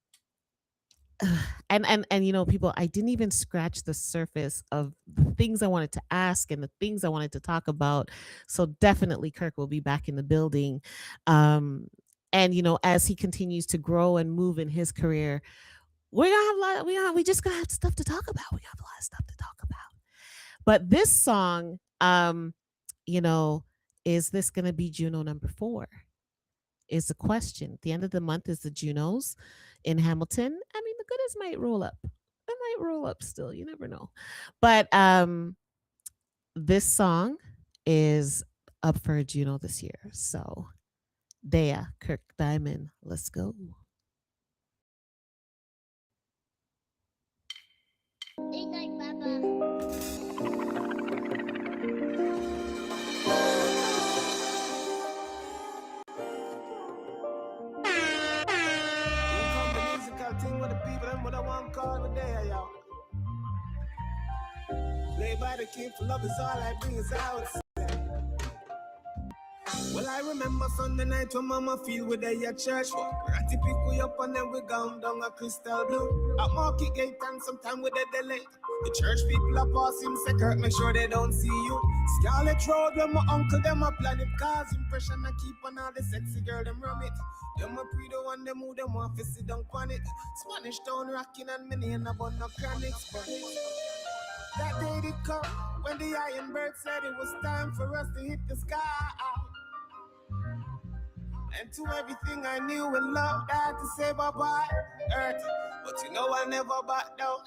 and you know, people, I didn't even scratch the surface of the things I wanted to ask and the things I wanted to talk about. So definitely Kirk will be back in the building. And you know, as he continues to grow and move in his career, we're gonna have a lot. We just gonna have stuff to talk about. We have a lot of stuff to talk about. But this song, you know, is this gonna be Juno number 4? Is the question. At the end of the month is the Junos in Hamilton. I mean, the goodies might roll up. They might roll up still. You never know. But this song is up for a Juno this year. So, Dea, Kirk Diamond, let's go. Ting with the people and what I want call the day, yo. Play by the king for love is all I bring is out. Well, I remember Sunday night when Mama feel with the at church. Ratty pick we up and then we gone down a crystal blue. At Market Gate and sometime with the delay. The church people are passing, say Kirk, make sure they don't see you. Scarlet Road when my uncle them a plan it. Cause impression I keep on all the sexy girl them rum it. Them a pre the one them who them want to sit down on it. Spanish town rocking and many and about no chronics. But that day did come when the iron bird said it was time for us to hit the sky. And to everything I knew and loved, I had to say bye-bye, Earth. But you know I never back down.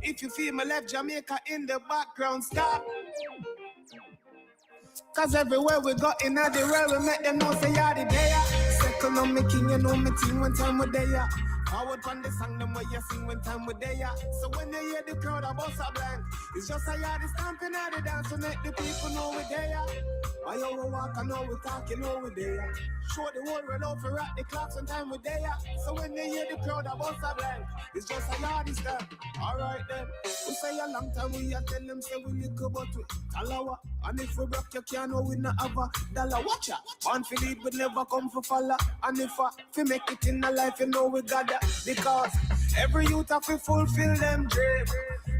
If you feel me left Jamaica in the background, stop. Cause everywhere we go in the world, we make them know say you're the day. Second on me king, you know me team when time we're there. Forward on the song, them way you sing when time we're there. So when they hear the crowd, I bust a blank. It's just a yardie stamping at the dance to make the people know we're there. I know we walk, I know we talk, you know we're there. Show the whole world out for at the clocks when time we're there. So when they hear the crowd, I bust a blank. It's just a yardie stamp. Alright then. We say a long time, we a tell them say we lickle but we talawa. And if we broke, you can't know we not have a dollar. Watch out. One for lead, we never come for follow. And if we make it in the life, you know we got that. Because every youth have to fulfill them dreams.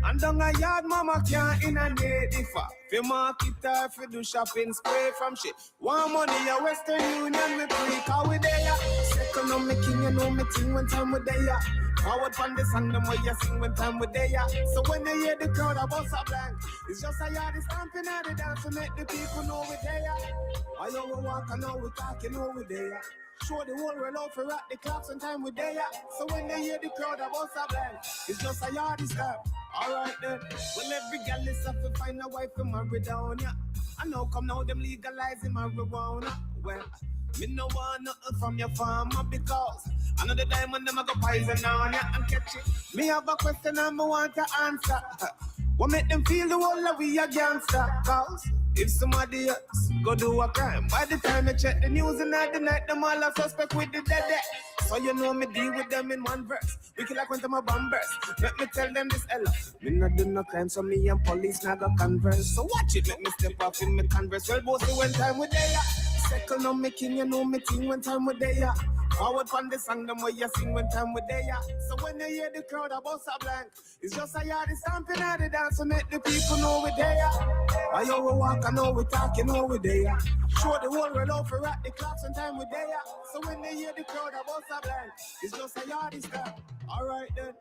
And down a yard, mama can't in a native. Fi market or fi do shopping spray from shit. One money a Western Union, we free, cause we there. Second on me king, you know me ting when time we there. Forward from the song, them way you sing when time we there. So when they hear the crowd, I bust a blank. It's just a yardie stamping at the dance to make the people know we there. I know we walk, I know we talk, you know we there. Show the whole world out for at the clocks when time we there. So when they hear the crowd, I bust a blank. It's just a yardie stamp. Alright then. Well, every girl is up to find a wife to marry down, yeah. I know come now them legalizing marijuana. Well, me no want nothing from your farmer because another diamond them a go poison on ya and catch it. Me have a question and me want to answer. What make them feel the whole of we a gangster? Cause if somebody else go do a crime, by the time I check the news and at the night, them all a suspect with the dead. So you know me deal with them in one verse. We kill like when them a bomb burst. Let me tell them this Ella. Me not do no crime, so me and police not go converse. So watch it, let me step off in me converse. Well, both when time we there. Second on me king, you know me ting when time we there. Forward from the song, them way you sing when time we there. So when they hear the crowd, I bust a blank. It's just a yardie stamping at the dance to make the people know we there. I know we walk, I know we talk, you know we there. Show the whole world out for at the clocks when time we there. So when they hear the crowd, I bust a blank. It's just a yardie stamp. Alright then.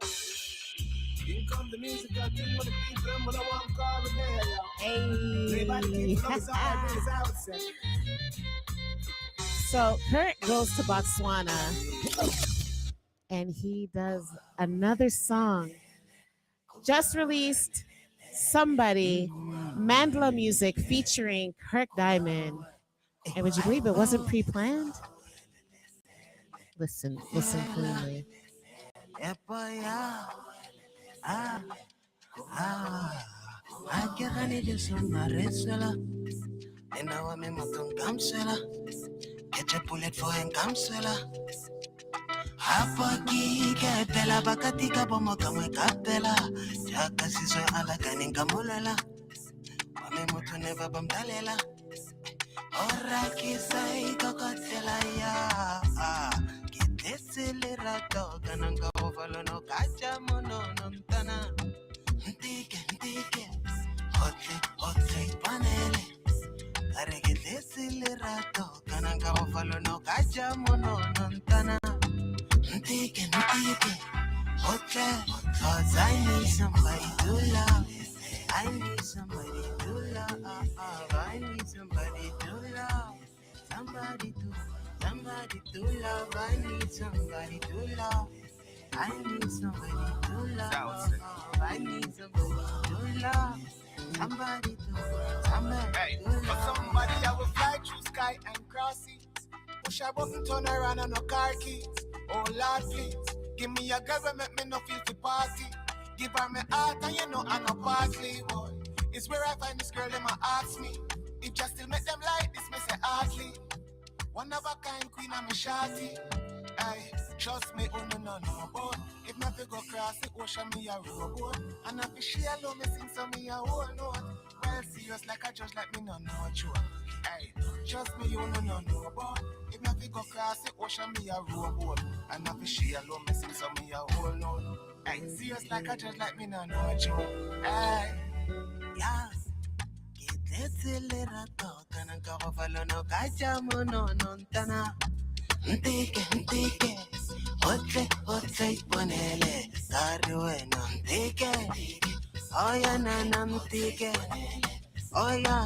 In come the music, I think what the people and what I want to call it there, yo. Everybody keep those outside. So Kurt goes to Botswana and he does another song just released. Somebody, Mandela Music featuring Kirk Diamond. And would you believe it wasn't pre-planned? Listen cleanly. Akirani Jason Maresela, and now I'm in Moton Gamsela. Get a bullet for him Gamsela. Hapaki Capella Bakatika Bomokama Capella, Jakasiso Alakaninga Molela, Mamemoto never Bamdalela, Oraki Sai Kokotela ya. Kitesile Rato, Kananga Ovalono Kacha Mono Nontana, Ntike, Hotle, Panele. Aregedesile rato kananga ovalo no kaja mono nontana ntike hotel cause I need somebody to love. I need somebody to love. I need somebody to love. Somebody to love. I need somebody to love. I need somebody to love. I need somebody to love. Somebody to For somebody I will fly through sky and cross seas. Push a button, turn around and no car keys. Oh Lord, please give me a girl that make me no feel the party. Give her my heart and you know I no partly boy. It's where I find this girl them a ask me. If just still make them like this, me say hardly. One of a kind queen and me shawty. Aye, trust me, oh no, boy. If not to go cross the ocean, me a rowboat. And if she alone, me sing some me a whole note. Well, serious like a judge, like me no joke. Aye, trust me, you no, boy. If not to go cross the ocean, me a rowboat. And if she alone, me sing some me a whole note. Aye, serious like a judge, like me no joke. Aye, yeah. Kitesile rato kananga ovalo no kaja mono nontana. Ntike, hote, ponele, carrueno, ntike, oya nana ntike, oya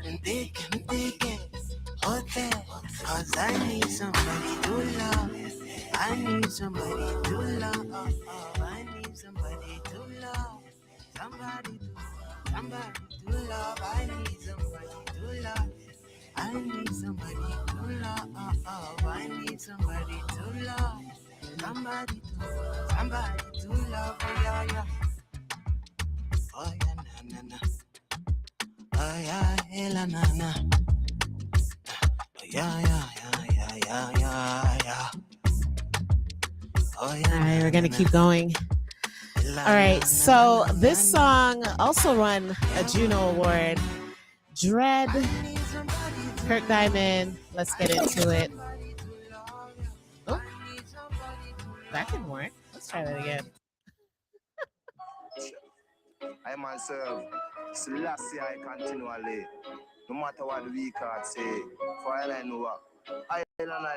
ntike, hote, cause I need somebody to love, I need somebody to love, I need somebody to love, somebody to love, I need somebody to love. I need somebody to love. I need somebody to love. Somebody to love. Oh yeah. Oh yeah, na. Oh yeah, la na. Oh yeah. Oh yeah. All right, we're gonna keep going. All right, so this song also won a Juno Award. Dread, Kirk Diamond. Let's get into it. Oh, that didn't work. Let's try that again. I myself, Selassie, I continually, no matter what the weak heart say, for all I know, I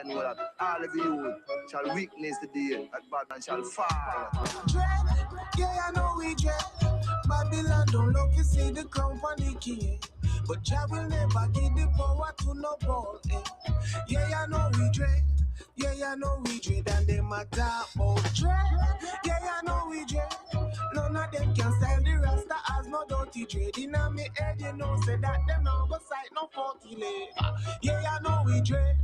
know that all of you shall witness the day that bad man shall fall. dread, yeah, I know we dread. Babylon don't love to see the crown for the king. But Jah will never give the power to no ball. Yeah, I know we dread. Yeah, I know we dread. And them a talk about dread. Yeah, I know we dread. None of them can style the rasta as no dirty dread. In a me head, you know, say that them now go sight no 40 leg. Yeah, I know we dread.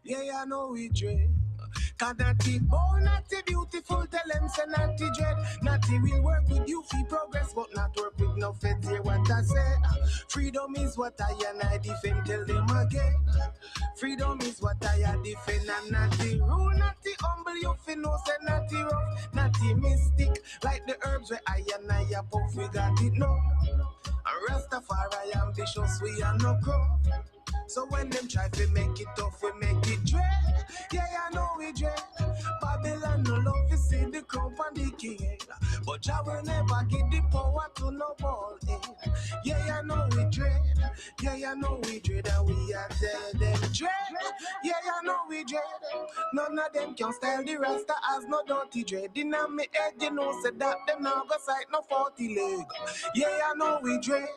Yeah, I know we dread. Cause natty boy, natty beautiful, tell them say natty dread. Natty will work with you for progress, but not work with no fed. Hear what I said. Freedom is what I and I defend, tell them again. Freedom is what I defend, and natty rule, natty humble, you fi know say natty rough, natty mystic, like the herbs where I and I a puff, we got it now. And Rastafari ambitious, we are no crow. So when them try to make it tough, we make it dread. Yeah, I know we dread. Babylon no love to see the crown and the king. But Jah will never give the power to no ball. Yeah, I know we dread. Yeah, I know we dread. And we are tell them dread. Yeah, I know we dread. None of them can style the rasta as no dirty dread. In a me head, you know, say that them now go sight no 40 leg. Yeah, I know we dread.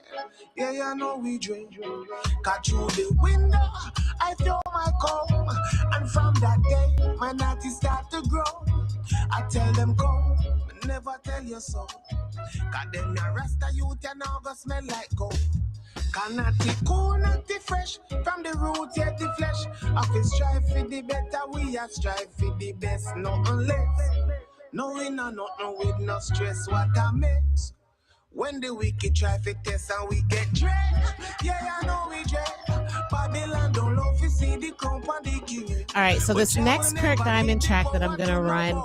Yeah, I know we dread. Cut through the window, I throw my comb. And from that day, my natty start to grow. I tell them go, never tell you so. Cause them ya rasta youth ya now go smell like gold. Cause natty cool, natty fresh. From the root yet the flesh. If we strive for the better, we a strive for the best. No unless, no we no nothing with no stress. What I mess. When the wicked traffic test and we get dread. Yeah, I know we dread. Babylon don't love to see the company king. All right, so this next Kirk Diamond track that I'm gonna run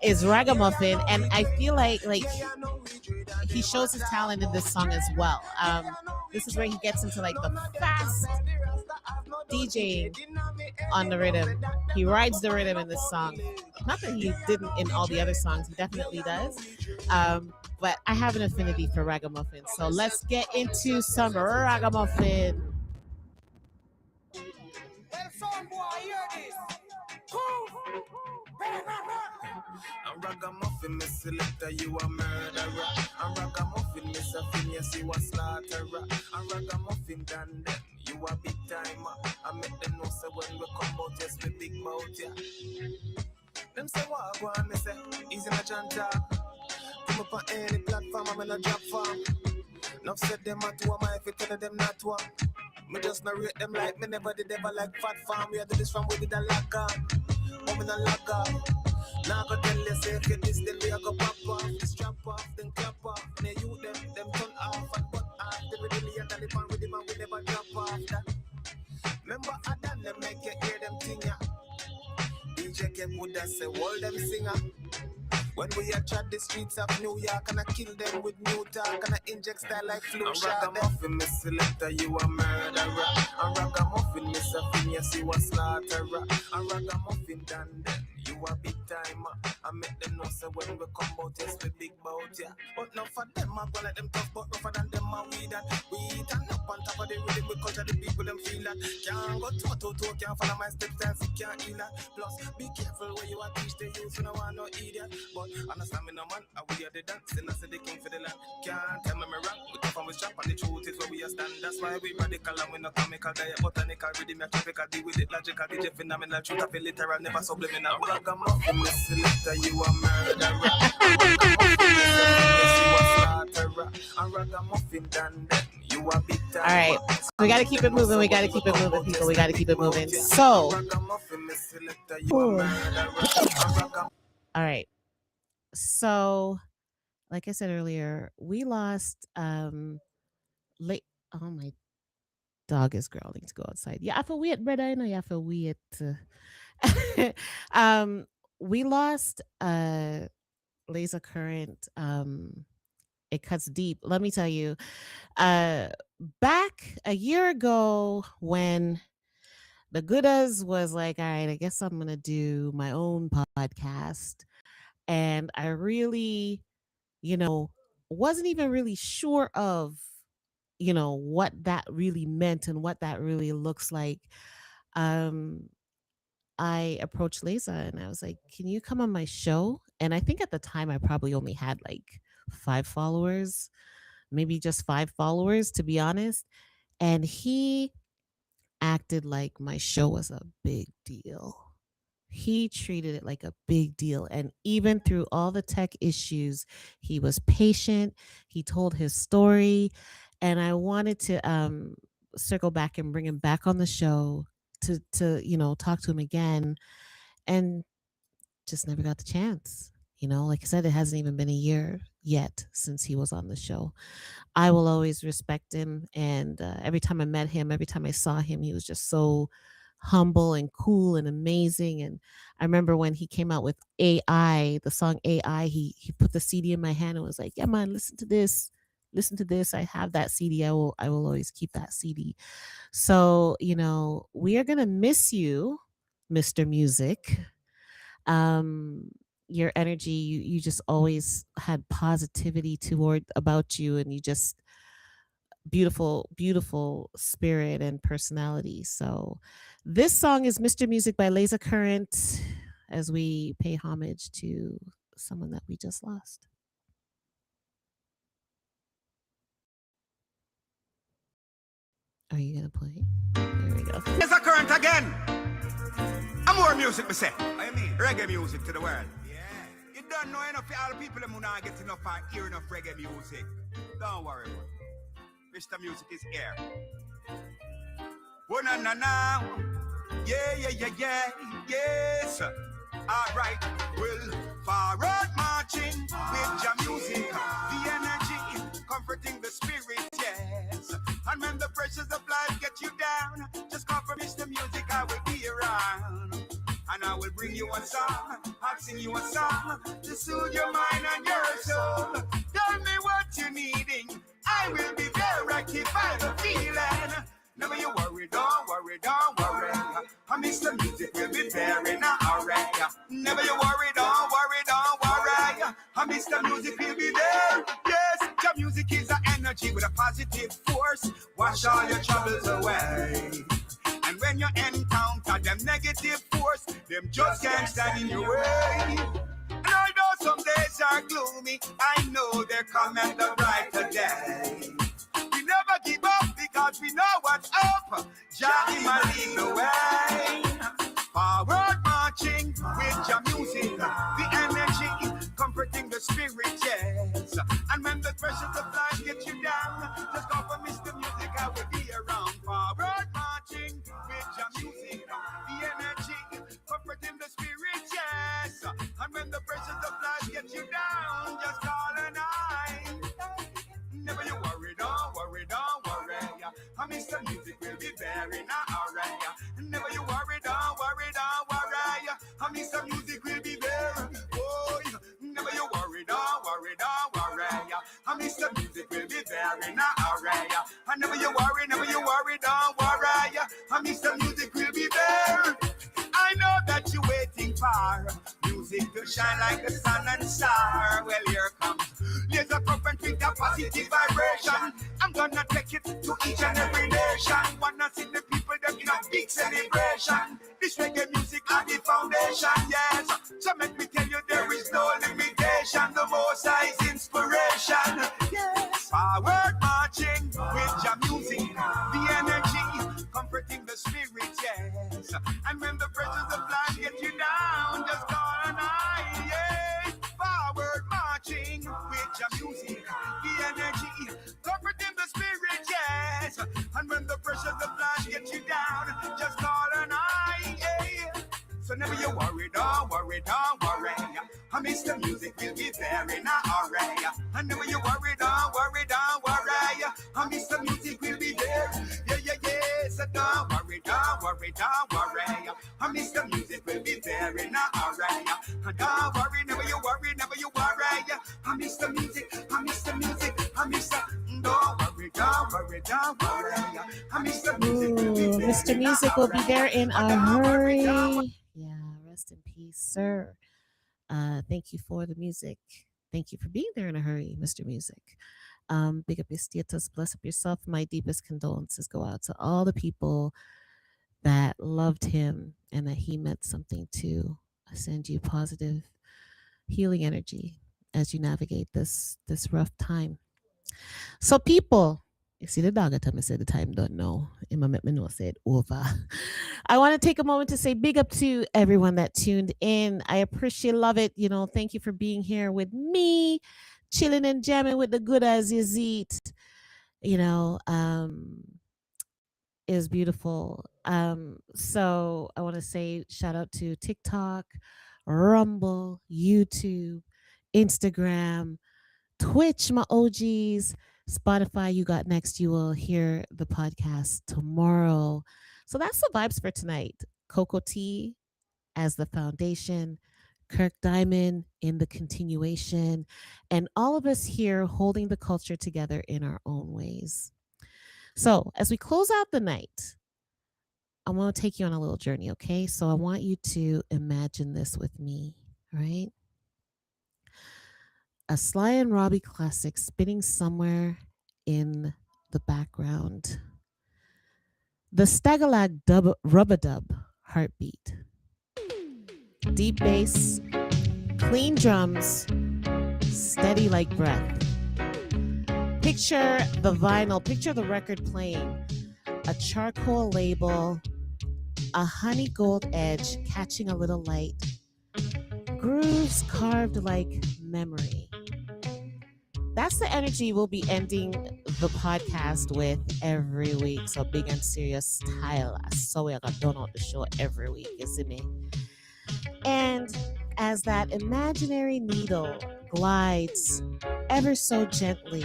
is Ragamuffin, and I feel like he shows his talent in this song as well. This is where he gets into like the fast DJing on the rhythm. He rides the rhythm in this song. Not that he didn't in all the other songs, he definitely does. But I have an affinity for Ragamuffin, so let's get into some Ragamuffin. I'm Ragamuffin, Miss Selector, you a murderer. I'm Ragamuffin, Miss Phineas, you a slaughterer. I'm Ragamuffin, done them, you a big timer. I make them know so when we come out, yes, we big mouth, yeah. Them say what go on, me say, easy na janta. Come up on any platform, I'm in a job farm. Enough said them at two, I if you tell them not one. Me just narrate them like me never did ever like fat farm. We had to this from we did a lock up. I'm in a lock up. Now I go tell you, say if you this, then we a go pop off. This drop off, then clap off. And they you them turn off and butt off. They really and the pan with them and we never drop off that. Remember I done them make you hear them thing ya. DJ Kev would have say, all them singer. When we a chat the streets of New York and I kill them with new talk and I inject style like flu shot. I'm Ragamuffin, Miss Selector, you a murderer. I'm Ragamuffin, Miss Phineas, you a slaughterer. I'm Ragamuffin, done them, you a big timer. I make them know so when we come out, yes, we big bout, yeah. But not for them, I go like them tough, but rougher than them, and we that. We turn up on top of the rhythm, we culture the people, them feel that. Can't go toe, can't follow my steps, and see, can't heal that. Plus, be careful where you are teach the youth, you know I no idiot. But understand me no man, I we are the dance, and I say the king for the land. Can't tell me wrong, we tough and we sharp, and the truth is where we are stand. That's why we radical and we not comical, diet, botanical, rhythm, tropical, deal with it, logical, DJ phenomenal, truth of it, literal, never subliminal. Ragamuffin, Miss Selector, you a murderer. Ragamuffin, done that, you a big time. All right, so we got to keep it moving. We got to keep it moving, people. We got to keep it moving. So, all right. So, like I said earlier, we lost late. Oh, my dog is growling to go outside. Yeah, I feel weird, brother. I know you feel weird. We lost laser current. It cuts deep. Let me tell you, back a year ago when the Goodas was like, all right, I guess I'm gonna do my own podcast, and I really, wasn't even really sure of, what that really meant and what that really looks like. I approached Lisa and I was like, can you come on my show? And I think at the time I probably only had like 5 followers, maybe just 5 followers, to be honest. And he acted like my show was a big deal. He treated it like a big deal. And even through all the tech issues, he was patient. He told his story. And I wanted to circle back and bring him back on the show to talk to him again, and just never got the chance. Like I said, it hasn't even been a year yet since he was on the show. I will always respect him, and every time I met him, every time I saw him, he was just so humble and cool and amazing. And I remember when he came out with AI, the song AI, he put the CD in my hand and was like, yeah man, listen to this, I have that CD. I will always keep that CD. So, we are going to miss you, Mr. Music. Your energy, you just always had positivity about you, and you just beautiful spirit and personality. So this song is Mr. Music by Laser Current, as we pay homage to someone that we just lost. Are you gonna play? There we go. Laser Current again. I'm more music, me say. I mean, reggae music to the world. Yeah. You don't know enough for all the people who not get enough and hear enough reggae music. Don't worry, man. Mr. Music is here. Oh, na na na. Yeah, yes. Alright, well, forward marching with your music, the energy. comforting the spirit, yes. And when the pressures of life get you down, just call for Mr. Music, I will be around. And I will bring you a song, I'll sing you a song to soothe your mind and your soul. Tell me what you're needing, I will be there, I keep by the feeling. Never you worry, don't worry, don't worry. Mr. Music will be there in a hurry. Never you worry, don't worry, don't worry. Mr. Music will be there. Yes, your music is an energy with a positive force. Wash all your troubles away. And when you encounter them negative force, them just can't stand in your way. And although some days are gloomy, I know there cometh the brighter day. We never give up because we know what's up. Jah will lead the way. Forward marching with your music, the energy, comforting the spirit, yes. And when the pressures of life get you down, just go for Mr. Music, I will be around. Forward marching with your music, the energy, comforting the spirit, yes. And when the pressures of life get you down, just call an eye. Never you worry, don't worry, don't worry. Mr. Music will be there in a hurry. Never you worry, don't worry, don't worry. Mr. Music will be there. Oh, never you worry, don't worry, don't worry. Mr. Music will be there in a hurry. Never you worry, don't worry. Mr. Music will be there. I know that you're waiting for music to shine like the sun and star. Well, here comes laser current with a positive vibration. I'm gonna take it to each and every nation. Wanna see the people that in a big celebration. This reggae music are the foundation, yes. So let me tell you there is no limitation. The most high is inspiration, yes. Forward marching with your music, the energy, comforting the spirit, yes. And when the pressures of life get you down, just call an eye, yeah. Forward marching with your music, the energy, comforting the spirit, yes. And when the pressures of life get you down, just call an eye, yeah. So never you worry, don't worry, don't worry. Mr. Music will be there in a hurry. And never you worry, don't worry, don't worry. Mr. Music will be there. Yeah, yeah, yeah. So don't worry, don't worry, don't worry. Mr. Music will be there in a hurry. Don't worry, never you worry, never you worry. Mr. Music, Mr. Music, Mr. Don't worry, don't worry, don't worry. Mr. Music will be there. Mr. Music will be there in a hurry. Yeah, rest in peace, sir. Thank you for the music. Thank you for being there in a hurry, Mr. Music. Big up your status, bless up yourself. My deepest condolences go out to all the people that loved him and that he meant something to. I send you positive healing energy as you navigate this rough time. So people, you see the dog at time I said the time don't know. It might make me know say it over. I want to take a moment to say big up to everyone that tuned in. I appreciate, love it. You know, thank you for being here with me, chilling and jamming with the good as is eat. You know, is beautiful. So I want to say shout out to TikTok, Rumble, YouTube, Instagram, Twitch, my OGs, Spotify. You got next. You will hear the podcast tomorrow. So that's the vibes for tonight. Cocoa Tea as the foundation, Kirk Diamond in the continuation, and all of us here holding the culture together in our own ways. So as we close out the night, I want to take you on a little journey, okay? So I want you to imagine this with me, right? A Sly and Robbie classic spinning somewhere in the background. The Stagalag Rub-a-Dub heartbeat. Deep bass, clean drums, steady like breath. Picture the vinyl, picture the record playing, a charcoal label, a honey gold edge catching a little light, grooves carved like memory. That's the energy we'll be ending the podcast with every week. So big and serious style. So we're gonna done out the show every week, you see me? And as that imaginary needle glides ever so gently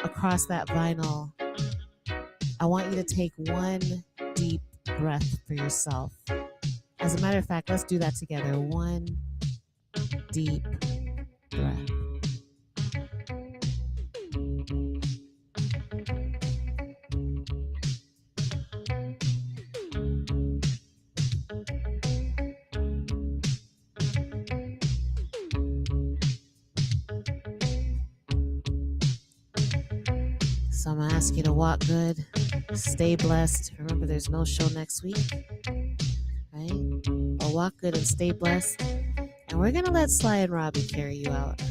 across that vinyl, I want you to take one deep breath for yourself. As a matter of fact, let's do that together. One deep breath. So I'm going to ask you to walk good, stay blessed. Remember, there's no show next week, right? But walk good and stay blessed. And we're going to let Sly and Robbie carry you out.